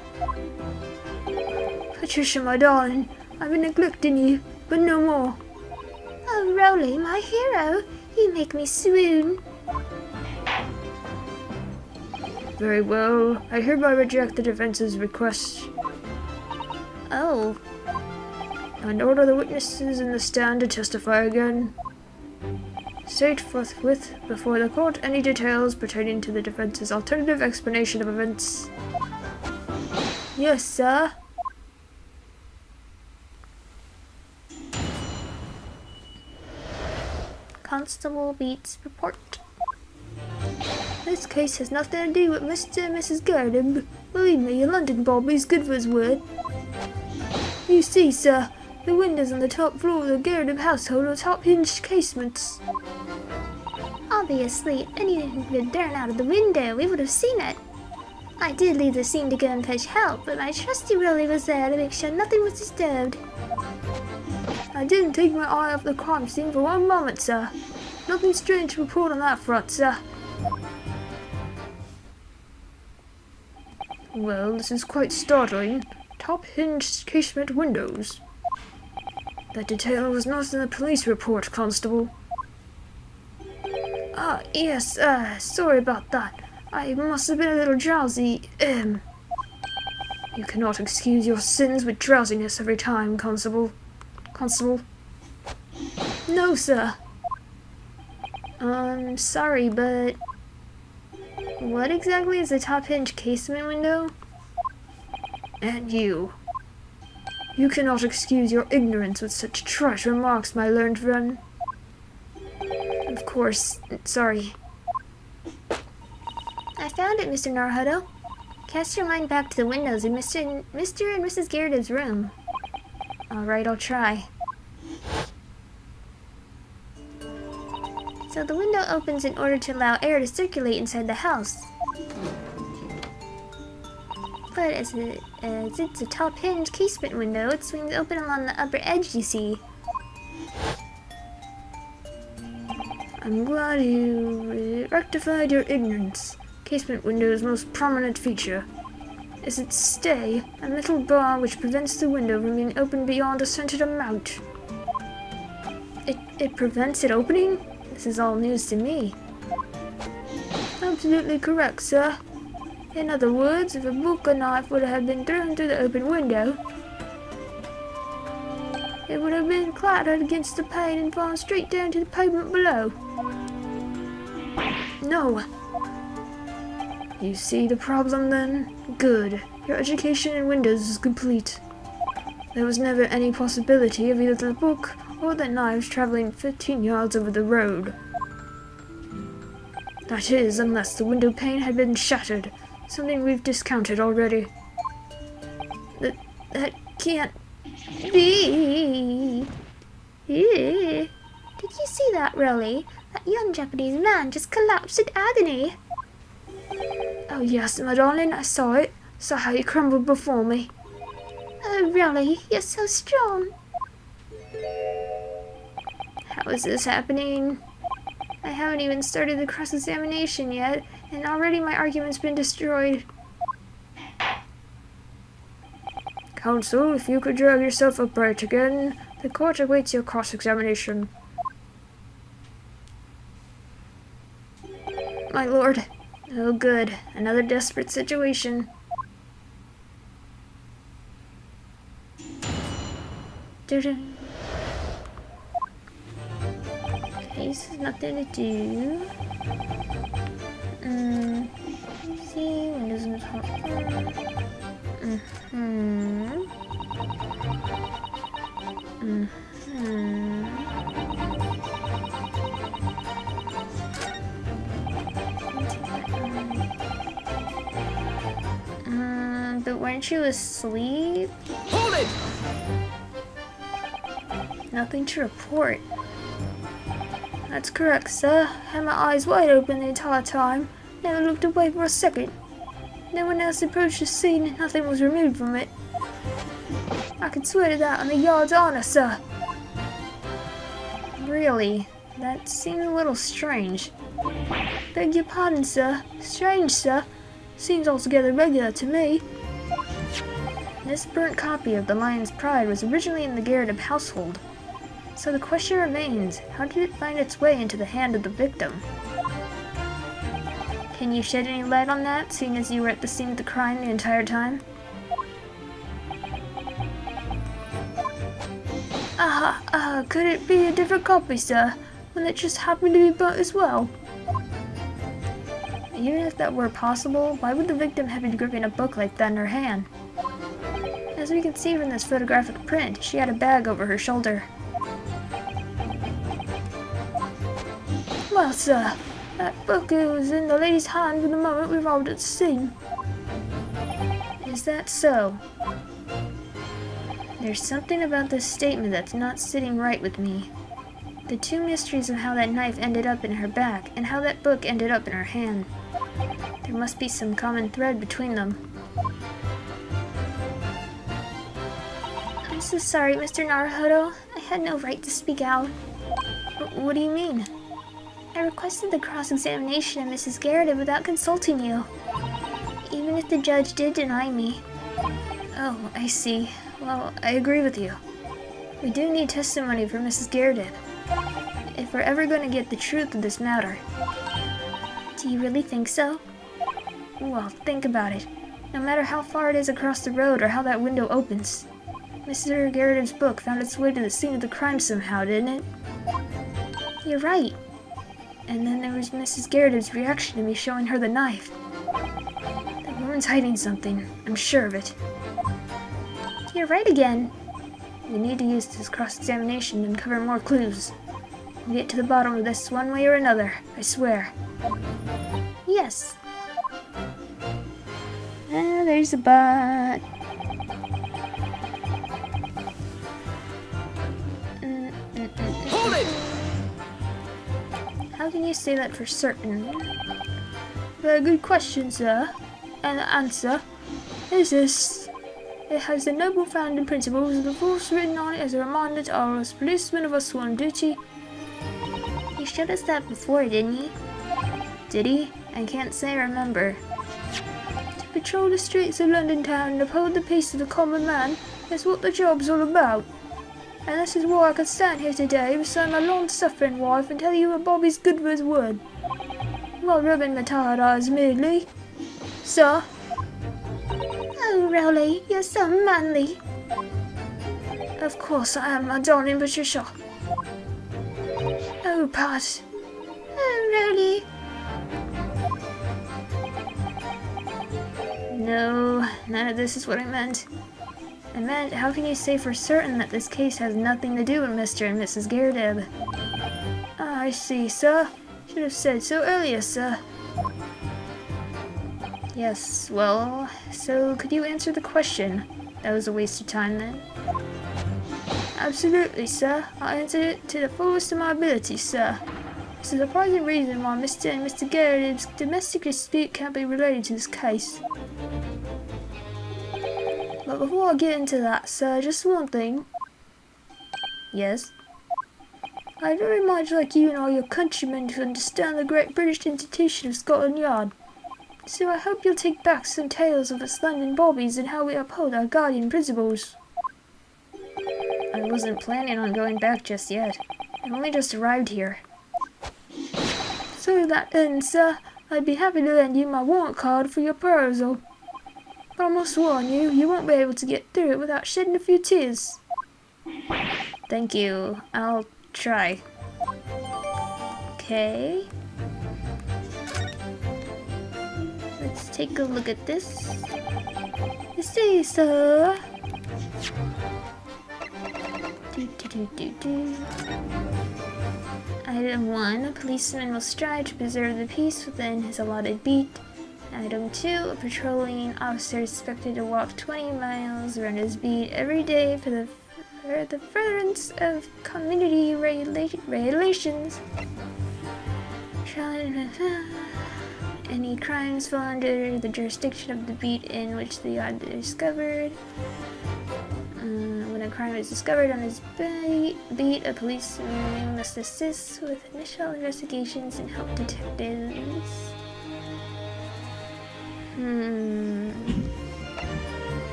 Patricia, my darling, I've been neglecting you, but no more. Oh, Rowley, my hero, you make me swoon. Very well, I hereby reject the defense's request Oh, and order the witnesses in the stand to testify again. State forthwith before the court any details pertaining to the defense's alternative explanation of events. yes, sir. Constable Beat's report. This case has nothing to do with Mr. and Mrs. Gerdib. Believe me, a London bobby's good for his word. You see, sir, the windows on the top floor of the Gerdib household are top-hinged casements. Obviously, if anything had been thrown out of the window, we would have seen it. I did leave the scene to go and fetch help, but my trusty Rolly was there to make sure nothing was disturbed. I didn't take my eye off the crime scene for 1 moment, sir. Nothing strange to report on that front, sir. Well, this is quite startling. Top-hinged casement windows. That detail was not in the police report, Constable. Ah, yes, sorry about that. I must have been a little drowsy. You cannot excuse your sins with drowsiness every time, Constable. No, sir. Sorry, but what exactly is a top hinge casement window? And you. You cannot excuse your ignorance with such trite remarks, my learned friend. Of course, sorry. I found it, Mr. Naruhodo. Cast your mind back to the windows in Mr. and Mrs. Gyarados' room. Alright, I'll try. So the window opens in order to allow air to circulate inside the house. But as it's a top hinge casement window, it swings open along the upper edge, you see. I'm glad you rectified your ignorance. Casement window's most prominent feature is its stay, a metal bar which prevents the window from being opened beyond a certain amount. It prevents it opening? This is all news to me. Absolutely correct, sir. In other words, if a book or knife would have been thrown through the open window, it would have been clattered against the pane and fallen straight down to the pavement below. No. You see the problem then? Good. Your education in windows is complete. There was never any possibility of either the book or the knives traveling 15 yards over the road. That is, unless the window pane had been shattered, something we've discounted already. That can't be. Did you see that, really? That young Japanese man just collapsed in agony. Oh yes, my darling, I saw it. Saw how he crumbled before me. Oh, really? You're so strong. How is this happening? I haven't even started the cross-examination yet, and already my argument's been destroyed. Counsel, if you could drag yourself upright again, the court awaits your cross-examination. My lord. Oh good, another desperate situation. Dun-dun. Okay, this has nothing to do. See, windows in the top floor. But weren't you asleep? Hold it! Nothing to report. That's correct, sir. Had my eyes wide open the entire time. Never looked away for a second. No one else approached the scene and nothing was removed from it. I can swear to that on the yard's honor, sir. Really? That seems a little strange. Beg your pardon, sir. Strange, sir. Seems altogether regular to me. This burnt copy of The Lion's Pride was originally in the Gyarados household. So the question remains, how did it find its way into the hand of the victim? Can you shed any light on that, seeing as you were at the scene of the crime the entire time? Could it be a different copy, sir? One that just happened to be burnt as well? Even if that were possible, why would the victim have been gripping a book like that in her hand? As we can see from this photographic print, she had a bag over her shoulder. Well, sir, that book was in the lady's hand from the moment we arrived at the scene. Is that so? There's something about this statement that's not sitting right with me. The two mysteries of how that knife ended up in her back and how that book ended up in her hand. There must be some common thread between them. I'm so sorry, Mr. Naruhodo. I had no right to speak out. What do you mean? I requested the cross-examination of Mrs. Gyarados without consulting you, even if the judge did deny me. Oh, I see. Well, I agree with you. We do need testimony from Mrs. Gyarados, if we're ever going to get the truth of this matter. Do you really think so? Well, think about it. No matter how far it is across the road or how that window opens, Mr. Gyarados' book found its way to the scene of the crime somehow, didn't it? You're right. And then there was Mrs. Garrett's reaction to me showing her the knife. That woman's hiding something. I'm sure of it. You're right again. We need to use this cross-examination and uncover more clues. We'll get to the bottom of this one way or another, I swear. Yes. Ah, there's a bot. Hold it! How can you say that for certain? Very good question, sir. And the answer is this. It has the noble founding principles of the force written on it as a reminder to all us policemen of our sworn duty. He showed us that before, didn't he? Did he? I can't say I remember. To patrol the streets of London town and uphold the peace of the common man is what the job's all about. And this is why I could stand here today beside my long-suffering wife and tell you what Bobby's good for his word. While rubbing my tired eyes merely. Sir. Oh, Rowley, you're so manly. Of course I am, my darling Patricia. Oh, Pat. Oh, Rowley. No, none of this is what I meant. I meant, how can you say for certain that this case has nothing to do with Mr. and Mrs. Garrett? Ah, I see, sir. Should have said so earlier, sir. Yes, well, so could you answer the question? That was a waste of time then. Absolutely, sir. I answered it to the fullest of my ability, sir. There's a surprising reason why Mr. and Mr. Garrett's domestic dispute can't be related to this case. But before I get into that, sir, just one thing. Yes? I'd very much like you and all your countrymen to understand the great British institution of Scotland Yard. So I hope you'll take back some tales of us London bobbies and how we uphold our guardian principles. I wasn't planning on going back just yet. I only just arrived here. So to that end, sir, I'd be happy to lend you my warrant card for your perusal. But I must warn you, you won't be able to get through it without shedding a few tears. Thank you. I'll try. Okay. Let's take a look at this. You see, sir. Item 1. A policeman will strive to preserve the peace within his allotted beat. Item 2. A patrolling officer is expected to walk 20 miles around his beat every day for the furtherance of community regulations. Any crimes fall under the jurisdiction of the beat in which they are discovered. When a crime is discovered on his beat, a policeman must assist with initial investigations and help detectives.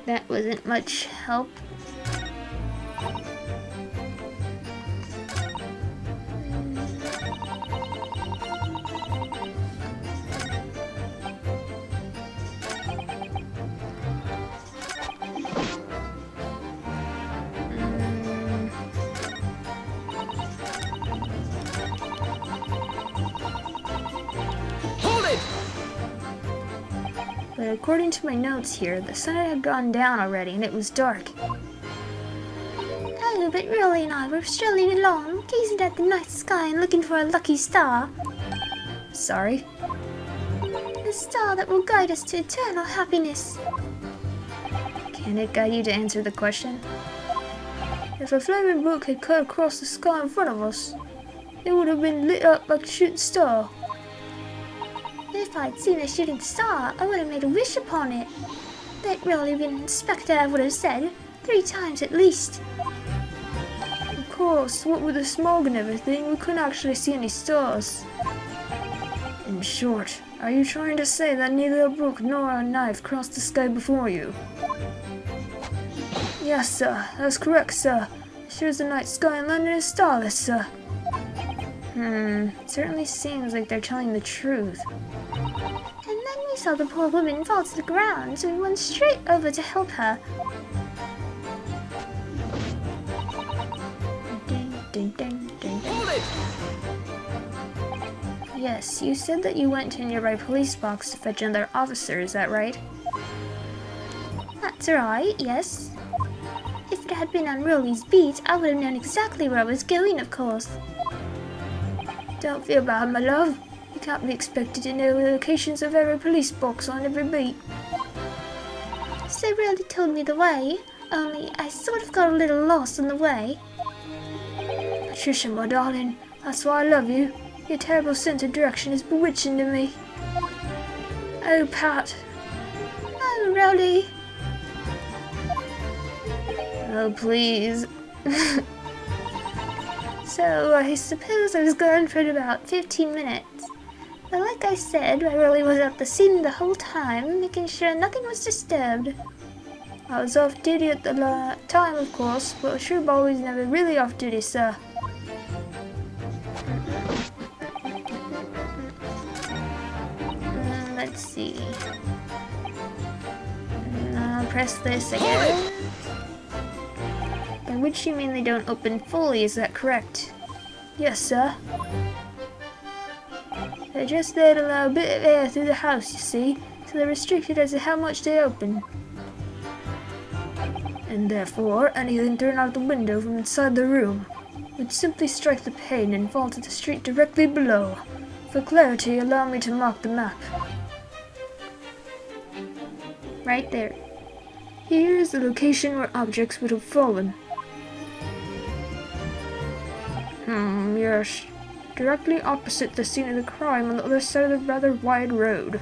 That wasn't much help. But according to my notes here, the sun had gone down already and it was dark. Oh, but Rowley and I were strolling along, gazing at the night sky and looking for a lucky star. Sorry? The star that will guide us to eternal happiness. Can it guide you to answer the question? If a flaming book had cut across the sky in front of us, it would have been lit up like a shooting star. If I'd seen a shooting star, I would have made a wish upon it. That Rowley been inspector, I would have said, 3 times at least. Of course, what with the smog and everything, we couldn't actually see any stars. In short, are you trying to say that neither a book nor a knife crossed the sky before you? Yes, sir, that's correct, sir. As sure as the night sky in London is starless, sir. It certainly seems like they're telling the truth. And then we saw the poor woman fall to the ground, so we went straight over to help her. Ding, ding, ding, ding. Hold it! Yes, you said that you went to a nearby police box to fetch another officer, is that right? That's right, yes. If it had been on Rolly's beat, I would have known exactly where I was going, of course. Don't feel bad, my love. You can't be expected to know the locations of every police box on every beat. So Rolly told me the way, only I sort of got a little lost on the way. Patricia, my darling, that's why I love you. Your terrible sense of direction is bewitching to me. Oh, Pat. Oh, Rolly. Oh, please. So, I suppose I was gone for about 15 minutes. But like I said, I really was at the scene the whole time, making sure nothing was disturbed. I was off duty at the time, of course, but a true boy is never really off duty, sir. Let's see. I'll press this again. By which you mean they don't open fully, is that correct? Yes, sir. They're just there to allow a bit of air through the house, you see, so they're restricted as to how much they open. And therefore, anything thrown out the window from inside the room would simply strike the pane and fall to the street directly below. For clarity, allow me to mark the map. Right there. Here is the location where objects would have fallen. Yes. Directly opposite the scene of the crime on the other side of the rather wide road.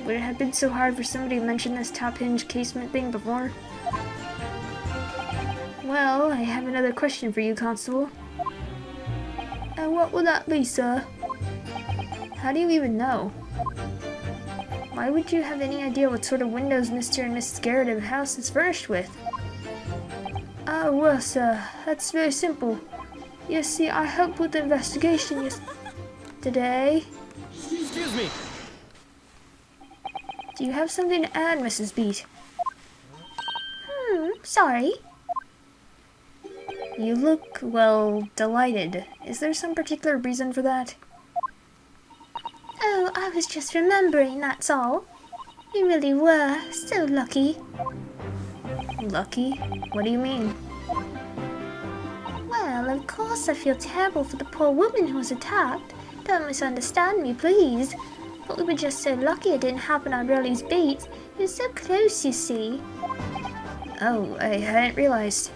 Would it have been so hard for somebody to mention this top hinge casement thing before? Well, I have another question for you, Constable. And what would that be, sir? How do you even know? Why would you have any idea what sort of windows Mr. and Mrs. Garrett house is furnished with? Oh, well, sir, that's very simple. You see, I helped with the investigation yesterday. Excuse me. Do you have something to add, Mrs. Beat? Sorry. You look, well, delighted. Is there some particular reason for that? Oh, I was just remembering, that's all. We really were so lucky. Lucky? What do you mean? Well, of course I feel terrible for the poor woman who was attacked. Don't misunderstand me, please. But we were just so lucky it didn't happen on Rolly's beat. It was so close, you see. Oh, I hadn't realized.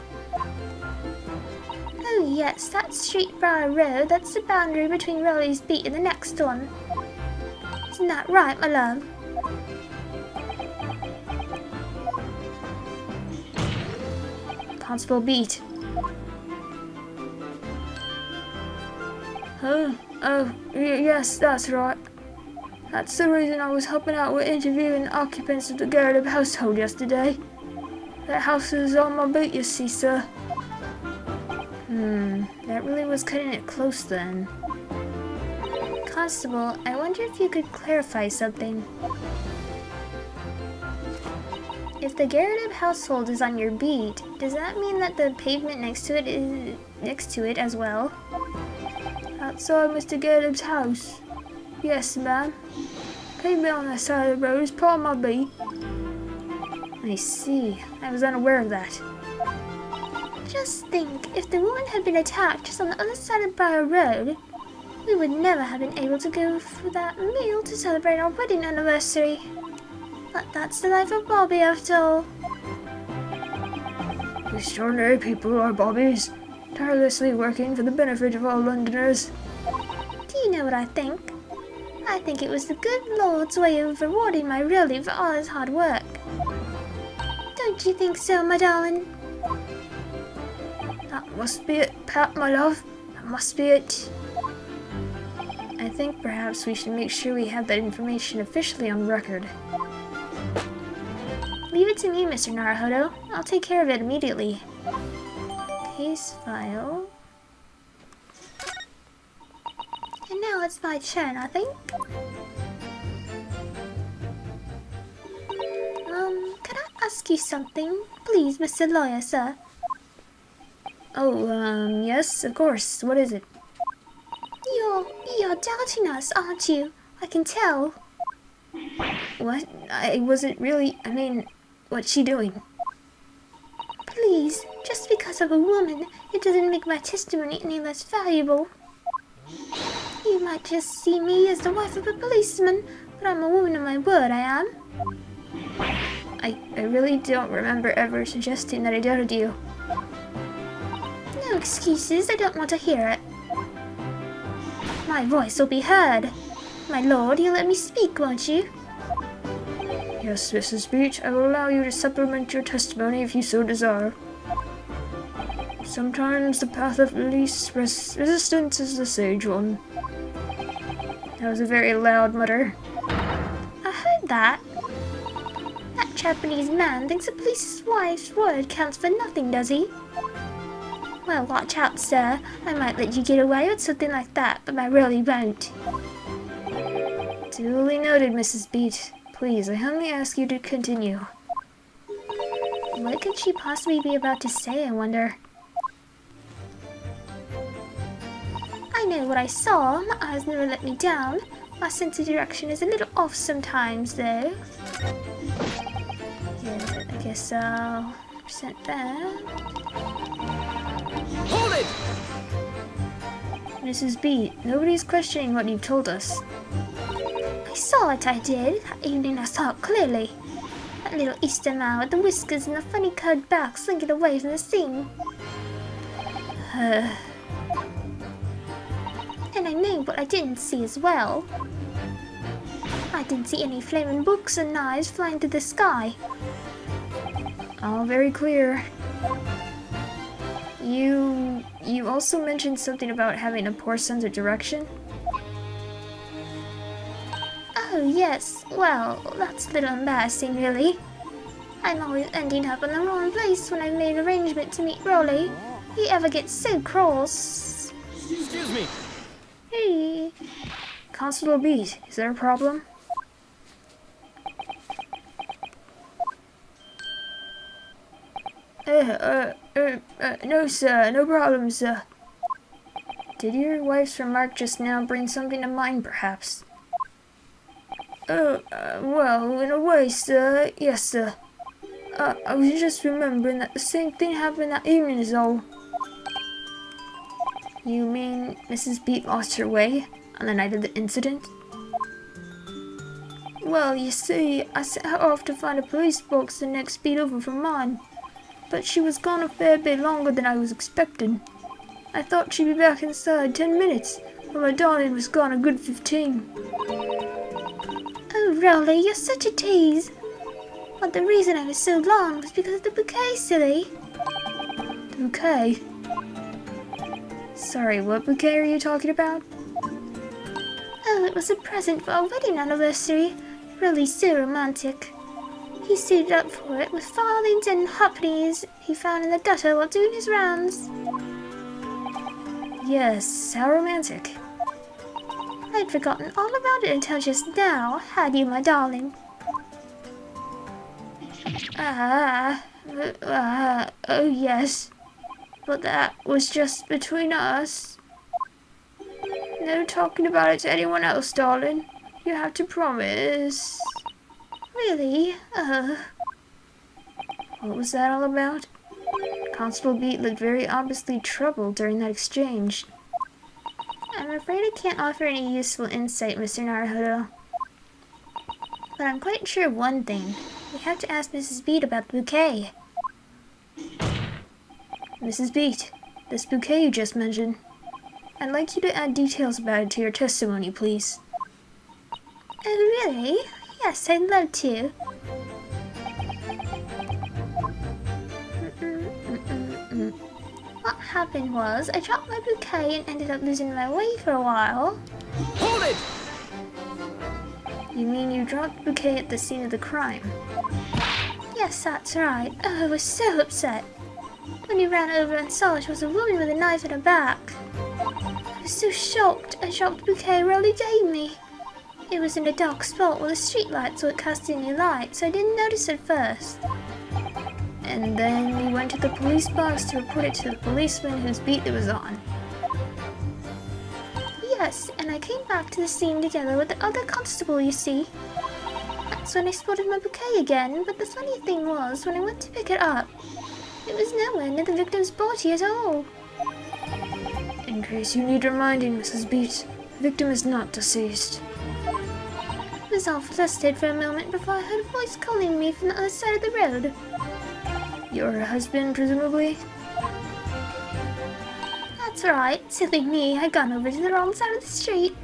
Oh yes, that Street Briar Road, that's the boundary between Rolly's beat and the next one. Isn't that right, my love? Constable Beat. Yes, that's right. That's the reason I was helping out with interviewing the occupants of the Garrett household yesterday. That house is on my beat, you see, sir. That really was cutting it close then. Constable, I wonder if you could clarify something. If the Garrett household is on your beat, does that mean that the pavement next to it is next to it as well? Outside Mr. Garrett's house. Yes, ma'am. Pavement on that side of the road is part of my beat. I see. I was unaware of that. Just think, if the woman had been attacked just on the other side of Briar Road, we would never have been able to go for that meal to celebrate our wedding anniversary. But that's the life of Bobby after all. Extraordinary people are Bobbies, tirelessly working for the benefit of all Londoners. Do you know what I think? I think it was the good Lord's way of rewarding my Rolly for all his hard work. Don't you think so, my darling? That must be it, Pat, my love. That must be it. I think perhaps we should make sure we have that information officially on record. Leave it to me, Mr. Naruhodo. I'll take care of it immediately. Case file. Now it's my turn, I think. Can I ask you something? Please, Mr. Lawyer, sir. Oh, yes, of course. What is it? You're doubting us, aren't you? I can tell. What? I wasn't really... I mean, what's she doing? Please, just because I'm a woman, it doesn't make my testimony any less valuable. You might just see me as the wife of a policeman, but I'm a woman of my word, I am. I really don't remember ever suggesting that I doubted you. No excuses, I don't want to hear it. My voice will be heard. My lord, you'll let me speak, won't you? Yes, Mrs. Beach, I will allow you to supplement your testimony if you so desire. Sometimes the path of least resistance is the sage one. That was a very loud mutter. I heard that. That Japanese man thinks a police's wife's word counts for nothing, does he? Well, watch out, sir. I might let you get away with something like that, but I really won't. Duly noted, Mrs. Beat. Please, I humbly ask you to continue. What could she possibly be about to say, I wonder? I know what I saw. My eyes never let me down. My sense of direction is a little off sometimes, though. Yeah, I guess I'll present that. Hold it! Mrs. Beat, nobody's questioning what you've told us. I saw it, I did. That evening I saw it clearly. That little Easter man with the whiskers and the funny curved back slinking away from the scene. And I know what I didn't see as well. I didn't see any flaming books and knives flying through the sky. All very clear. You also mentioned something about having a poor sense of direction? Oh yes, well, that's a little embarrassing really. I'm always ending up in the wrong place when I've made an arrangement to meet Rolly. He ever gets so cross. Excuse me. Hey. Constable Beat, is there a problem? No sir, no problem sir. Did your wife's remark just now bring something to mind perhaps? Well, in a way sir, yes sir. I was just remembering that the same thing happened that evening is all. You mean Mrs. Beat lost her way on the night of the incident? Well, you see, I set her off to find a police box the next beat over from mine, but she was gone a fair bit longer than I was expecting. I thought she'd be back inside 10 minutes, but my darling was gone a good 15. Oh, Rolly, you're such a tease. But the reason I was so long was because of the bouquet, silly. The bouquet? Sorry, what bouquet are you talking about? Oh, it was a present for our wedding anniversary. Really so romantic. He suited up for it with farthings and halfpennies he found in the gutter while doing his rounds. Yes, how romantic. I'd forgotten all about it until just now, had you, my darling? Oh yes. But that was just between us. No talking about it to anyone else, darling. You have to promise. Really? What was that all about? Constable Beat looked very obviously troubled during that exchange. I'm afraid I can't offer any useful insight, Mr. Naruhodo. But I'm quite sure of one thing. We have to ask Mrs. Beat about the bouquet. Mrs. Beat, this bouquet you just mentioned. I'd like you to add details about it to your testimony, please. Oh, really? Yes, I'd love to. What happened was, I dropped my bouquet and ended up losing my way for a while. Hold it! You mean you dropped the bouquet at the scene of the crime? Yes, that's right. Oh, I was so upset. When he ran over and saw it was a woman with a knife in her back. I was was so shocked. I dropped the bouquet Rolly gave me. It was in a dark spot with a street light, so it cast any light, so I didn't notice it first. And then you went to the police box to report it to the policeman whose beat it was on. Yes, and I came back to the scene together with the other constable, you see. That's when I spotted my bouquet again, but the funny thing was, when I went to pick it up, it was nowhere near the victim's body at all. In case you need reminding, Mrs. Beat, the victim is not deceased. I was all flustered for a moment before I heard a voice calling me from the other side of the road. Your husband, presumably? That's right, silly me, I'd gone over to the wrong side of the street.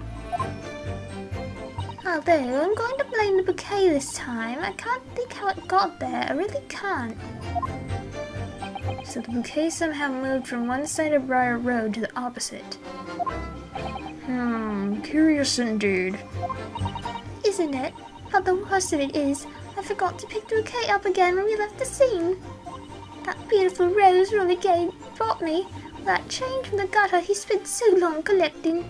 Although, I'm going to blame the bouquet this time. I can't think how it got there, I really can't. So the bouquet somehow moved from one side of Briar Road to the opposite. Curious indeed. Isn't it? But the worst of it is, I forgot to pick the bouquet up again when we left the scene. That beautiful rose Rolly Gay brought me, that chain from the gutter he spent so long collecting.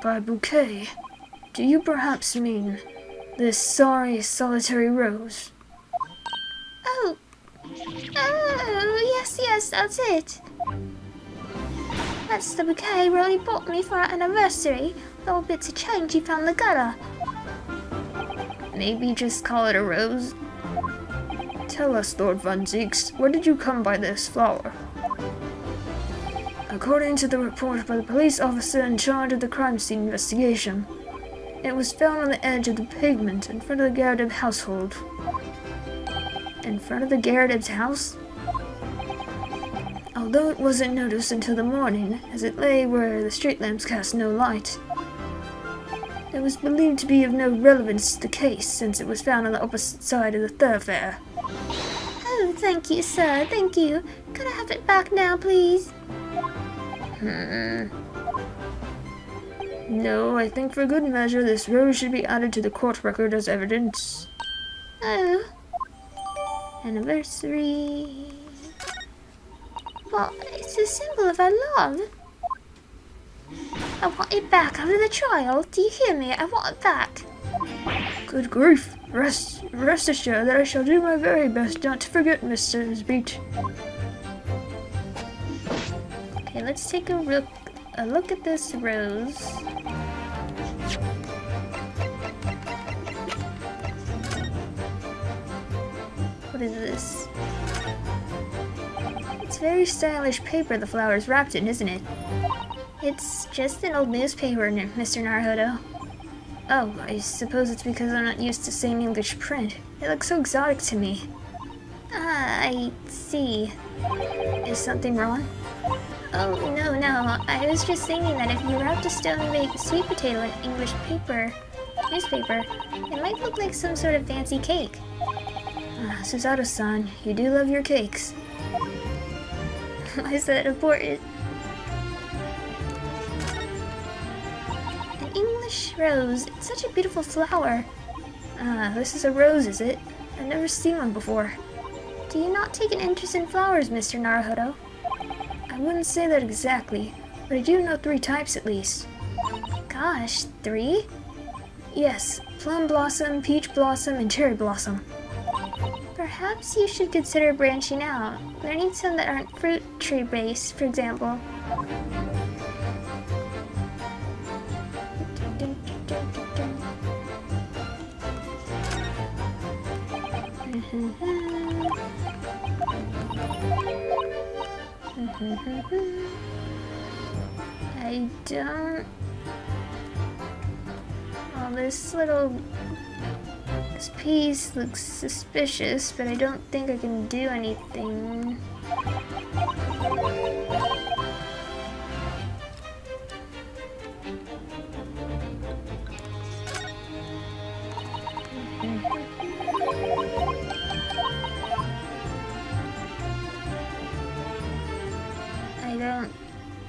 By bouquet, do you perhaps mean this sorry, solitary rose? Oh, yes, that's it. That's the bouquet Rolly bought me for our anniversary, with all bits of change he found in the gutter. Maybe just call it a rose? Tell us, Lord Van Zieks, where did you come by this flower? According to the report by the police officer in charge of the crime scene investigation, it was found on the edge of the pavement in front of the Garrideb household. In front of the Garrideb's house? Although it wasn't noticed until the morning, as it lay where the street lamps cast no light, it was believed to be of no relevance to the case since it was found on the opposite side of the thoroughfare. Oh, thank you, sir, thank you. Can I have it back now, please? No, I think for good measure this rose should be added to the court record as evidence. Oh. Anniversary. Well, it's a symbol of our love. I want it back after the trial. Do you hear me? I want it back. Good grief. Rest assured that I shall do my very best not to forget, Mrs. Beat. Okay, let's take a look at this rose. What is this? It's very stylish paper the flower's wrapped in, isn't it? It's just an old newspaper, Mr. Naruhodo. Oh, I suppose it's because I'm not used to seeing English print. It looks so exotic to me. Ah, I see. Is something wrong? Oh, no. I was just thinking that if you wrapped a stone-baked sweet potato in English newspaper, it might look like some sort of fancy cake. Ah, Susato-san, you do love your cakes. Why is that important? An English rose. It's such a beautiful flower. Ah, this is a rose, is it? I've never seen one before. Do you not take an interest in flowers, Mr. Naruhodo? I wouldn't say that exactly, but I do know 3 types at least. Gosh, 3? Yes, plum blossom, peach blossom, and cherry blossom. Perhaps you should consider branching out, learning some that aren't fruit tree based, for example. I don't... Well, this piece looks suspicious, but I don't think I can do anything. I don't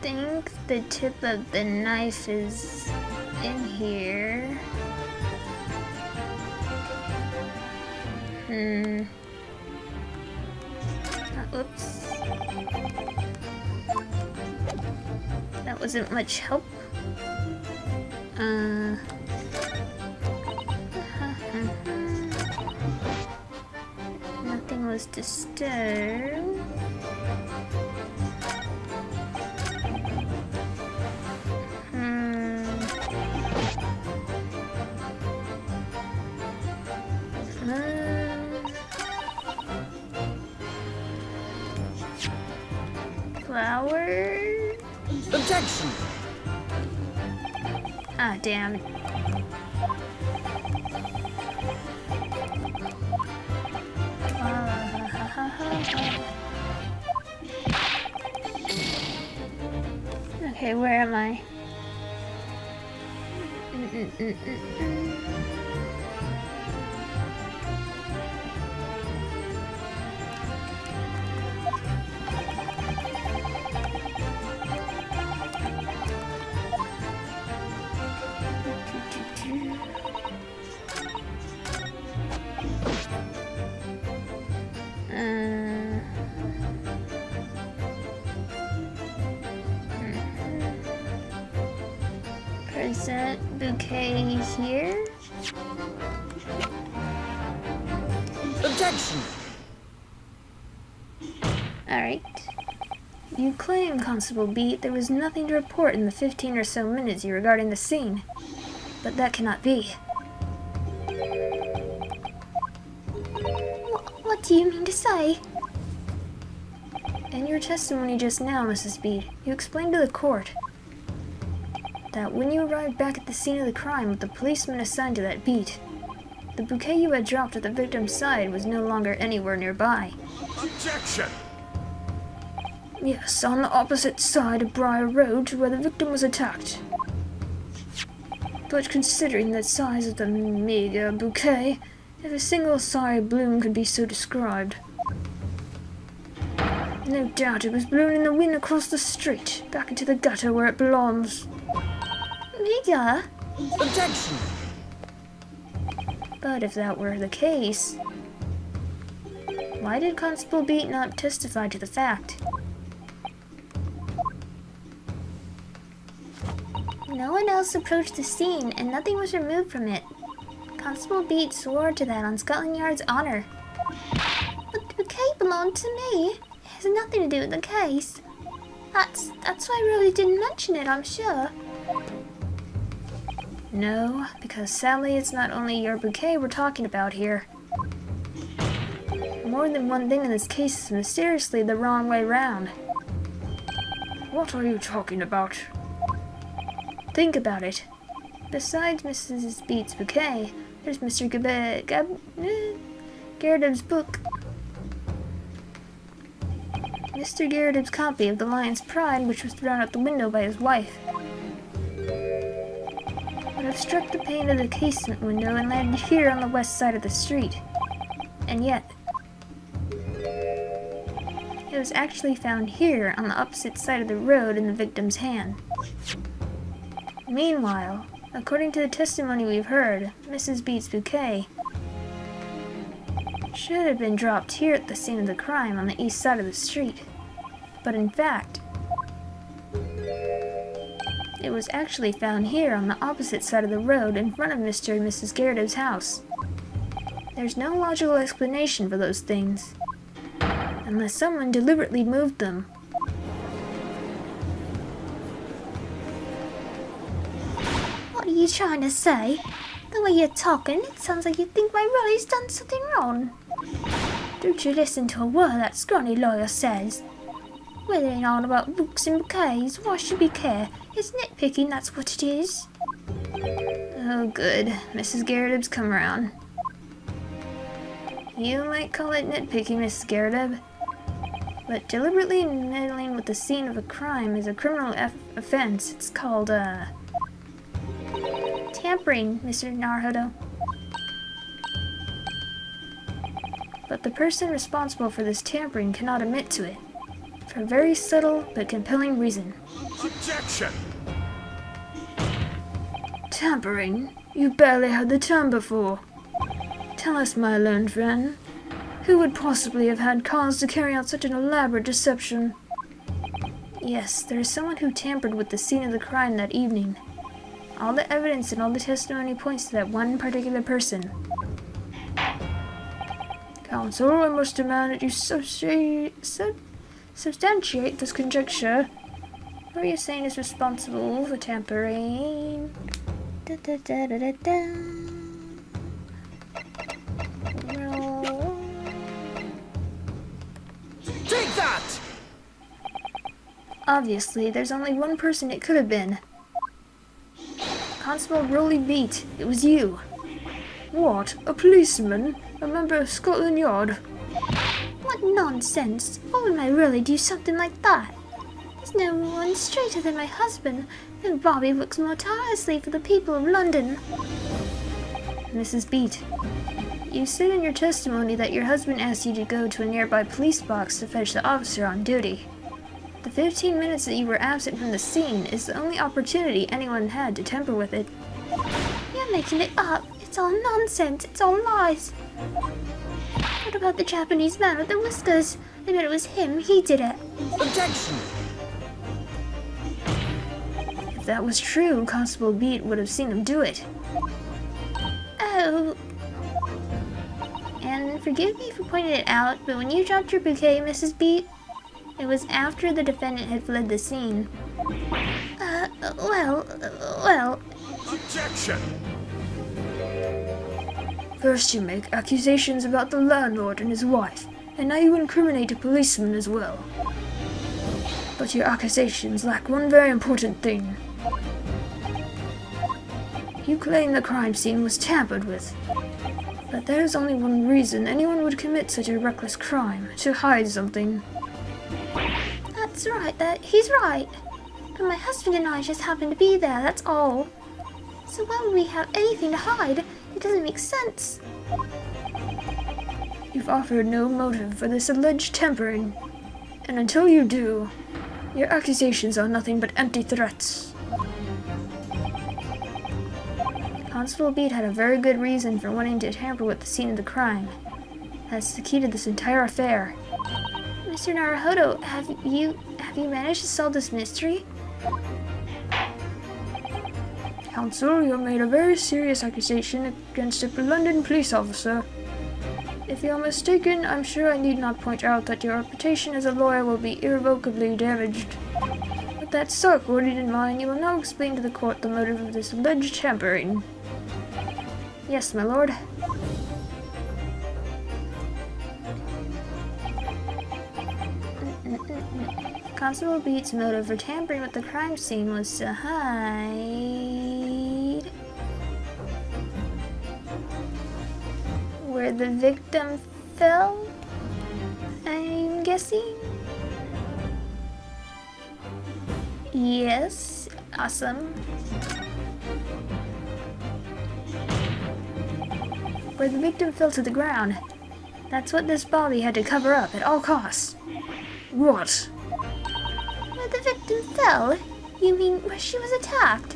think the tip of the knife is in here. Oops. That wasn't much help. Nothing was disturbed. Flower? Objection! Ah, damn it. Okay, where am I? Present bouquet here. Objection! Alright. You claim, Constable Beat, there was nothing to report in the 15 or so minutes you regarding the scene. But that cannot be. What do you mean to say? In your testimony just now, Mrs. Beat, you explained to the court that when you arrived back at the scene of the crime with the policeman assigned to that beat, the bouquet you had dropped at the victim's side was no longer anywhere nearby. Objection! Yes, on the opposite side of Briar Road to where the victim was attacked. But considering the size of the meager bouquet, if a single sorry bloom could be so described, no doubt it was blown in the wind across the street, back into the gutter where it belongs. Meager? Objection! But if that were the case, why did Constable Beat not testify to the fact? No one else approached the scene, and nothing was removed from it. Constable Beat swore to that on Scotland Yard's honor. But the bouquet belonged to me. It has nothing to do with the case. That's why Rosie didn't mention it, I'm sure. No, because sadly it's not only your bouquet we're talking about here. More than one thing in this case is mysteriously the wrong way round. What are you talking about? Think about it. Besides Mrs. Beat's bouquet, there's Mr. Garrideb's book. Mr. Garrideb's copy of The Lion's Pride, which was thrown out the window by his wife. Would have struck the pane of the casement window and landed here on the west side of the street. And yet, it was actually found here on the opposite side of the road in the victim's hand. Meanwhile, according to the testimony we've heard, Mrs. Beat's bouquet should have been dropped here at the scene of the crime on the east side of the street. But in fact, it was actually found here on the opposite side of the road in front of Mr. and Mrs. Garrideb's house. There's no logical explanation for those things, unless someone deliberately moved them. What are you trying to say? The way you're talking, it sounds like you think my Rolly's done something wrong. Don't you listen to a word that scrawny lawyer says. Whether ain't all about books and bouquets, why should we care? It's nitpicking, that's what it is. Oh good, Mrs. Garrideb's come around. You might call it nitpicking, Mrs. Garrideb, but deliberately meddling with the scene of a crime is a criminal offense. It's called, tampering, Mr. Naruhodo. But the person responsible for this tampering cannot admit to it, for a very subtle but compelling reason. Objection! Tampering? You barely heard the term before. Tell us, my learned friend, who would possibly have had cause to carry out such an elaborate deception? Yes, there is someone who tampered with the scene of the crime that evening. All the evidence and all the testimony points to that one particular person. Counsel, I must demand that you substantiate this conjecture. Who are you saying is responsible for tampering? Da, da, da, da, da, da. Well, Take that! obviously, there's only one person it could have been. Constable Rolly Beat, it was you. What? A policeman? A member of Scotland Yard? What nonsense! Why would I really do something like that? There's no one straighter than my husband, and Bobby works more tirelessly for the people of London. Mrs. Beat, you said in your testimony that your husband asked you to go to a nearby police box to fetch the officer on duty. The 15 minutes that you were absent from the scene is the only opportunity anyone had to tamper with it. You're making it up. It's all nonsense. It's all lies. What about the Japanese man with the whiskers? I bet it was him. He did it. Objection! If that was true, Constable Beat would have seen him do it. Oh. And forgive me for pointing it out, but when you dropped your bouquet, Mrs. Beat, it was after the defendant had fled the scene. Well. Objection! First you make accusations about the landlord and his wife, and now you incriminate a policeman as well. But your accusations lack one very important thing. You claim the crime scene was tampered with. But there is only one reason anyone would commit such a reckless crime, to hide something. That's right. He's right. But my husband and I just happened to be there, that's all. So why would we have anything to hide? It doesn't make sense. You've offered no motive for this alleged tampering. And until you do, your accusations are nothing but empty threats. Constable Beat had a very good reason for wanting to tamper with the scene of the crime. That's the key to this entire affair. Mr. Naruhodo, have you managed to solve this mystery? Counsel, you have made a very serious accusation against a London police officer. If you are mistaken, I'm sure I need not point out that your reputation as a lawyer will be irrevocably damaged. With that stark worded in mind, you will now explain to the court the motive of this alleged tampering. Yes, my lord. Constable Beat's motive for tampering with the crime scene was to hide where the victim fell, I'm guessing? Yes, awesome. Where the victim fell to the ground. That's what this Bobby had to cover up at all costs. What? Where the victim fell? You mean where she was attacked?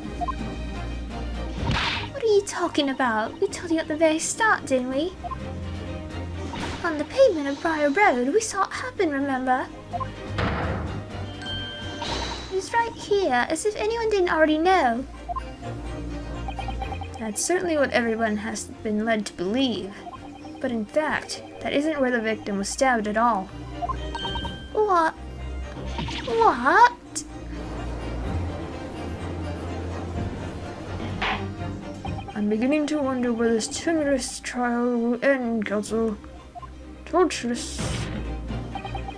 What are you talking about? We told you at the very start, didn't we? On the pavement of Briar Road, we saw it happen, remember? It was right here, as if anyone didn't already know. That's certainly what everyone has been led to believe. But in fact, that isn't where the victim was stabbed at all. What? What? I'm beginning to wonder where this tenuous trial will end, Counsel. Torturous.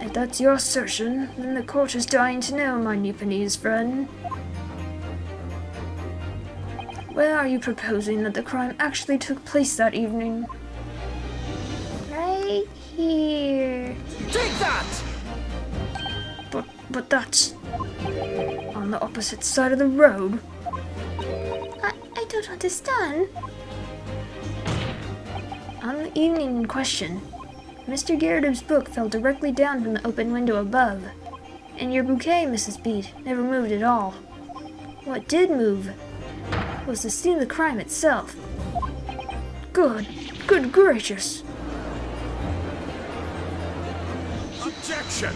If that's your assertion, then the court is dying to know, my Nipponese friend. Where are you proposing that the crime actually took place that evening? Right here. Take that! But that's on the opposite side of the road. I don't understand. On the evening in question, Mr. Garrido's book fell directly down from the open window above, and your bouquet, Mrs. Beat, never moved at all. What did move was the scene of the crime itself. Good gracious. Objection!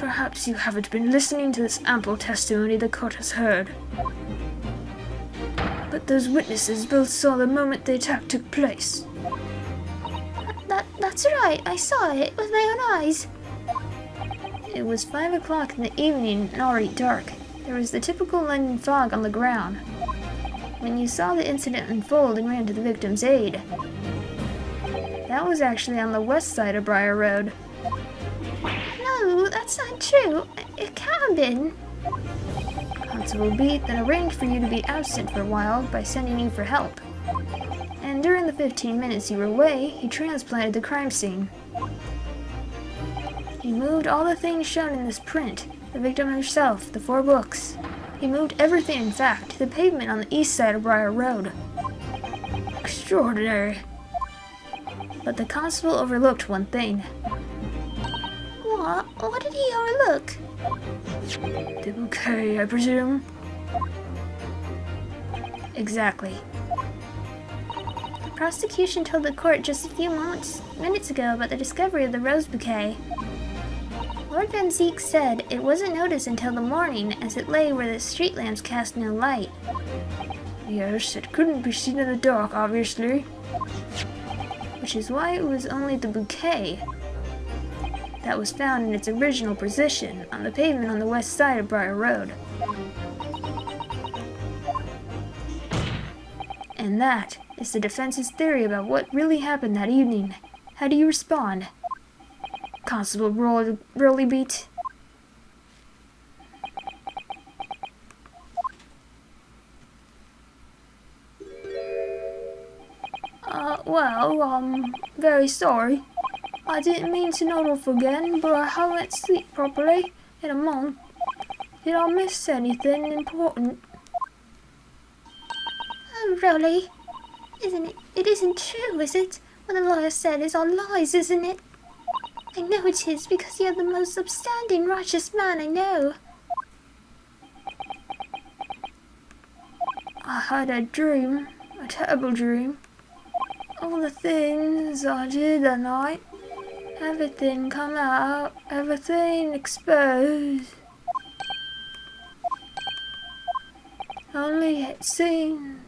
Perhaps you haven't been listening to this ample testimony the court has heard. But those witnesses both saw the moment the attack took place. That's right, I saw it with my own eyes. It was 5 o'clock in the evening and already dark. There was the typical London fog on the ground. When you saw the incident unfold and ran to the victim's aid, that was actually on the west side of Briar Road. No, that's not true. It can't have been. Constable Beat then arranged for you to be absent for a while by sending you for help. And during the 15 minutes you were away, he transplanted the crime scene. He moved all the things shown in this print, the victim herself, the 4 books. He moved everything, in fact, to the pavement on the east side of Briar Road. Extraordinary. But the constable overlooked one thing. What? What did he overlook? The bouquet, I presume? Exactly. The prosecution told the court just a few minutes ago about the discovery of the rose bouquet. Lord Van Zeek said it wasn't noticed until the morning as it lay where the street lamps cast no light. Yes, it couldn't be seen in the dark, obviously. Which is why it was only the bouquet that was found in its original position on the pavement on the west side of Briar Road. And that is the defense's theory about what really happened that evening. How do you respond, Constable Rollybeat? Well, I'm very sorry. I didn't mean to nod off again, but I haven't slept properly in a month. Did I miss anything important? Oh, really? Isn't it? It isn't true, is it? What the lawyer said is all lies, isn't it? I know it is, because you're the most upstanding, righteous man I know. I had a dream, a terrible dream. All the things I did that night, everything come out, everything exposed. Only it seemed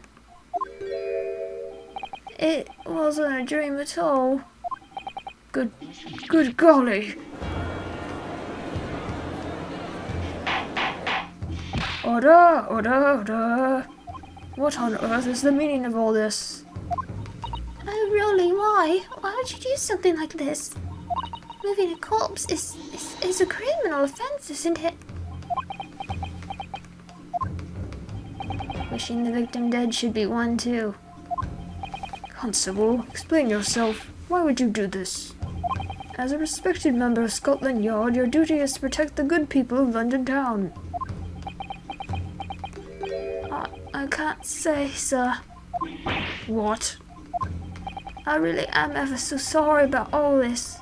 it wasn't a dream at all. Good golly. Order. What on earth is the meaning of all this? Oh, really? Why? Why would you do something like this? Moving a corpse is a criminal offense, isn't it? Wishing the victim dead should be one too. Constable, explain yourself. Why would you do this? As a respected member of Scotland Yard, your duty is to protect the good people of London Town. I can't say, sir. What? I really am ever so sorry about all this.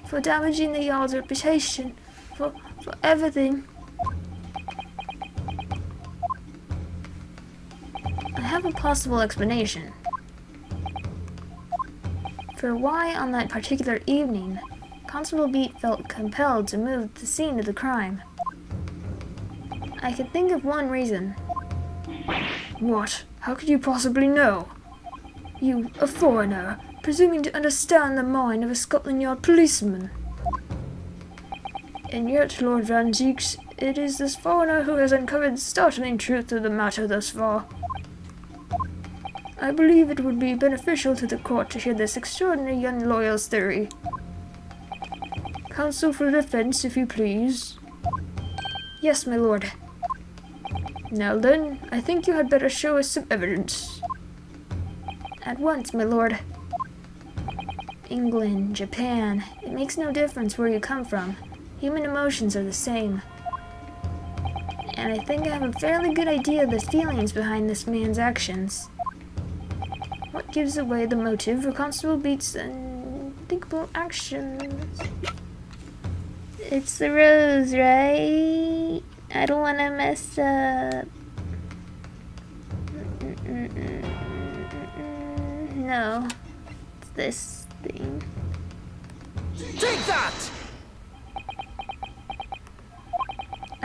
For damaging the Yard's reputation. For everything. I have a possible explanation for why on that particular evening Constable Beat felt compelled to move to the scene of the crime. I can think of one reason. What? How could you possibly know? You, a foreigner, presuming to understand the mind of a Scotland Yard policeman. And yet, Lord Van Zeeks, it is this foreigner who has uncovered the startling truth of the matter thus far. I believe it would be beneficial to the court to hear this extraordinary young lawyer's theory. Counsel for the defense, if you please. Yes, my lord. Now then, I think you had better show us some evidence. At once, my lord. England, Japan, it makes no difference where you come from. Human emotions are the same. And I think I have a fairly good idea of the feelings behind this man's actions. What gives away the motive for Constable Beat's unthinkable actions? It's the rose, right? I don't want to mess up. No. It's this thing. Take that!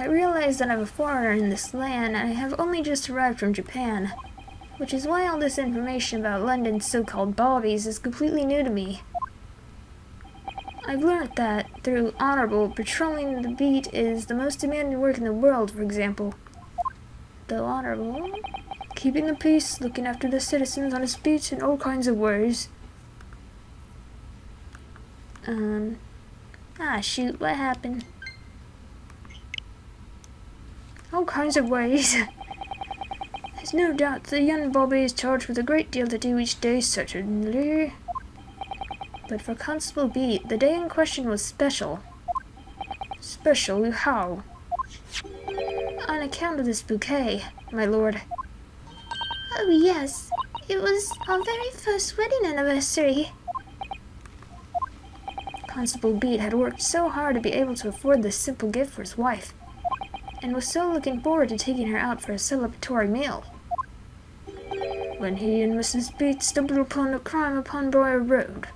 I realize that I'm a foreigner in this land and I have only just arrived from Japan, which is why all this information about London's so-called bobbies is completely new to me. I've learned that, through honorable, patrolling the beat is the most demanding work in the world, for example. Though honorable, keeping the peace, looking after the citizens on his beat, and all kinds of ways. Shoot, what happened? All kinds of ways. There's no doubt the young Bobby is charged with a great deal to do each day, certainly. But for Constable Beat, the day in question was special. Special? How? On account of this bouquet, my lord. Oh yes, it was our very first wedding anniversary. Constable Beat had worked so hard to be able to afford this simple gift for his wife, and was so looking forward to taking her out for a celebratory meal, when he and Mrs. Beat stumbled upon a crime upon Briar Road.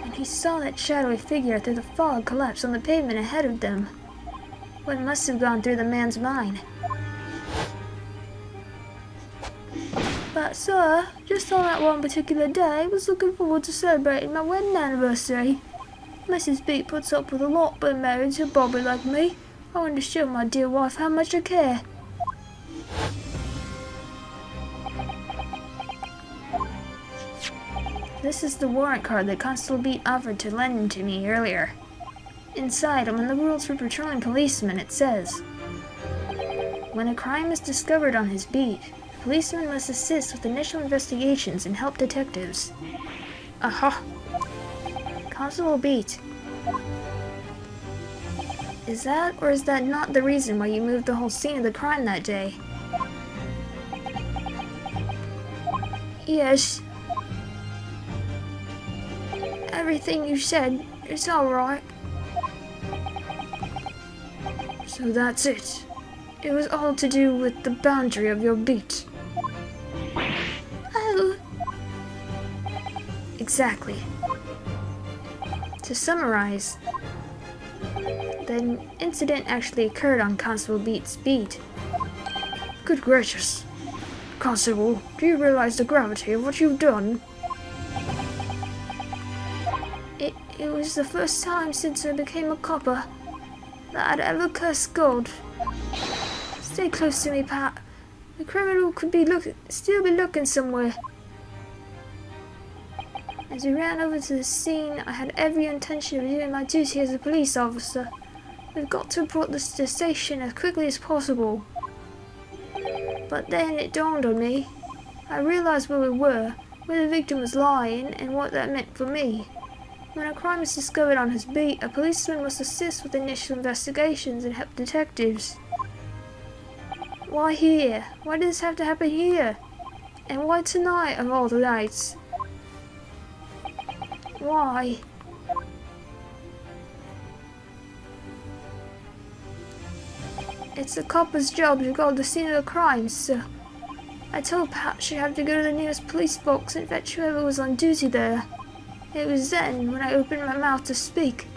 And he saw that shadowy figure through the fog collapse on the pavement ahead of them. What must have gone through the man's mind? But, sir, just on that one particular day, I was looking forward to celebrating my wedding anniversary. Mrs. Beat puts up with a lot being married to a Bobby like me. I wanted to show my dear wife how much I care. This is the warrant card that Constable Beat offered to lend to me earlier. Inside, among the rules for patrolling policemen, it says, when a crime is discovered on his beat, policemen must assist with initial investigations and help detectives. Aha! Constable Beat. Is that or is that not the reason why you moved the whole scene of the crime that day? Yes. Everything you said is alright. So that's it. It was all to do with the boundary of your beat. Oh, Exactly. To summarize, the incident actually occurred on Constable Beat's beat. Good gracious. Constable, do you realize the gravity of what you've done? It was the first time since I became a copper that I'd ever cursed God. Stay close to me, Pat. The criminal could still be looking somewhere. As we ran over to the scene, I had every intention of doing my duty as a police officer. We've got to report this to the station as quickly as possible. But then it dawned on me. I realized where we were, where the victim was lying, and what that meant for me. When a crime is discovered on his beat, a policeman must assist with initial investigations and help detectives. Why here? Why did this have to happen here? And why tonight of all the nights? Why? It's a copper's job to guard the scene of the crime, sir. I told Pat she'd have to go to the nearest police box and fetch whoever was on duty there. It was then, when I opened my mouth to speak,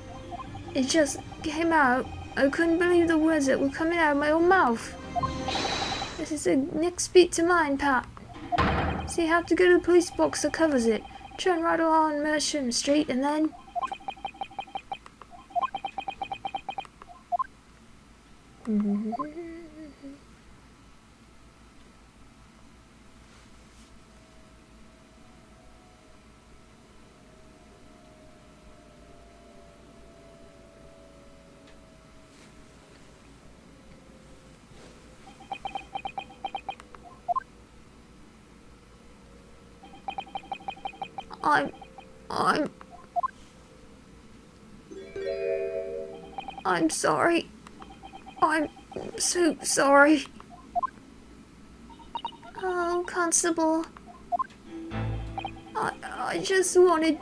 it just came out. I couldn't believe the words that were coming out of my own mouth. This is the next beat to mine, Pat. So you have to go to the police box that covers it. Turn right along Mersham Street and then... I'm sorry. I'm so sorry. oh, Constable. I just wanted,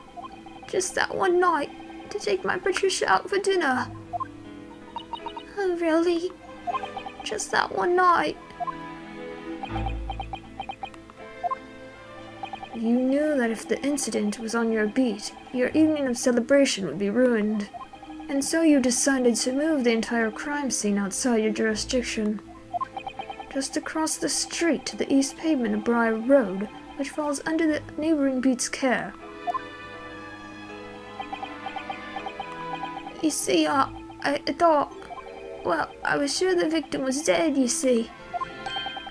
just that one night, to take my Patricia out for dinner. Oh, really? Just that one night. You knew that if the incident was on your beat, your evening of celebration would be ruined. And so you decided to move the entire crime scene outside your jurisdiction. Just across the street to the east pavement of Briar Road, which falls under the neighboring beat's care. You see, I thought... Well, I was sure the victim was dead, you see.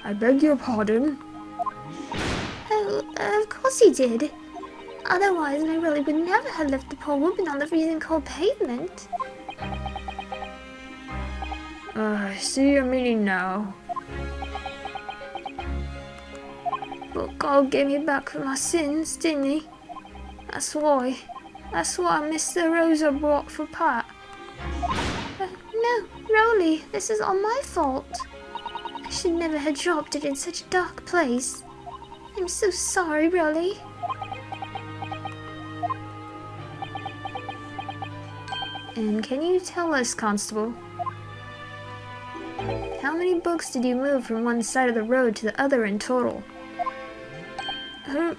I beg your pardon? Oh, of course he did. Otherwise, I really would never have left the poor woman on the freezing cold pavement. I see your meaning now. But God gave me back for my sins, didn't he? That's why Mr. Rosa brought for Pat. No, Rowley, this is all my fault. I should never have dropped it in such a dark place. I'm so sorry, Rowley. And can you tell us, Constable, how many books did you move from one side of the road to the other in total? 4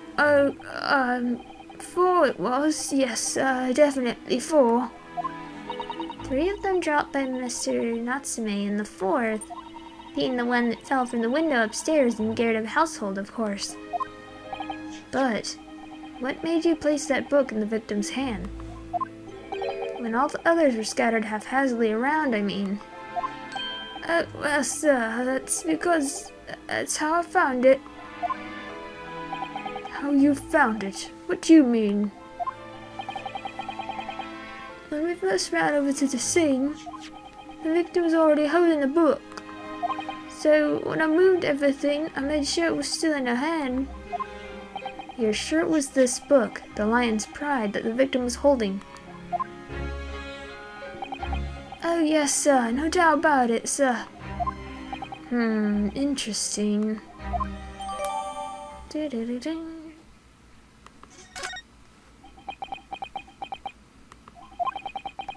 it was. Yes, definitely 4. 3 of them dropped by Mr. Natsume, and the 4th being the one that fell from the window upstairs in Garrett household, of course. But what made you place that book in the victim's hand? When all the others were scattered haphazardly around, I mean. Well, sir, that's because that's how I found it. How you found it? What do you mean? When we first ran over to the scene, the victim was already holding the book. So when I moved everything, I made sure it was still in her hand. You're sure it was this book, The Lion's Pride, that the victim was holding? Oh yes, sir, no doubt about it, sir. Interesting.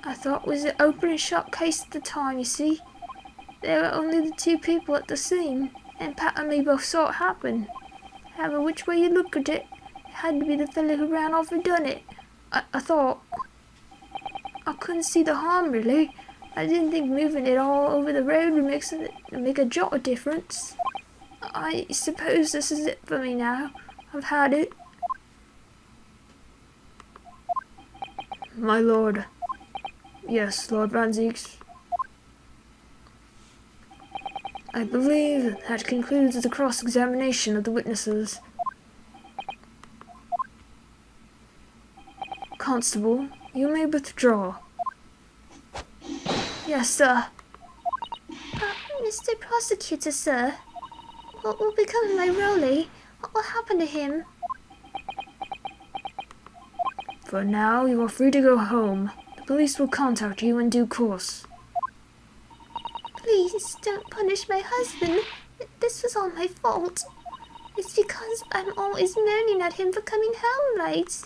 I thought it was an open and shut case at the time, you see. There were only the 2 people at the scene, and Pat and me both saw it happen. However, which way you look at it, it had to be the fellow who ran off and done it. I thought... I couldn't see the harm, really. I didn't think moving it all over the road would make a jot of difference. I suppose this is it for me now. I've had it. My lord. Yes, Lord Van Zieks. I believe that concludes the cross-examination of the witnesses. Constable, you may withdraw. Yes, sir. Mr. Prosecutor, sir. What will become of my Rowley? What will happen to him? For now, you are free to go home. The police will contact you in due course. Please don't punish my husband. This was all my fault. It's because I'm always moaning at him for coming home late.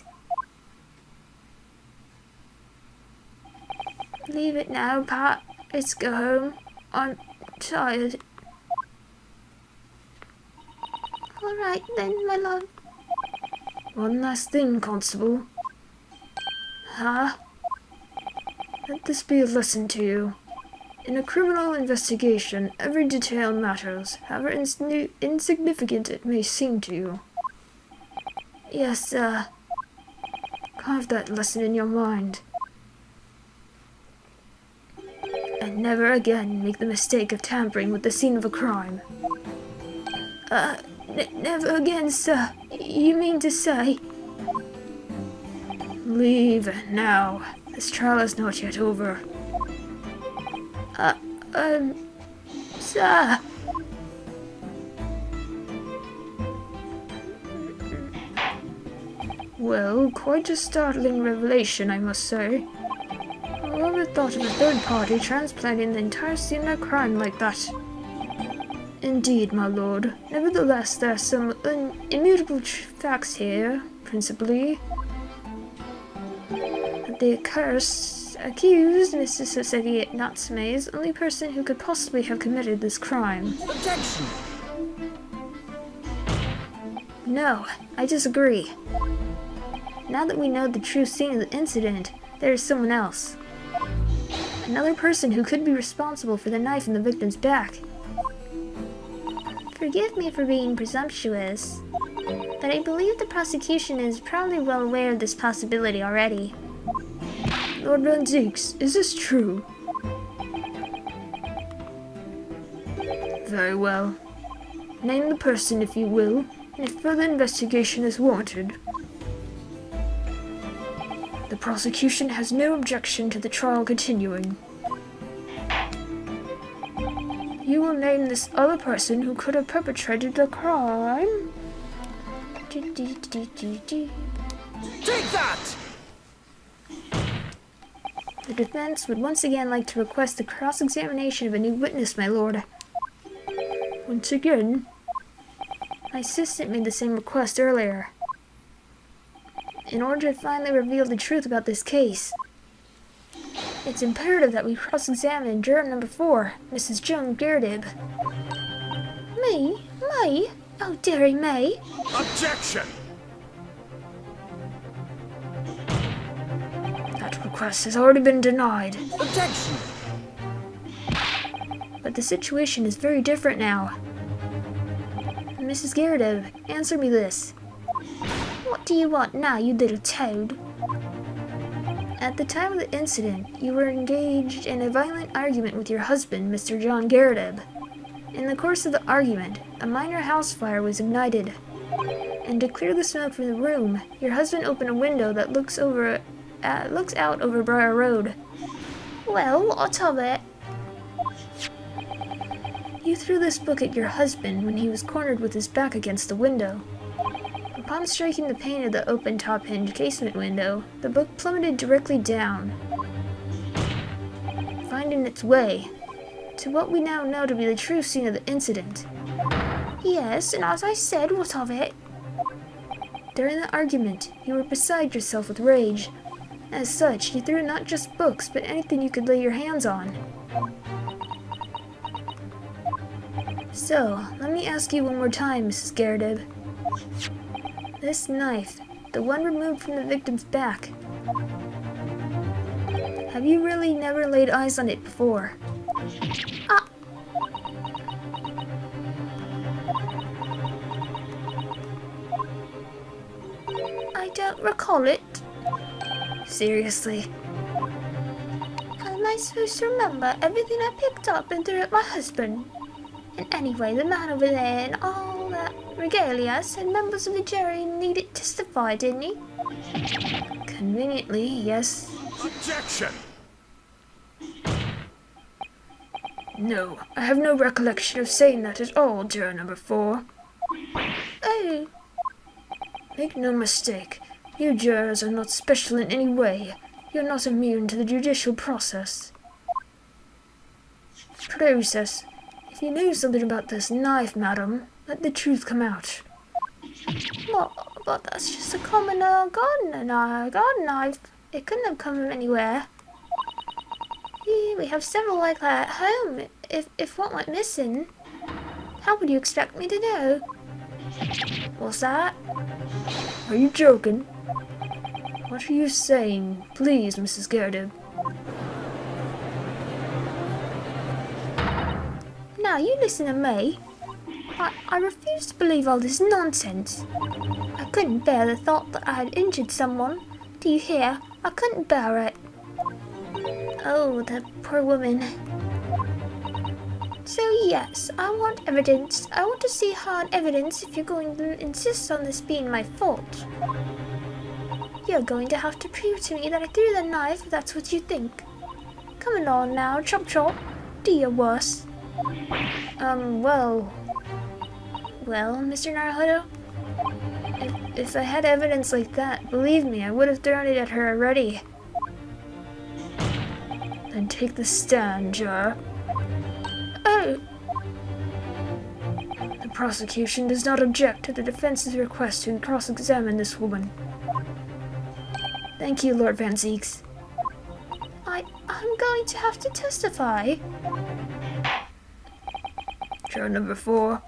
Leave it now, Pat. Let's go home. I'm tired. All right then, my love. One last thing, Constable. Huh? Let this be a lesson to you. In a criminal investigation, every detail matters, however insignificant it may seem to you. Yes, sir. Carve that lesson in your mind. And never again make the mistake of tampering with the scene of a crime. Never again, sir. You mean to say? Leave now. This trial is not yet over. Sir. Well, quite a startling revelation, I must say. Whoever thought of a third party transplanting the entire scene of a crime like that? Indeed, my lord. Nevertheless, there are some immutable facts here, principally that the accused, Mr. Soseki Natsume, is the only person who could possibly have committed this crime. Objection! No, I disagree. Now that we know the true scene of the incident, there is someone else. Another person who could be responsible for the knife in the victim's back. Forgive me for being presumptuous, but I believe the prosecution is probably well aware of this possibility already. Lord Van Zieks, is this true? Very well. Name the person if you will, and if further investigation is warranted. The prosecution has no objection to the trial continuing. You will name this other person who could have perpetrated the crime. Take that! The defense would once again like to request the cross-examination of a new witness, my lord. Once again, My assistant made the same request earlier. In order to finally reveal the truth about this case, it's imperative that we cross-examine juror number 4, Mrs. Joan Girdib. Me? Me? Oh, dearie me. Objection! that request has already been denied. Objection! But the situation is very different now. Mrs. Girdib, answer me this. What do you want now, you little toad? At the time of the incident, you were engaged in a violent argument with your husband, Mr. John Girdib. In the course of the argument, a minor house fire was ignited. And to clear the smoke from the room, your husband opened a window that looks out over Briar Road. Well, what of it? You threw this book at your husband when he was cornered with his back against the window. Upon striking the pane of the open top hinge casement window, the book plummeted directly down, finding its way to what we now know to be the true scene of the incident. Yes, and as I said, what of it? During the argument, you were beside yourself with rage. As such, you threw not just books, but anything you could lay your hands on. So, let me ask you one more time, Mrs. Girdib. This knife, the one removed from the victim's back, have you really never laid eyes on it before? I don't recall it. Seriously? How am I supposed to remember everything I picked up and threw at my husband? And anyway, the man over there and all that regalia said members of the jury needed to testify, didn't he? Conveniently, yes. Objection! No, I have no recollection of saying that at all, juror number 4. Oh, Make no mistake, you jurors are not special in any way. You're not immune to the judicial process. Process. If you know something about this knife, madam, let the truth come out. but that's just a common garden knife. It couldn't have come from anywhere. Yeah, we have several like that at home. If one went missing, how would you expect me to know? What's that? Are you joking? What are you saying? Please, Mrs. Girdib. Now, you listen to me. I refuse to believe all this nonsense. I couldn't bear the thought that I had injured someone. Do you hear? I couldn't bear it. Oh, that poor woman. So yes, I want evidence. I want to see hard evidence if you're going to insist on this being my fault. You're going to have to prove to me that I threw the knife if that's what you think. Come along now, chop chop. Do your worst. Well, Mr. Naruhodo, if I had evidence like that, believe me, I would have thrown it at her already. Then take the stand, juror. Oh, The prosecution does not object to the defense's request to cross-examine this woman. Thank you, Lord Van Zieks. I'm going to have to testify. Juror number 4,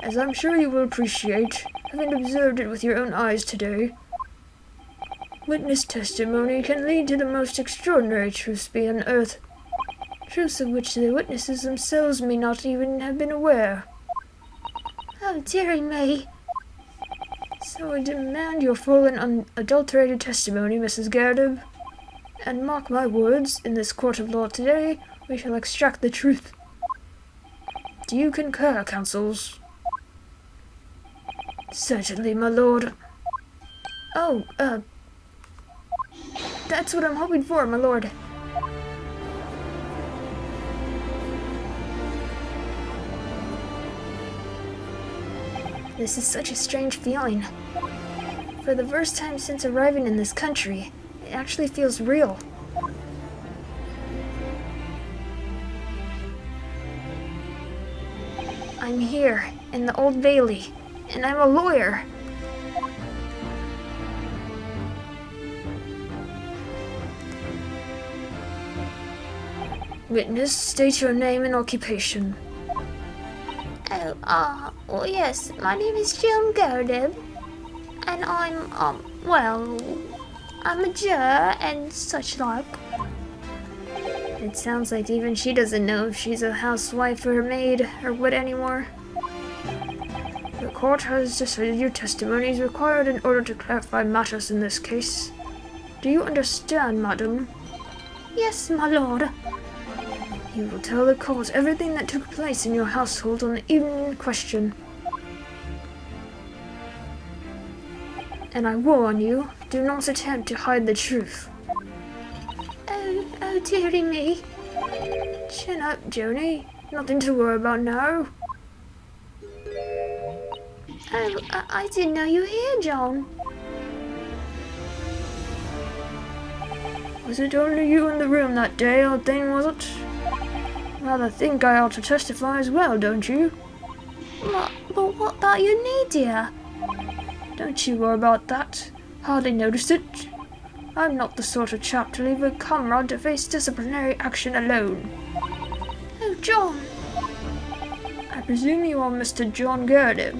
as I'm sure you will appreciate, having observed it with your own eyes today, witness testimony can lead to the most extraordinary truths being unearthed. truths of which the witnesses themselves may not even have been aware. Oh, dearie me. So I demand your full and unadulterated testimony, Mrs. Garrett, and mark my words, in this court of law today, we shall extract the truth. Do you concur, counsels? Certainly, my lord. Oh, that's what I'm hoping for, my lord. This is such a strange feeling. For the first time since arriving in this country, it actually feels real. I'm here, in the Old Bailey, and I'm a lawyer. Witness, state your name and occupation. Oh, well, yes, my name is Joan Garrett, and well, I'm a juror and such like. It sounds like even she doesn't know if she's a housewife or a maid or what anymore. The court has decided your testimony is required in order to clarify matters in this case. Do you understand, madam? Yes, my lord. You will tell the court everything that took place in your household on the evening in question. And I warn you, do not attempt to hide the truth. Oh, dearie me. Chin up, Joni. Nothing to worry about now. Oh, I didn't know you were here, John. Was it only you in the room that day, old thing, was it? Rather think I ought to testify as well, don't you? But what about your knee, dear? Don't you worry about that. Hardly noticed it. I'm not the sort of chap to leave a comrade to face disciplinary action alone. Oh, John. I presume you are Mr. John Garrett?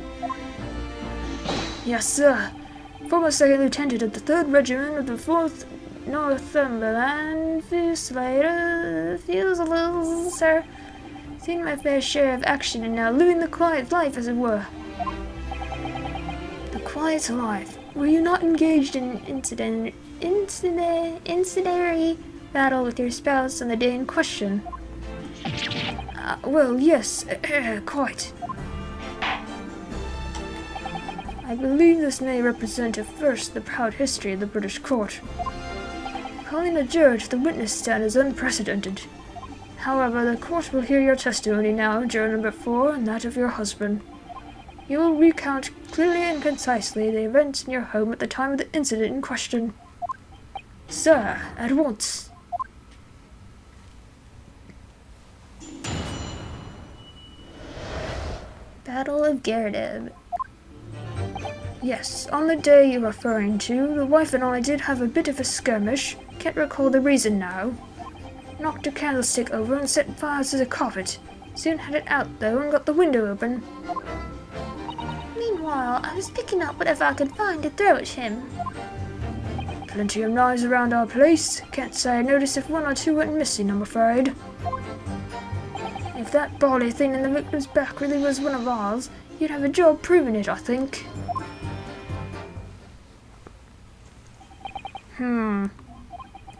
Yes, sir. Former second lieutenant of the 3rd Regiment of the 4th Northumberland Fusiliers. Feels a little, sir. Seen my fair share of action and now living the quiet life, as it were. The quiet life? Were you not engaged in Incendiary battle with your spouse on the day in question? Well, yes, quite. I believe this may represent at first the proud history of the British court. Calling a juror to the witness stand is unprecedented. However, the court will hear your testimony now, juror number 4, and that of your husband. You will recount clearly and concisely the events in your home at the time of the incident in question. Sir, at once. Battle of Garrett. Yes, on the day you're referring to, the wife and I did have a bit of a skirmish. Can't recall the reason now. Knocked a candlestick over and set fire to the carpet. Soon had it out though and got the window open. Meanwhile, I was picking up whatever I could find to throw at him. Plenty of knives around our place. Can't say I noticed if 1 or 2 went missing, I'm afraid. If that bally thing in the victim's back really was one of ours, you'd have a job proving it, I think.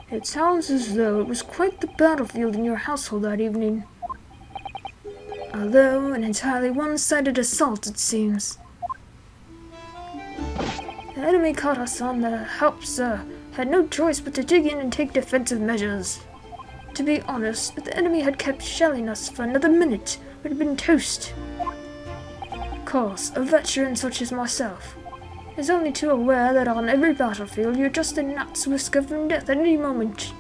It sounds as though it was quite the battlefield in your household that evening. Although an entirely one-sided assault, it seems. The enemy caught us on the hop, sir. Had no choice but to dig in and take defensive measures. To be honest, if the enemy had kept shelling us for another minute, we'd have been toast. Of course, a veteran such as myself is only too aware that on every battlefield you're just a gnat's whisker from death at any moment.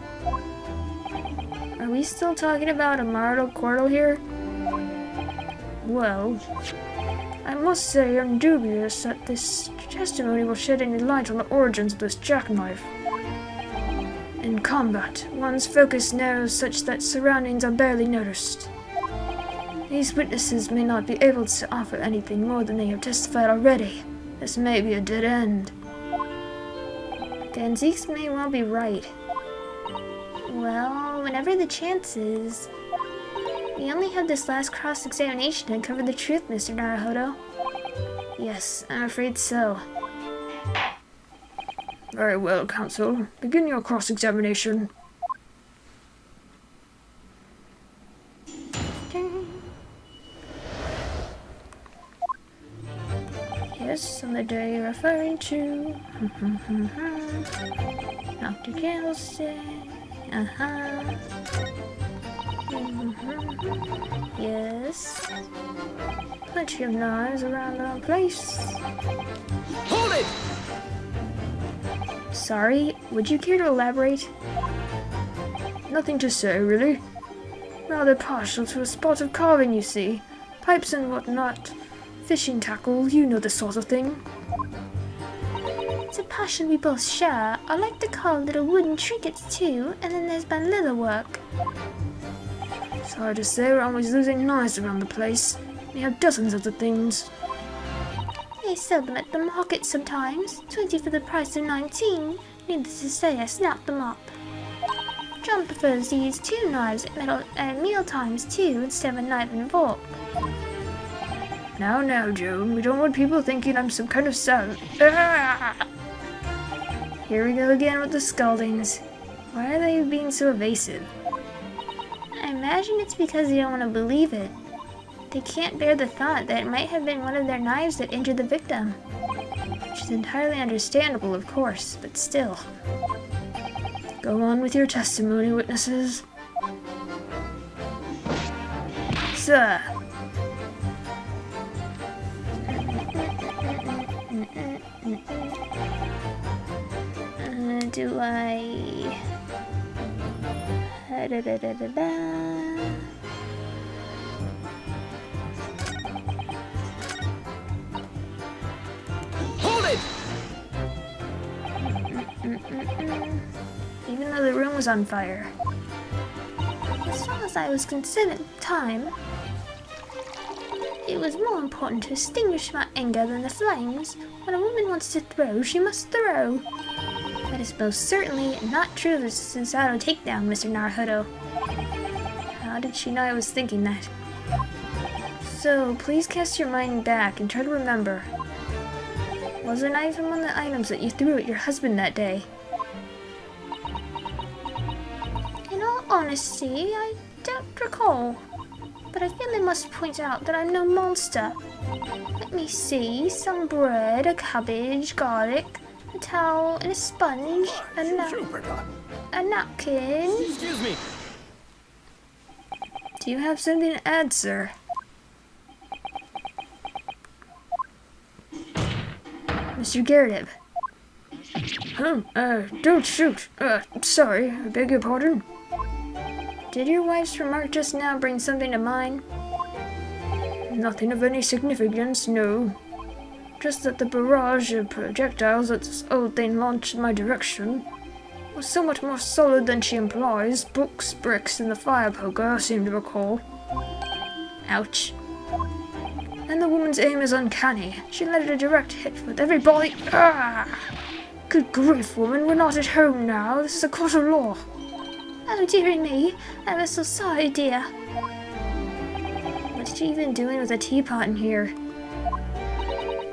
Are we still talking about a marital quarrel here? Well, I must say I'm dubious that this testimony will shed any light on the origins of this jackknife. In combat, one's focus narrows such that surroundings are barely noticed. These witnesses may not be able to offer anything more than they have testified already. This may be a dead end. Danzigs may well be right. Well, whenever the chance is, We only have this last cross-examination to cover the truth, Mr. Naruhodo. Yes, I'm afraid so. Very well, counsel. Begin your cross-examination. Yes, on the day you're referring to. Dr. Kelsey. Yes. Plenty of knives around our place. Hold it! Sorry, would you care to elaborate? Nothing to say, really. Rather partial to a spot of carving, you see. Pipes and whatnot. Fishing tackle, you know the sort of thing. It's a passion we both share. I like to carve little wooden trinkets too, and then there's my leather work. Sorry to say, we're always losing knives around the place. We have dozens of the things. They sell them at the market sometimes. 20 for the price of 19. Needless to say, I snapped them up. John prefers to use 2 knives at meal times too, instead of a knife and fork. Now, Joan, we don't want people thinking I'm some kind of savage. Ah! Here we go again with the scaldings. Why are they being so evasive? I imagine it's because they don't want to believe it. They can't bear the thought that it might have been one of their knives that injured the victim. Which is entirely understandable, of course, but still. Go on with your testimony, witnesses. Sir. Do I... Hold it! Even though the room was on fire. As far as I was concerned at the time, it was more important to extinguish my anger than the flames. When a woman wants to throw, she must throw. That is most certainly not true of the societal takedown, Mr. Naruhodo. How did she know I was thinking that? So, please cast your mind back and try to remember. Was a knife among the items that you threw at your husband that day? In all honesty, I don't recall. But I feel I must point out that I'm no monster. Let me see, some bread, a cabbage, garlic, a towel, and a sponge, a napkin. Excuse me. Do you have something to add, sir? Mr. Garrett. Don't shoot. Sorry, I beg your pardon. Did your wife's remark just now bring something to mind? Nothing of any significance, no. Just that the barrage of projectiles that this old thing launched in my direction was so much more solid than she implies. Books, bricks, and the fire poker, I seem to recall. Ouch. And the woman's aim is uncanny. She let it a direct hit with every volley. Ah! Good grief, woman, we're not at home now. This is a court of law. Oh, dearie me, I was so sorry, dear. What are you even doing with a teapot in here?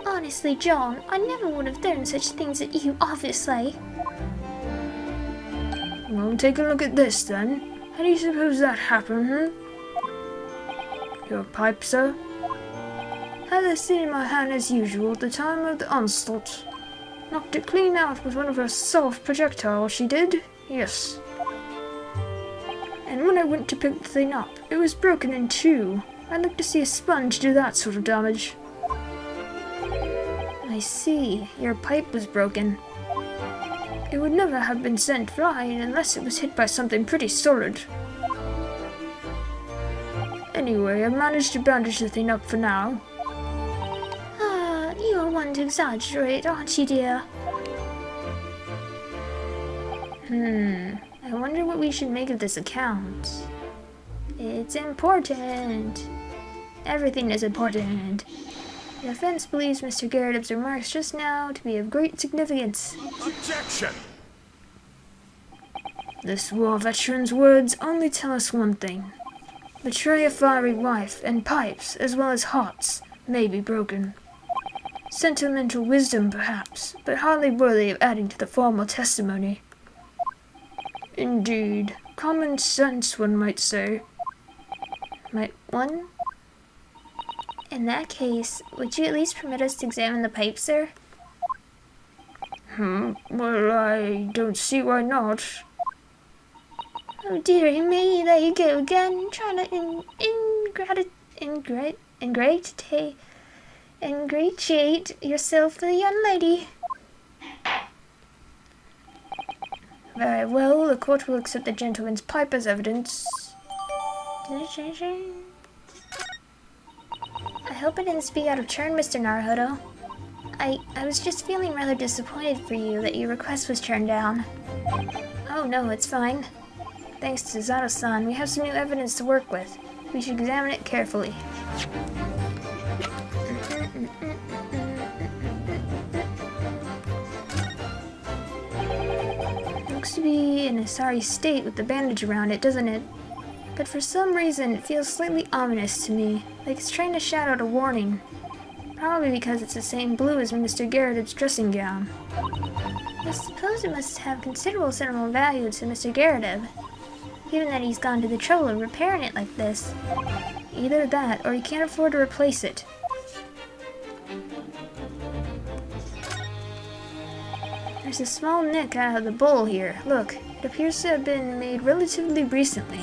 Honestly, John, I never would have done such things at you, obviously. Well, take a look at this, then. How do you suppose that happened, Your pipe, sir? Had this thing in my hand as usual at the time of the onslaught. Knocked it clean out with one of her soft projectiles, she did. Yes. And when I went to pick the thing up, it was broken in two. I'd like to see a sponge do that sort of damage. I see. Your pipe was broken. It would never have been sent flying unless it was hit by something pretty solid. Anyway, I've managed to bandage the thing up for now. Ah, you are one to exaggerate, aren't you, dear? I wonder what we should make of this account. It's important. Everything is important. The defense believes Mr. Garrett's remarks just now to be of great significance. Objection! This war veteran's words only tell us one thing. Betray a fiery wife, and pipes, as well as hearts, may be broken. Sentimental wisdom, perhaps, but hardly worthy of adding to the formal testimony. Indeed, common sense, one might say. Might one? In that case, would you at least permit us to examine the pipe, sir? Well, I don't see why not. Oh dearie me, there you go again, trying to ingratiate yourself with a young lady. Very well, the court will accept the gentleman's pipe as evidence. I hope I didn't speak out of turn, Mr. Naruhodo. I was just feeling rather disappointed for you that your request was turned down. Oh no, it's fine. Thanks to Zato-san, we have some new evidence to work with. We should examine it carefully. Looks to be in a sorry state with the bandage around it, doesn't it? But for some reason, it feels slightly ominous to me, like it's trying to shout out a warning. Probably because it's the same blue as Mr. Garrett's dressing gown. I suppose it must have considerable sentimental value to Mr. Garrett, given that he's gone to the trouble of repairing it like this. Either that, or he can't afford to replace it. There's a small nick out of the bowl here. Look, it appears to have been made relatively recently.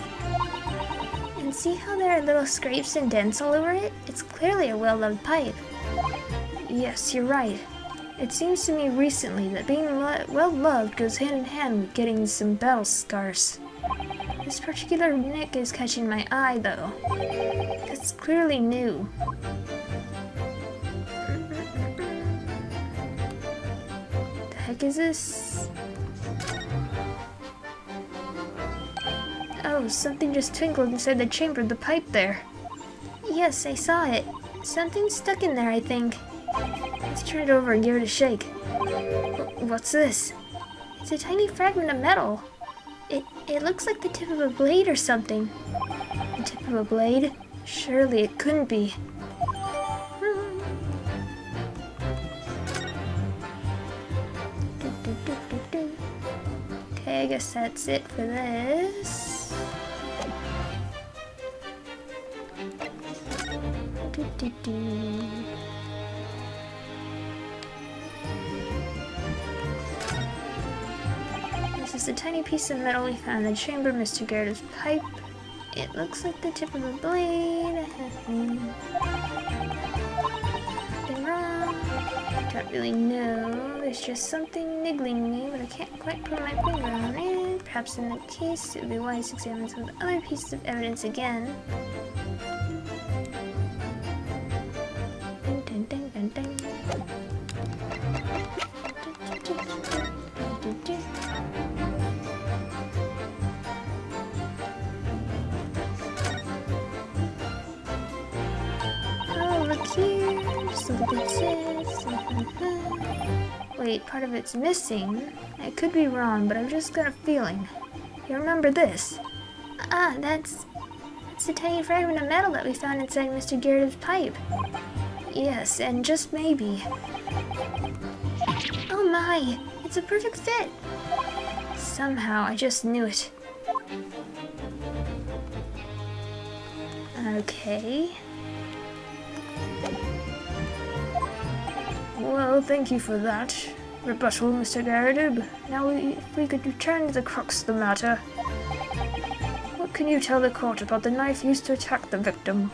And see how there are little scrapes and dents all over it? It's clearly a well-loved pipe. Yes, you're right. It seems to me recently that being well-loved goes hand in hand with getting some battle scars. This particular nick is catching my eye, though. It's clearly new. The heck is this? Oh, something just twinkled inside the chamber of the pipe there. Yes, I saw it. Something's stuck in there, I think. Let's turn it over and give it a shake. What's this? It's a tiny fragment of metal. It looks like the tip of a blade or something. The tip of a blade? Surely it couldn't be. Okay, I guess that's it for this. This is a tiny piece of metal we found in the chamber of Mr. Garrett's pipe. It looks like the tip of a blade. Nothing wrong. Don't really know. There's just something niggling me, but I can't quite put my finger on it. Perhaps in that case, it would be wise to examine some of the other pieces of evidence again. Dun, dun, dun, dun, dun. Oh, look here. Just a little bit. Wait, part of it's missing. I could be wrong, but I've just got a feeling. You remember this? Ah, that's the tiny fragment of metal that we found inside Mr. Garrett's pipe. Yes, and just maybe. Oh my, it's a perfect fit. Somehow, I just knew it. Okay. Well, thank you for that rebuttal, Mr. Garrett. Now, if we could return to the crux of the matter. What can you tell the court about the knife used to attack the victim?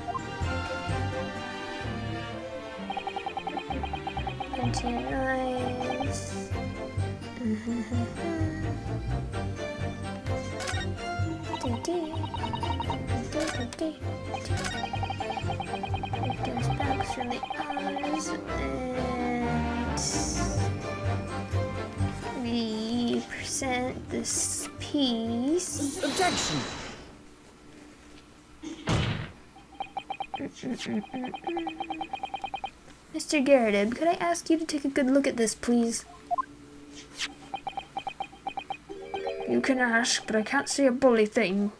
Nice. Victim's back's from the eyes and we present this piece. Objection! Mr. Garrett, could I ask you to take a good look at this, please? You can ask, but I can't see a bully thing.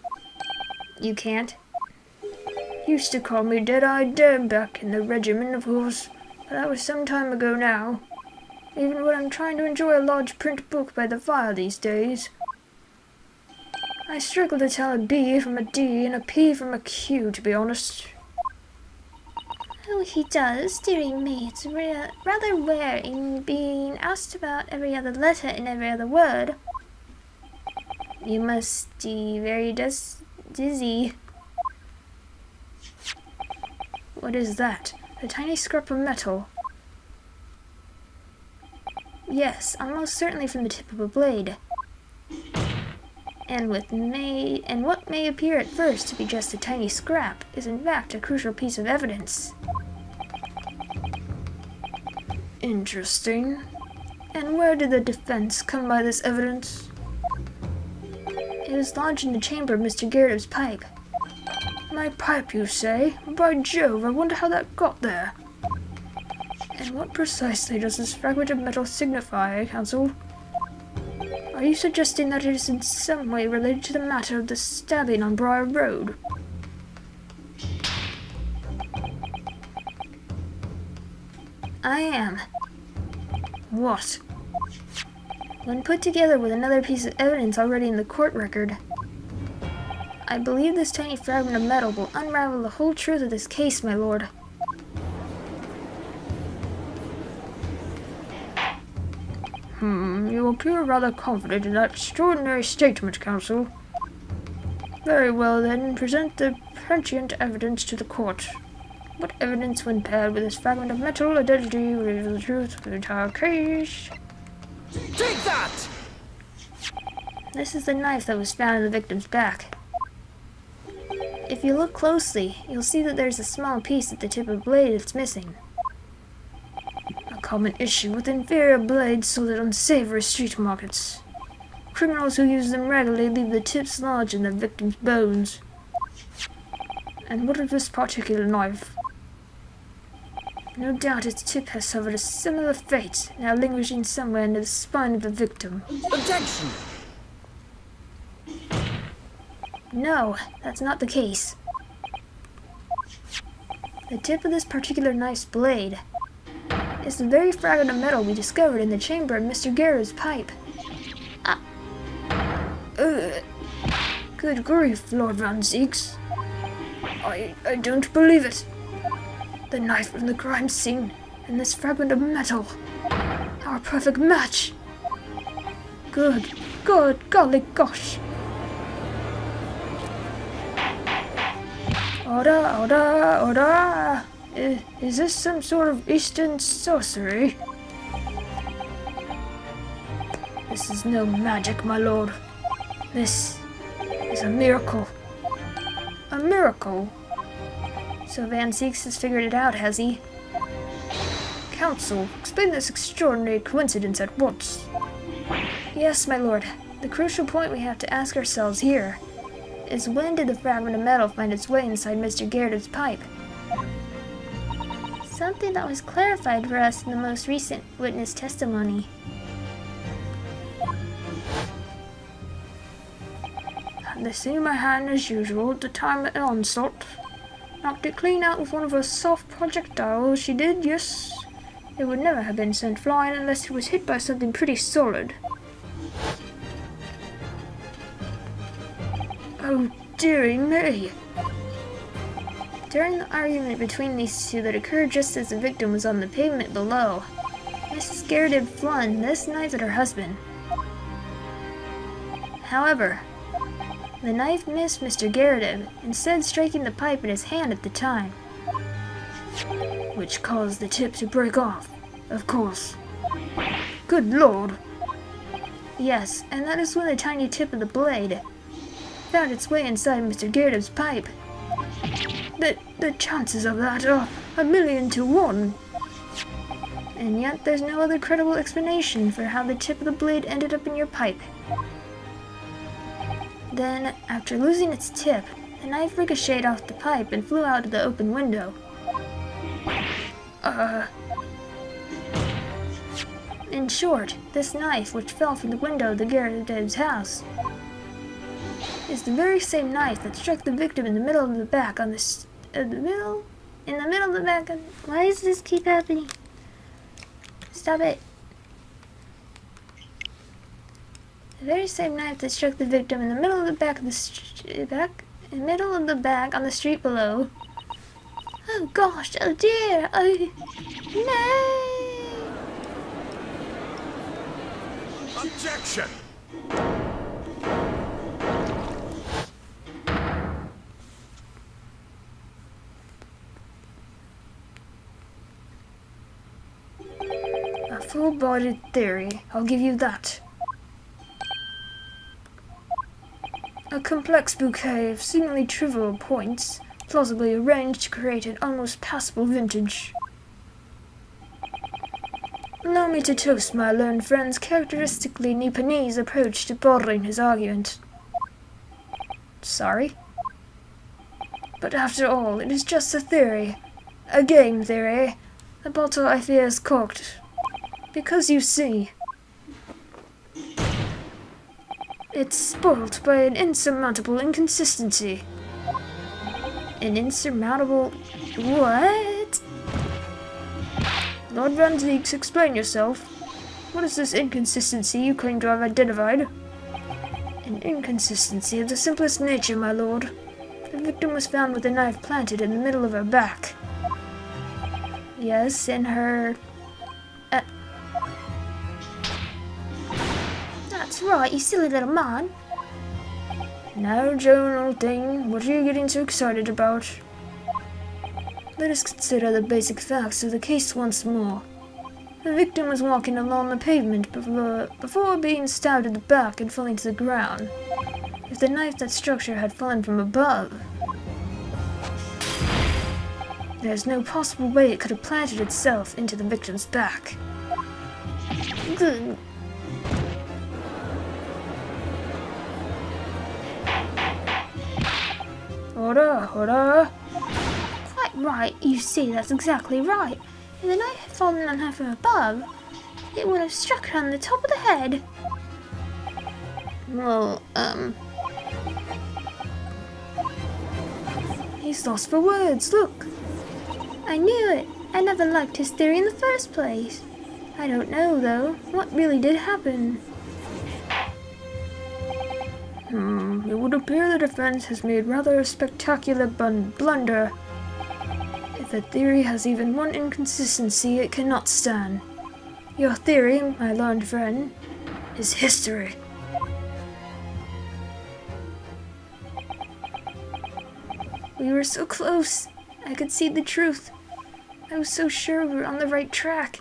You can't? Used to call me Dead-Eyed Dan back in the regiment, of course, but that was some time ago now. Even when I'm trying to enjoy a large print book by the fire these days, I struggle to tell a B from a D and a P from a Q, to be honest. Oh, he does, dearie me. It's rather wearing being asked about every other letter and every other word. You must be very dizzy. What is that? A tiny scrap of metal? Yes, almost certainly from the tip of a blade. And what may appear at first to be just a tiny scrap is in fact a crucial piece of evidence. Interesting. And where did the defense come by this evidence? It was lodged in the chamber of Mr. Garrett's pipe. My pipe, you say? By Jove, I wonder how that got there. And what precisely does this fragment of metal signify, Counsel? Are you suggesting that it is in some way related to the matter of the stabbing on Briar Road? I am. What? When put together with another piece of evidence already in the court record, I believe this tiny fragment of metal will unravel the whole truth of this case, my lord. You appear rather confident in that extraordinary statement, Counsel. Very well, then, present the prescient evidence to the court. What evidence, when paired with this fragment of metal identity, reveals the truth of the entire case? Take that! This is the knife that was found in the victim's back. If you look closely, you'll see that there's a small piece at the tip of the blade that's missing. A common issue with inferior blades sold at unsavory street markets. Criminals who use them regularly leave the tips lodged in their victims' bones. And what of this particular knife? No doubt its tip has suffered a similar fate, now languishing somewhere under the spine of the victim. Objection! No, that's not the case. The tip of this particular knife's blade is the very fragment of metal we discovered in the chamber of Mr. Garrett's pipe. Good grief, Lord Van Zieks. I don't believe it. The knife from the crime scene and this fragment of metal are a perfect match. Good golly gosh. Order. Is this some sort of Eastern sorcery? This is no magic, my lord. This is a miracle. A miracle? So Van Zieks has figured it out, has he? Counsel, explain this extraordinary coincidence at once. Yes, my lord. The crucial point we have to ask ourselves here is when did the fragment of metal find its way inside Mr. Garrett's pipe? Something that was clarified for us in the most recent witness testimony. Had they seen my hand as usual at the time of the onslaught? Knocked it clean out with one of her soft projectiles, she did, yes. It would never have been sent flying unless it was hit by something pretty solid. Oh, dearie me! During the argument between these two that occurred just as the victim was on the pavement below, Mrs. Garrett had flung this knife at her husband. However, the knife missed Mr. Garrett, instead striking the pipe in his hand at the time. Which caused the tip to break off, of course. Good lord! Yes, and that is when the tiny tip of the blade found its way inside Mr. Garrett's pipe. The chances of that are 1,000,000 to 1. And yet there's no other credible explanation for how the tip of the blade ended up in your pipe. Then, after losing its tip, the knife ricocheted off the pipe and flew out of the open window. In short, this knife, which fell from the window of the Garrett's house, is the very same knife that struck the victim in the middle of the back on the of the middle, in the middle of the back of, why does this keep happening? Stop it. The very same knife that struck the victim in the middle of the back of the middle of the back on the street below. Oh gosh, oh dear, oh no! Objection! A full-bodied theory, I'll give you that. A complex bouquet of seemingly trivial points, plausibly arranged to create an almost passable vintage. Allow me to toast my learned friend's characteristically Nipponese approach to bottling his argument. Sorry? But after all, it is just a theory. A game theory. A bottle I fear is corked. Because you see, it's spoilt by an insurmountable inconsistency. An insurmountable... what? Lord Van Zeeks, explain yourself. What is this inconsistency you claim to have identified? An inconsistency of the simplest nature, my lord. The victim was found with a knife planted in the middle of her back. Yes, in her... That's right, you silly little man. Now, Joan, old thing, what are you getting so excited about? Let us consider the basic facts of the case once more. The victim was walking along the pavement before being stabbed in the back and falling to the ground. If the knife that struck her had fallen from above, there's no possible way it could have planted itself into the victim's back. Good. Order! Quite right, you see, that's exactly right. If the knife had fallen on her from above, it would have struck her on the top of the head. Well, He's lost for words, look! I knew it. I never liked his theory in the first place. I don't know, though. What really did happen? It would appear the defense has made rather a spectacular blunder. If a theory has even one inconsistency, it cannot stand. Your theory, my learned friend, is history. We were so close. I could see the truth. I was so sure we were on the right track.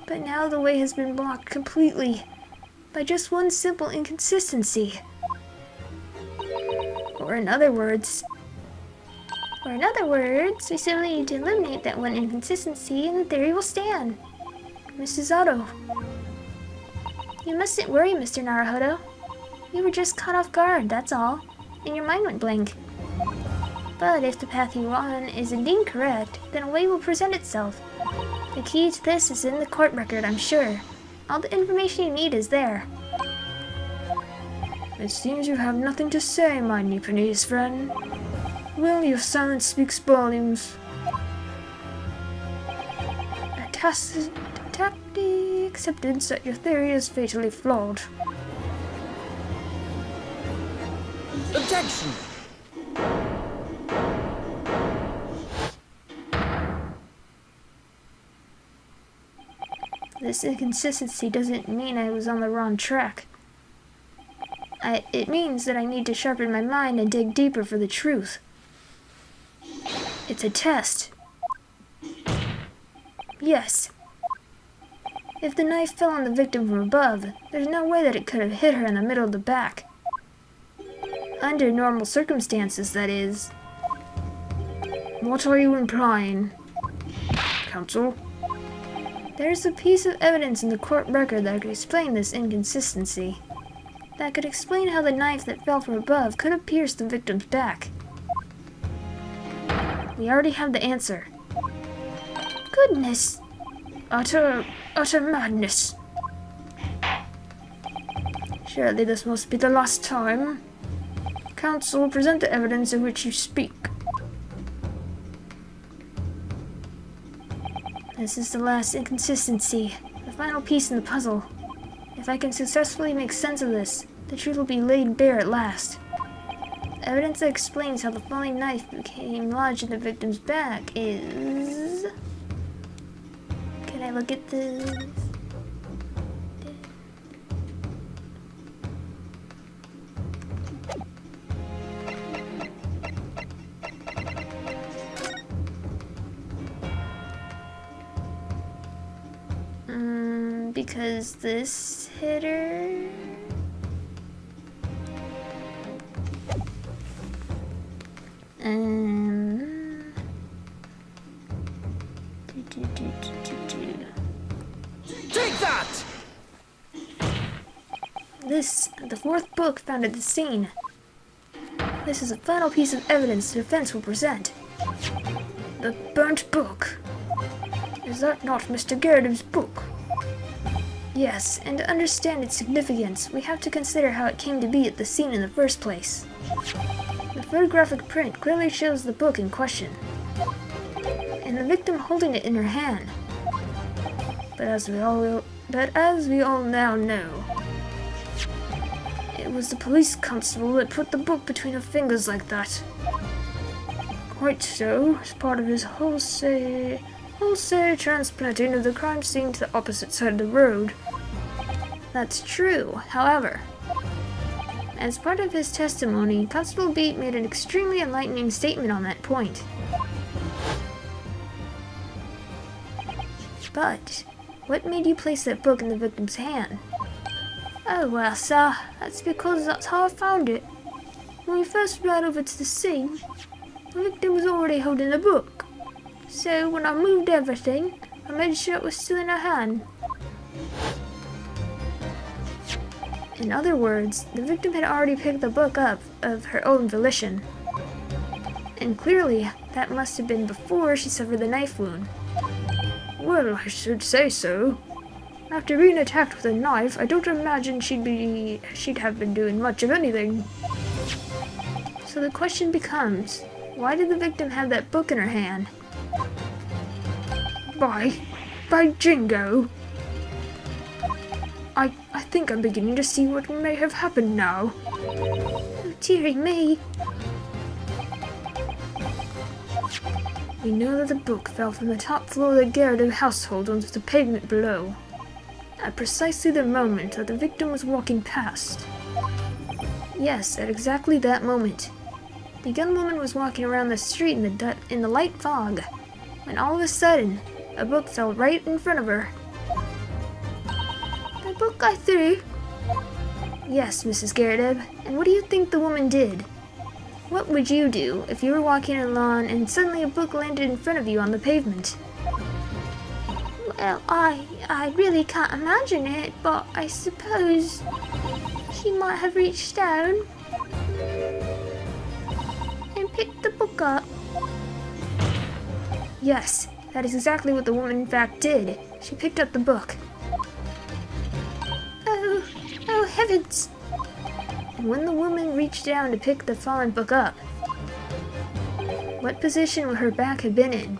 But now the way has been blocked completely by just one simple inconsistency. Or in other words, we simply need to eliminate that one inconsistency and the theory will stand. Mrs. Otto, You mustn't worry, Mr. Naruhodo. You were just caught off guard, that's all, and your mind went blank. But if the path you are on is indeed correct, then a way will present itself. The key to this is in the court record, I'm sure. All the information you need is there. It seems you have nothing to say, my Nipponese friend. Well, your silence speaks volumes. A tacit acceptance that your theory is fatally flawed. Objection! this inconsistency doesn't mean I was on the wrong track. It means that I need to sharpen my mind and dig deeper for the truth. It's a test. Yes. If the knife fell on the victim from above, there's no way that it could have hit her in the middle of the back. Under normal circumstances, that is. What are you implying, counsel? There's a piece of evidence in the court record that could explain this inconsistency. That could explain how the knife that fell from above could have pierced the victim's back. We already have the answer. Goodness! Utter madness. Surely this must be the last time. Counsel, present the evidence in which you speak. This is the last inconsistency, the final piece in the puzzle. If I can successfully make sense of this, the truth will be laid bare at last. The evidence that explains how the falling knife became lodged in the victim's back is... Can I look at this? Because this hit her. Take that! This, the fourth book found at the scene. This is the final piece of evidence the defense will present. The burnt book. Is that not Mr. Garrett's book? Yes, and to understand its significance, we have to consider how it came to be at the scene in the first place. The photographic print clearly shows the book in question, and the victim holding it in her hand. But as we all now know, it was the police constable that put the book between her fingers like that. Quite so, as part of his wholesale transplanting of the crime scene to the opposite side of the road. That's true, however. As part of his testimony, Constable Beat made an extremely enlightening statement on that point. But, what made you place that book in the victim's hand? Oh, well, sir, that's because that's how I found it. When we first ran over to the scene, the victim was already holding the book. So, when I moved everything, I made sure it was still in her hand. In other words, the victim had already picked the book up of her own volition. And clearly, that must have been before she suffered the knife wound. Well, I should say so. After being attacked with a knife, I don't imagine she'd have been doing much of anything. So the question becomes, why did the victim have that book in her hand? By jingo! I think I'm beginning to see what may have happened now. Oh, dearie me. We know that the book fell from the top floor of the Garrett household onto the pavement below, at precisely the moment that the victim was walking past. Yes, at exactly that moment. The young woman was walking around the street in the light fog, when all of a sudden, a book fell right in front of her. The book I threw? Yes, Mrs. Garrett, and what do you think the woman did? What would you do if you were walking along and suddenly a book landed in front of you on the pavement? Well, I really can't imagine it, but I suppose she might have reached down and picked the book up. Yes, that is exactly what the woman in fact did. She picked up the book. Oh heavens! And when the woman reached down to pick the fallen book up, what position would her back have been in?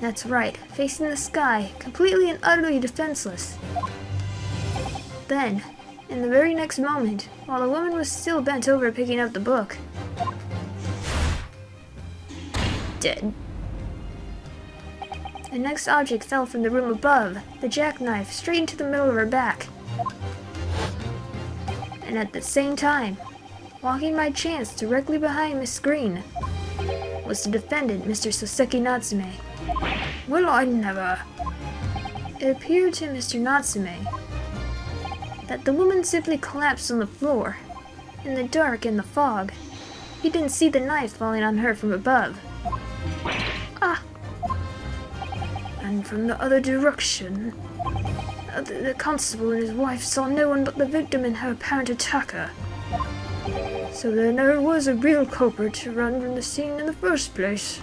That's right, facing the sky, completely and utterly defenseless. Then, in the very next moment, while the woman was still bent over picking up the book, dead. The next object fell from the room above, the jackknife, straight into the middle of her back. And at the same time, walking by chance directly behind Miss Green, was the defendant, Mr. Soseki Natsume. Well, I never... It appeared to Mr. Natsume that the woman simply collapsed on the floor, in the dark and the fog. He didn't see the knife falling on her from above. Ah! And from the other direction, the constable and his wife saw no one but the victim and her apparent attacker. So there never was a real culprit to run from the scene in the first place.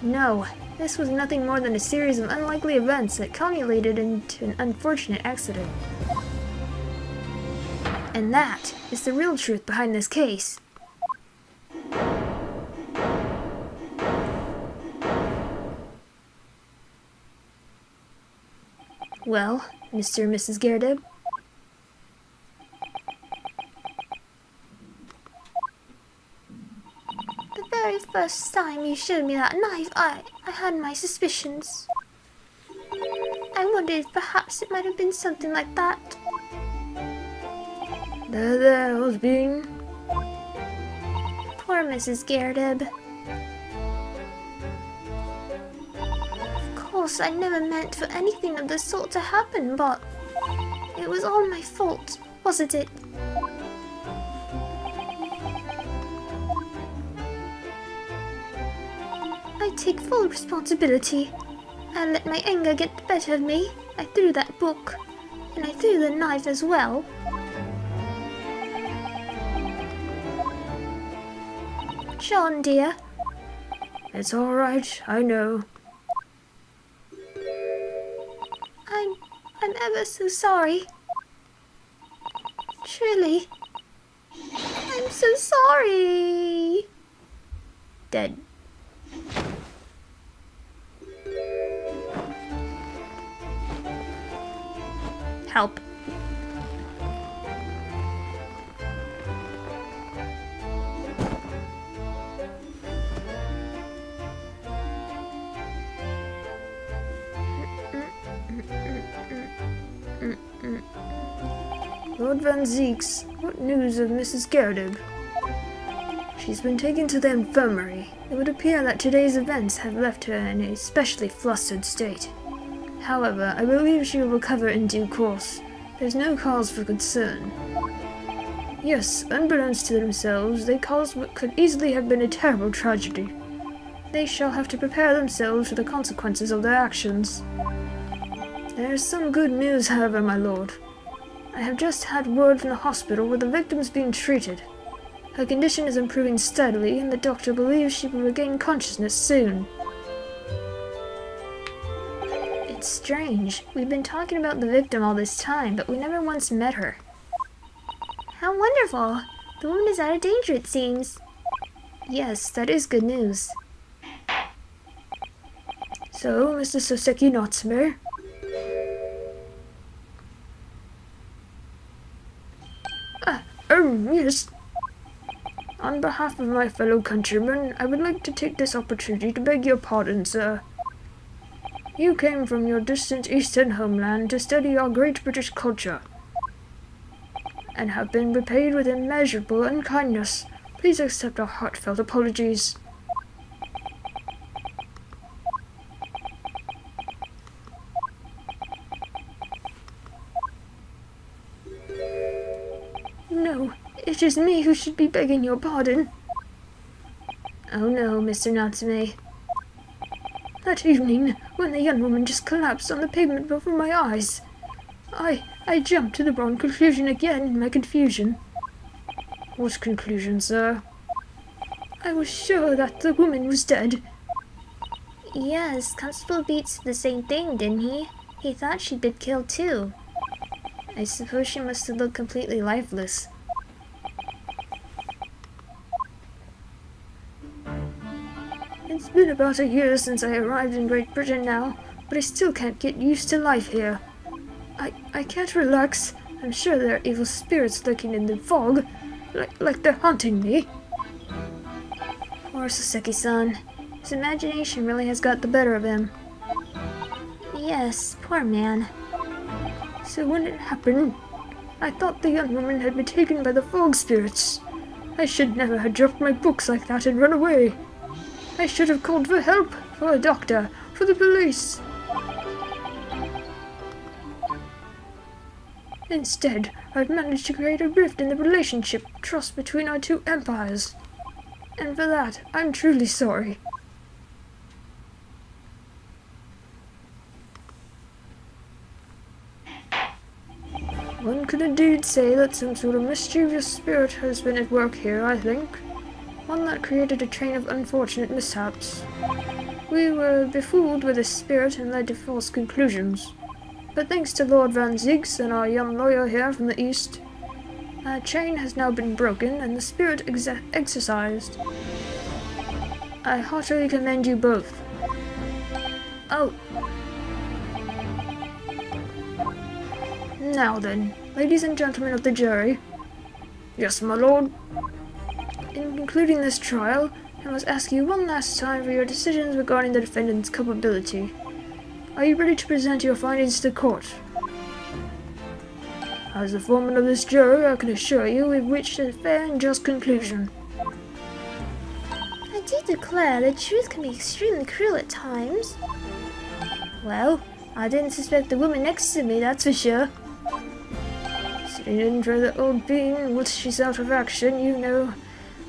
No, this was nothing more than a series of unlikely events that culminated into an unfortunate accident. And that is the real truth behind this case. Well, Mr. and Mrs. Gerdeb? The very first time you showed me that knife, I had my suspicions. I wondered if perhaps it might have been something like that. There, Osbine. Poor Mrs. Gerdeb. Of course, I never meant for anything of the sort to happen, but it was all my fault, wasn't it? I take full responsibility. I let my anger get the better of me. I threw that book, and I threw the knife as well. John, dear. It's all right, I know. I'm ever so sorry. Truly. I'm so sorry. Dead. Help. Lord Van Zeeks, what news of Mrs. Gerdeb? She's been taken to the infirmary. It would appear that today's events have left her in a especially flustered state. However, I believe she will recover in due course. There's no cause for concern. Yes, unbeknownst to themselves, they caused what could easily have been a terrible tragedy. They shall have to prepare themselves for the consequences of their actions. There is some good news, however, my lord. I have just had word from the hospital where the victim's being treated. Her condition is improving steadily, and the doctor believes she will regain consciousness soon. It's strange. We've been talking about the victim all this time, but we never once met her. How wonderful. The woman is out of danger, it seems. Yes, that is good news. So, Mr. Soseki Natsume? Yes. On behalf of my fellow countrymen, I would like to take this opportunity to beg your pardon, sir. You came from your distant eastern homeland to study our great British culture, and have been repaid with immeasurable unkindness. Please accept our heartfelt apologies. No, it is me who should be begging your pardon. Oh no, Mr. Natsume. That evening, when the young woman just collapsed on the pavement before my eyes, I jumped to the wrong conclusion again in my confusion. What conclusion, sir? I was sure that the woman was dead. Yes, Constable Beats did the same thing, didn't he? He thought she'd been killed too. I suppose she must have looked completely lifeless. It's been about a year since I arrived in Great Britain now, but I still can't get used to life here. I can't relax. I'm sure there are evil spirits lurking in the fog, like they're haunting me. Poor Soseki-san. His imagination really has got the better of him. Yes, poor man. So when it happened, I thought the young woman had been taken by the fog spirits. I should never have dropped my books like that and run away. I should have called for help, for a doctor, for the police. Instead, I've managed to create a rift in the relationship trust between our two empires. And for that, I'm truly sorry. One could indeed say that some sort of mischievous spirit has been at work here, I think. One that created a train of unfortunate mishaps. We were befooled with this spirit and led to false conclusions. But thanks to Lord Van Zeeks and our young lawyer here from the east, our chain has now been broken and the spirit exorcised. I heartily commend you both. Oh. Now then, ladies and gentlemen of the jury. Yes, my lord. In concluding this trial, I must ask you one last time for your decisions regarding the defendant's culpability. Are you ready to present your findings to the court? As the foreman of this jury, I can assure you we've reached a fair and just conclusion. I do declare the truth can be extremely cruel at times. Well, I didn't suspect the woman next to me, that's for sure. Sitting in for the old bean, once she's out of action, you know.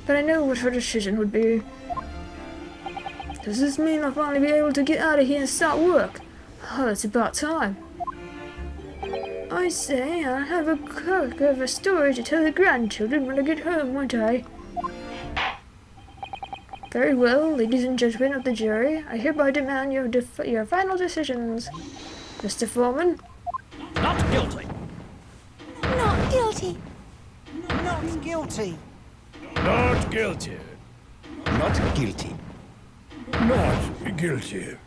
But I know what her decision would be. Does this mean I'll finally be able to get out of here and start work? Oh, it's about time. I say, I'll have a cork of a story to tell the grandchildren when I get home, won't I? Very well, ladies and gentlemen of the jury, I hereby demand your final decisions. Mr. Foreman? Not guilty. Not guilty. Not guilty. Not guilty. Not guilty. Not guilty.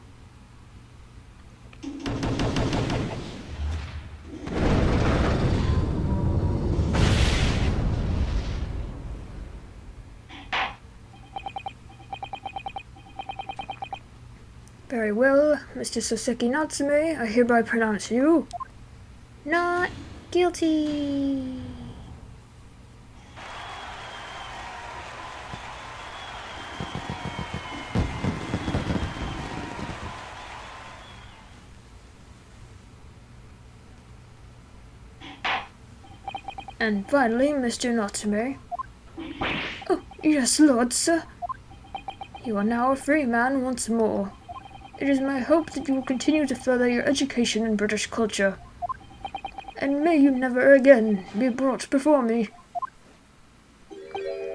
Very well, Mr. Soseki Natsume, I hereby pronounce you Not guilty. And finally, Mr. Natsume. Oh, yes, Lord, sir. You are now a free man once more. It is my hope that you will continue to further your education in British culture. And may you never again be brought before me.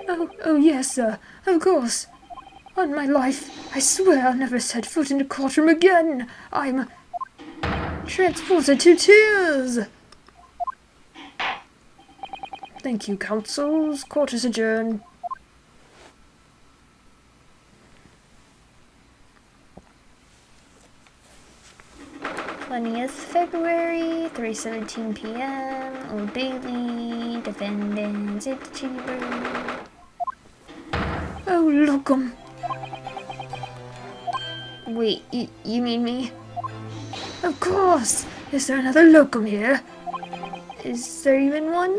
Oh yes, sir, of course. On my life, I swear I'll never set foot in a courtroom again. I'm transported to tears. Thank you, counsels. Court is adjourned. 20th February, 3:17 p.m. Old Bailey, defendant's antechamber. Oh, look 'em. Wait, you mean me? Of course. Is there another locum here? Is there even one?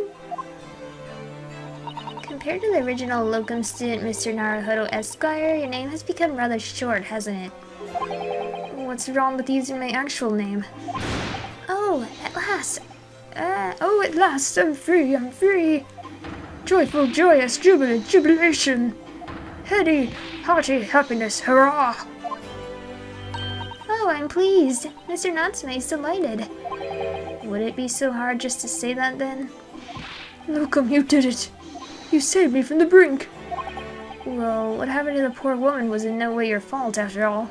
Compared to the original locum student, Mr. Naruhodo Esquire, your name has become rather short, hasn't it? What's wrong with using my actual name? Oh, at last! At last, I'm free! Joyful, joyous, jubilant, jubilation! Heady, hearty happiness, hurrah! Oh, I'm pleased. Mr. Natsume is delighted. Would it be so hard just to say that then? Locum, you did it! You saved me from the brink! Well, what happened to the poor woman was in no way your fault, after all.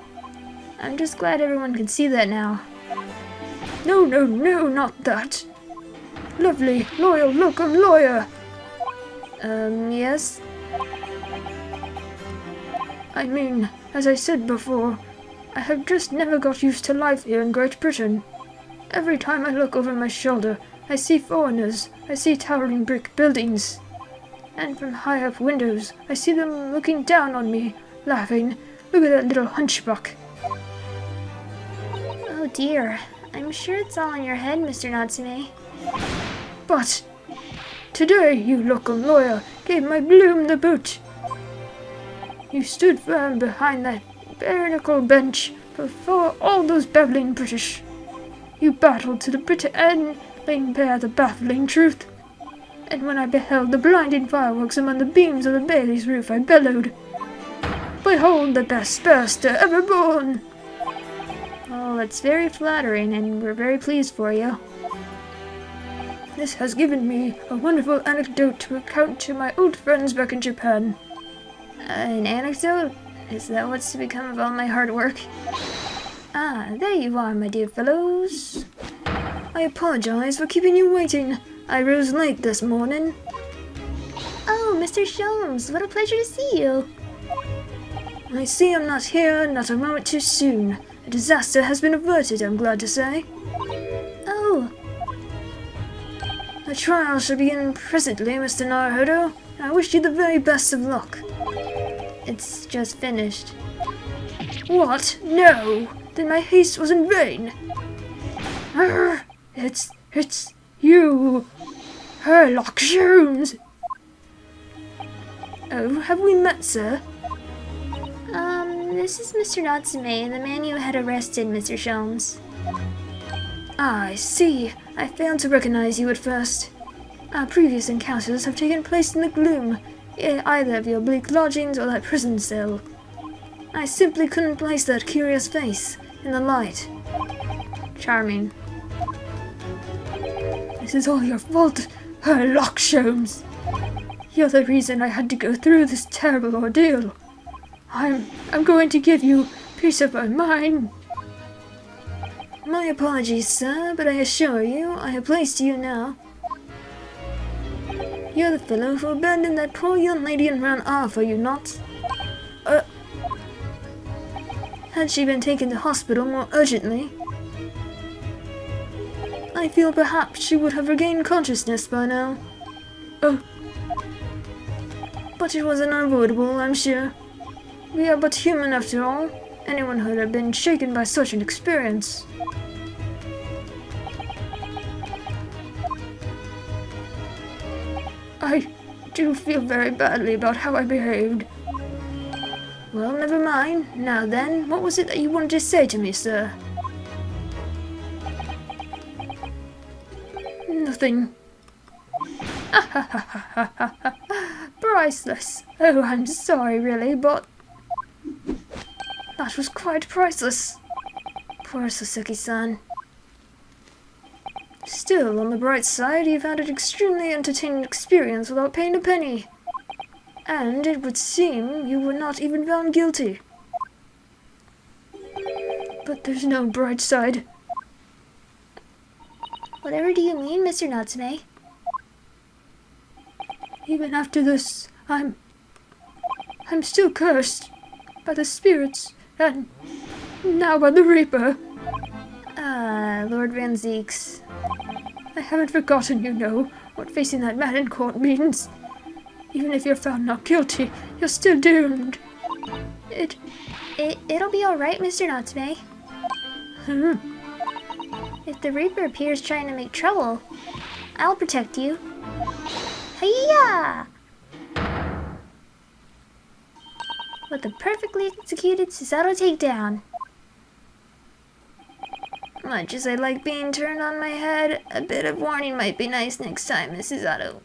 I'm just glad everyone can see that now. No, not that. Lovely, loyal locum lawyer! Yes? I mean, as I said before, I have just never got used to life here in Great Britain. Every time I look over my shoulder, I see foreigners, I see towering brick buildings. And from high up windows, I see them looking down on me, laughing. Look at that little hunchback. Oh dear, I'm sure it's all in your head, Mr. Natsume. But today, you locum lawyer gave my bloom the boot. You stood firm behind that barnacle bench before all those babbling British. You battled to the bitter end, laying bare the baffling truth. And when I beheld the blinding fireworks among the beams of the Bailey's roof, I bellowed, "Behold the best barrister ever born!" Oh, that's very flattering, and we're very pleased for you. This has given me a wonderful anecdote to recount to my old friends back in Japan. An anecdote? Is that what's to become of all my hard work? Ah, there you are, my dear fellows. I apologize for keeping you waiting. I rose late this morning. Oh, Mr. Sholmes, what a pleasure to see you. I see I'm not here, not a moment too soon. A disaster has been averted, I'm glad to say. Oh. The trial shall begin presently, Mr. Naruhodo, and I wish you the very best of luck. It's just finished. What? No! Then my haste was in vain! Arr, it's you! Sherlock Holmes! Oh, have we met, sir? This is Mr. Natsume, the man you had arrested, Mr. Sholmes. Ah, I see. I failed to recognize you at first. Our previous encounters have taken place in the gloom, either of your bleak lodgings or that prison cell. I simply couldn't place that curious face in the light. Charming. This is all your fault, Sherlock Holmes. You're the reason I had to go through this terrible ordeal. I'm going to give you peace of my mind. My apologies, sir, but I assure you, I have placed you now. You're the fellow who abandoned that poor young lady and ran off, are you not? Had she been taken to hospital more urgently, I feel perhaps she would have regained consciousness by now. Oh. But it was unavoidable, I'm sure. We are but human after all. Anyone would have been shaken by such an experience. I do feel very badly about how I behaved. Well, never mind. Now then, what was it that you wanted to say to me, sir? Nothing. Priceless. Oh, I'm sorry, really, but that was quite priceless. Poor Saseki-san. Still, on the bright side, you've had an extremely entertaining experience without paying a penny. And it would seem you were not even found guilty. But there's no bright side. Whatever do you mean, Mr. Natsume? Even after this, I'm still cursed by the spirits and now by the Reaper. Lord Van Zeeks. I haven't forgotten, you know, what facing that man in court means. Even if you're found not guilty, you're still doomed. It'll be alright, Mr. Natsume. If the Reaper appears trying to make trouble, I'll protect you. Hiya! With a perfectly executed Susato takedown. Much as I like being turned on my head, a bit of warning might be nice next time, Mrs. Otto.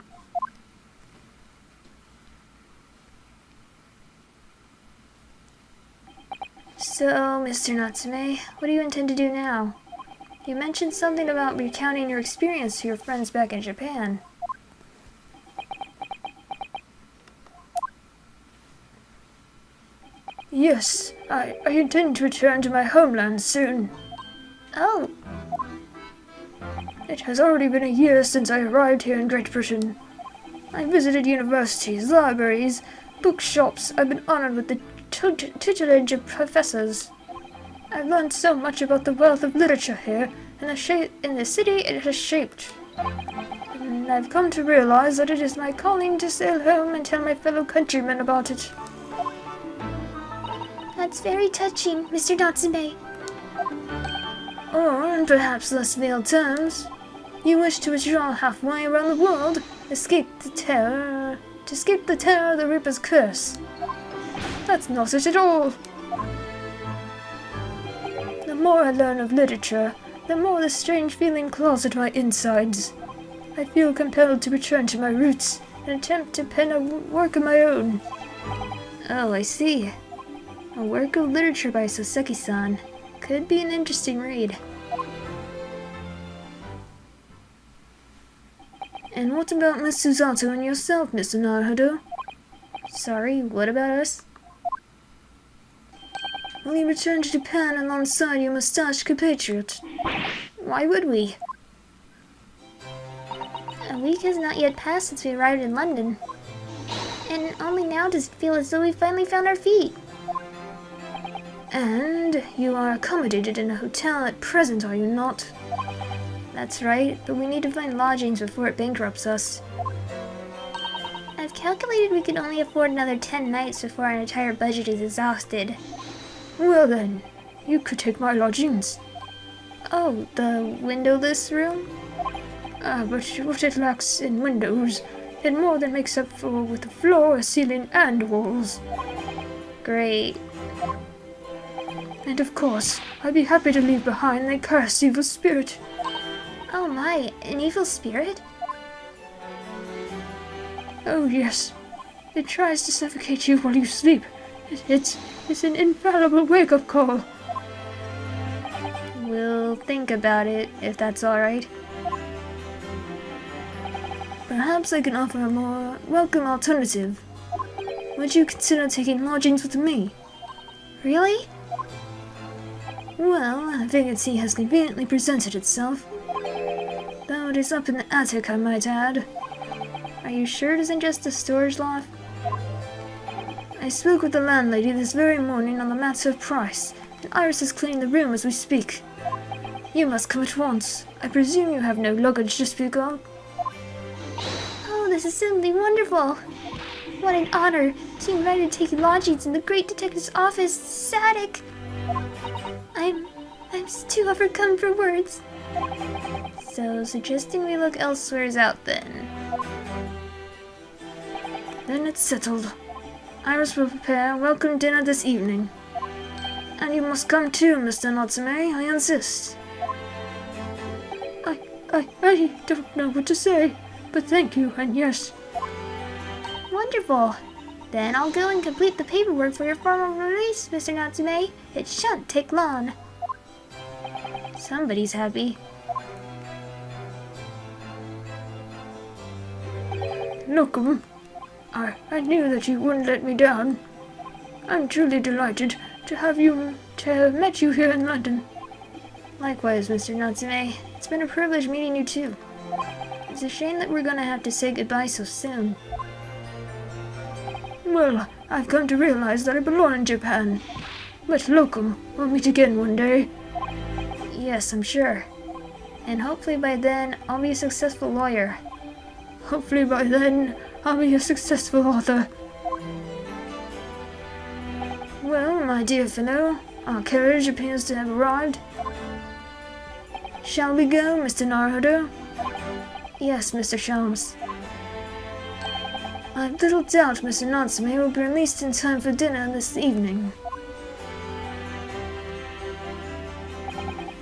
So, Mr. Natsume, what do you intend to do now? You mentioned something about recounting your experience to your friends back in Japan. Yes, I intend to return to my homeland soon. Oh, It has already been a year since I arrived here in Great Britain. I visited universities, libraries, bookshops. I've been honored with the tutelage of professors. I've learned so much about the wealth of literature here, and in the city it has shaped. And I've come to realize that it is my calling to sail home and tell my fellow countrymen about it. That's very touching, Mr. Natsume. Or, in perhaps less veiled terms, you wish to withdraw halfway around the world, to escape the terror of the Reaper's curse. That's not it at all. The more I learn of literature, the more the strange feeling claws at my insides. I feel compelled to return to my roots and attempt to pen a work of my own. Oh, I see. A work of literature by Soseki-san. Could be an interesting read. And what about Miss Susato and yourself, Mr. Naruhodo? Sorry, what about us? Will you return to Japan alongside your mustached compatriot? Why would we? A week has not yet passed since we arrived in London. And only now does it feel as though we finally found our feet. And you are accommodated in a hotel at present, are you not? That's right, but we need to find lodgings before it bankrupts us. I've calculated we can only afford another 10 nights before our entire budget is exhausted. Well then, you could take my lodgings. Oh, the windowless room? But what it lacks in windows, it more than makes up for with a floor, a ceiling, and walls. Great. And of course, I'd be happy to leave behind the cursed evil spirit. Oh my, an evil spirit? Oh yes, it tries to suffocate you while you sleep. It's an infallible wake-up call. We'll think about it, if that's alright. Perhaps I can offer a more welcome alternative. Would you consider taking lodgings with me? Really? Well, a vacancy has conveniently presented itself. Though it is up in the attic, I might add. Are you sure it isn't just a storage loft? I spoke with the landlady this very morning on the matter of price, and Iris is cleaning the room as we speak. You must come at once. I presume you have no luggage to speak of? Oh, this is simply wonderful! What an honor to be invited to take lodgings in the great detective's office, Sadek! I'm too overcome for words. So, suggesting we look elsewhere is out then. Then it's settled. Iris will prepare a welcome dinner this evening. And you must come too, Mr. Natsume, I insist. I don't know what to say, but thank you, and yes. Wonderful! Then I'll go and complete the paperwork for your formal release, Mr. Natsume. It shan't take long. Somebody's happy. Look, I knew that you wouldn't let me down. I'm truly delighted to have met you here in London. Likewise, Mr. Natsume. It's been a privilege meeting you too. It's a shame that we're gonna have to say goodbye so soon. Well, I've come to realize that I belong in Japan. But Locum, we'll meet again one day. Yes, I'm sure. And hopefully by then, I'll be a successful lawyer. Hopefully by then, I'll be a successful author. Well, my dear fellow, our carriage appears to have arrived. Shall we go, Mr. Naruhodo? Yes, Mr. Sholmes. I've little doubt Mr. Natsume will be released in time for dinner this evening.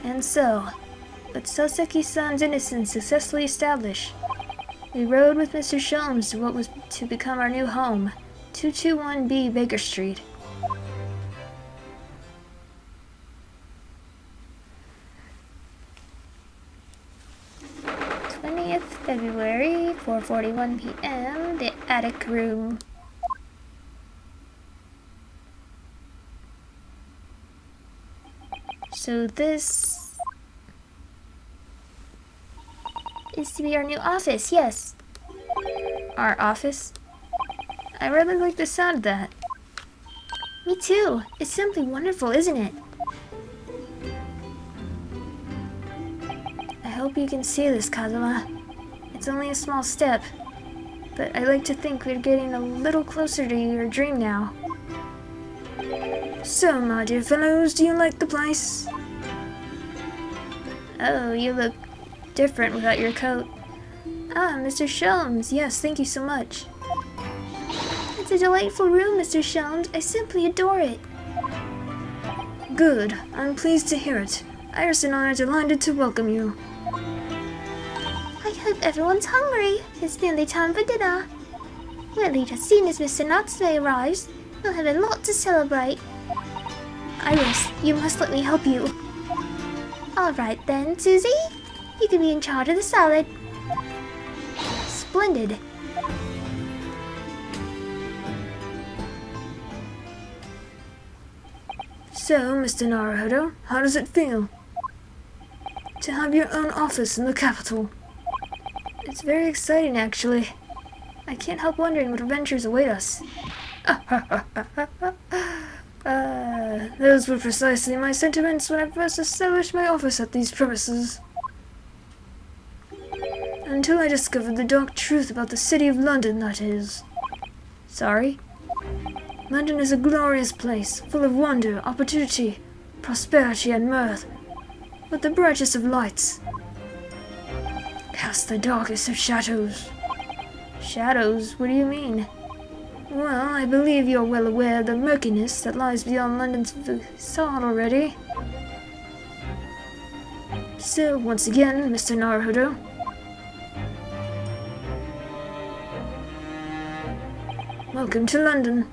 And so, with Soseki-san's innocence successfully established, we rode with Mr. Sholmes to what was to become our new home, 221B Baker Street. February, 4:41 p.m., the attic room. So this is to be our new office, yes. Our office? I really like the sound of that. Me too. It's simply wonderful, isn't it? I hope you can see this, Kazuma. It's only a small step, but I like to think we're getting a little closer to your dream now. So, my dear fellows, do you like the place? Oh, you look different without your coat. Ah, Mr. Sholmes, yes, thank you so much. It's a delightful room, Mr. Sholmes. I simply adore it. Good. I'm pleased to hear it. Iris and I are delighted to welcome you. I hope everyone's hungry. It's nearly time for dinner. We'll eat as soon as Mr. Natsume arrives. We'll have a lot to celebrate. Iris, you must let me help you. Alright then, Susie. You can be in charge of the salad. Splendid. So, Mr. Naruhodo, how does it feel to have your own office in the capital? It's very exciting, actually. I can't help wondering what adventures await us. Those were precisely my sentiments when I first established my office at these premises. Until I discovered the dark truth about the city of London, that is. Sorry? London is a glorious place, full of wonder, opportunity, prosperity, and mirth, with the brightest of lights. Cast the darkest of shadows. Shadows? What do you mean? Well, I believe you're well aware of the murkiness that lies beyond London's facade already. So, once again, Mr. Naruhodo, welcome to London.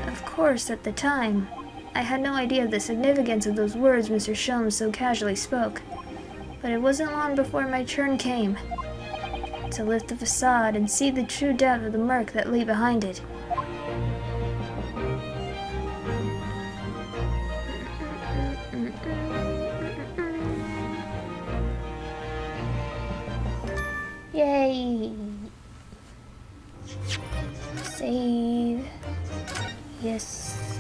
Of course, at the time, I had no idea of the significance of those words Mr. Sholmes so casually spoke. But it wasn't long before my turn came to lift the facade and see the true depth of the murk that lay behind it. Yay! Save. Yes.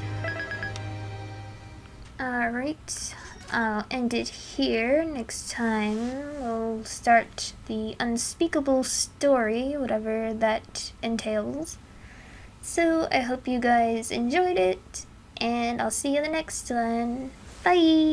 Alright. I'll end it here. Next time we'll start the unspeakable story, whatever that entails. So I hope you guys enjoyed it, and I'll see you in the next one. Bye!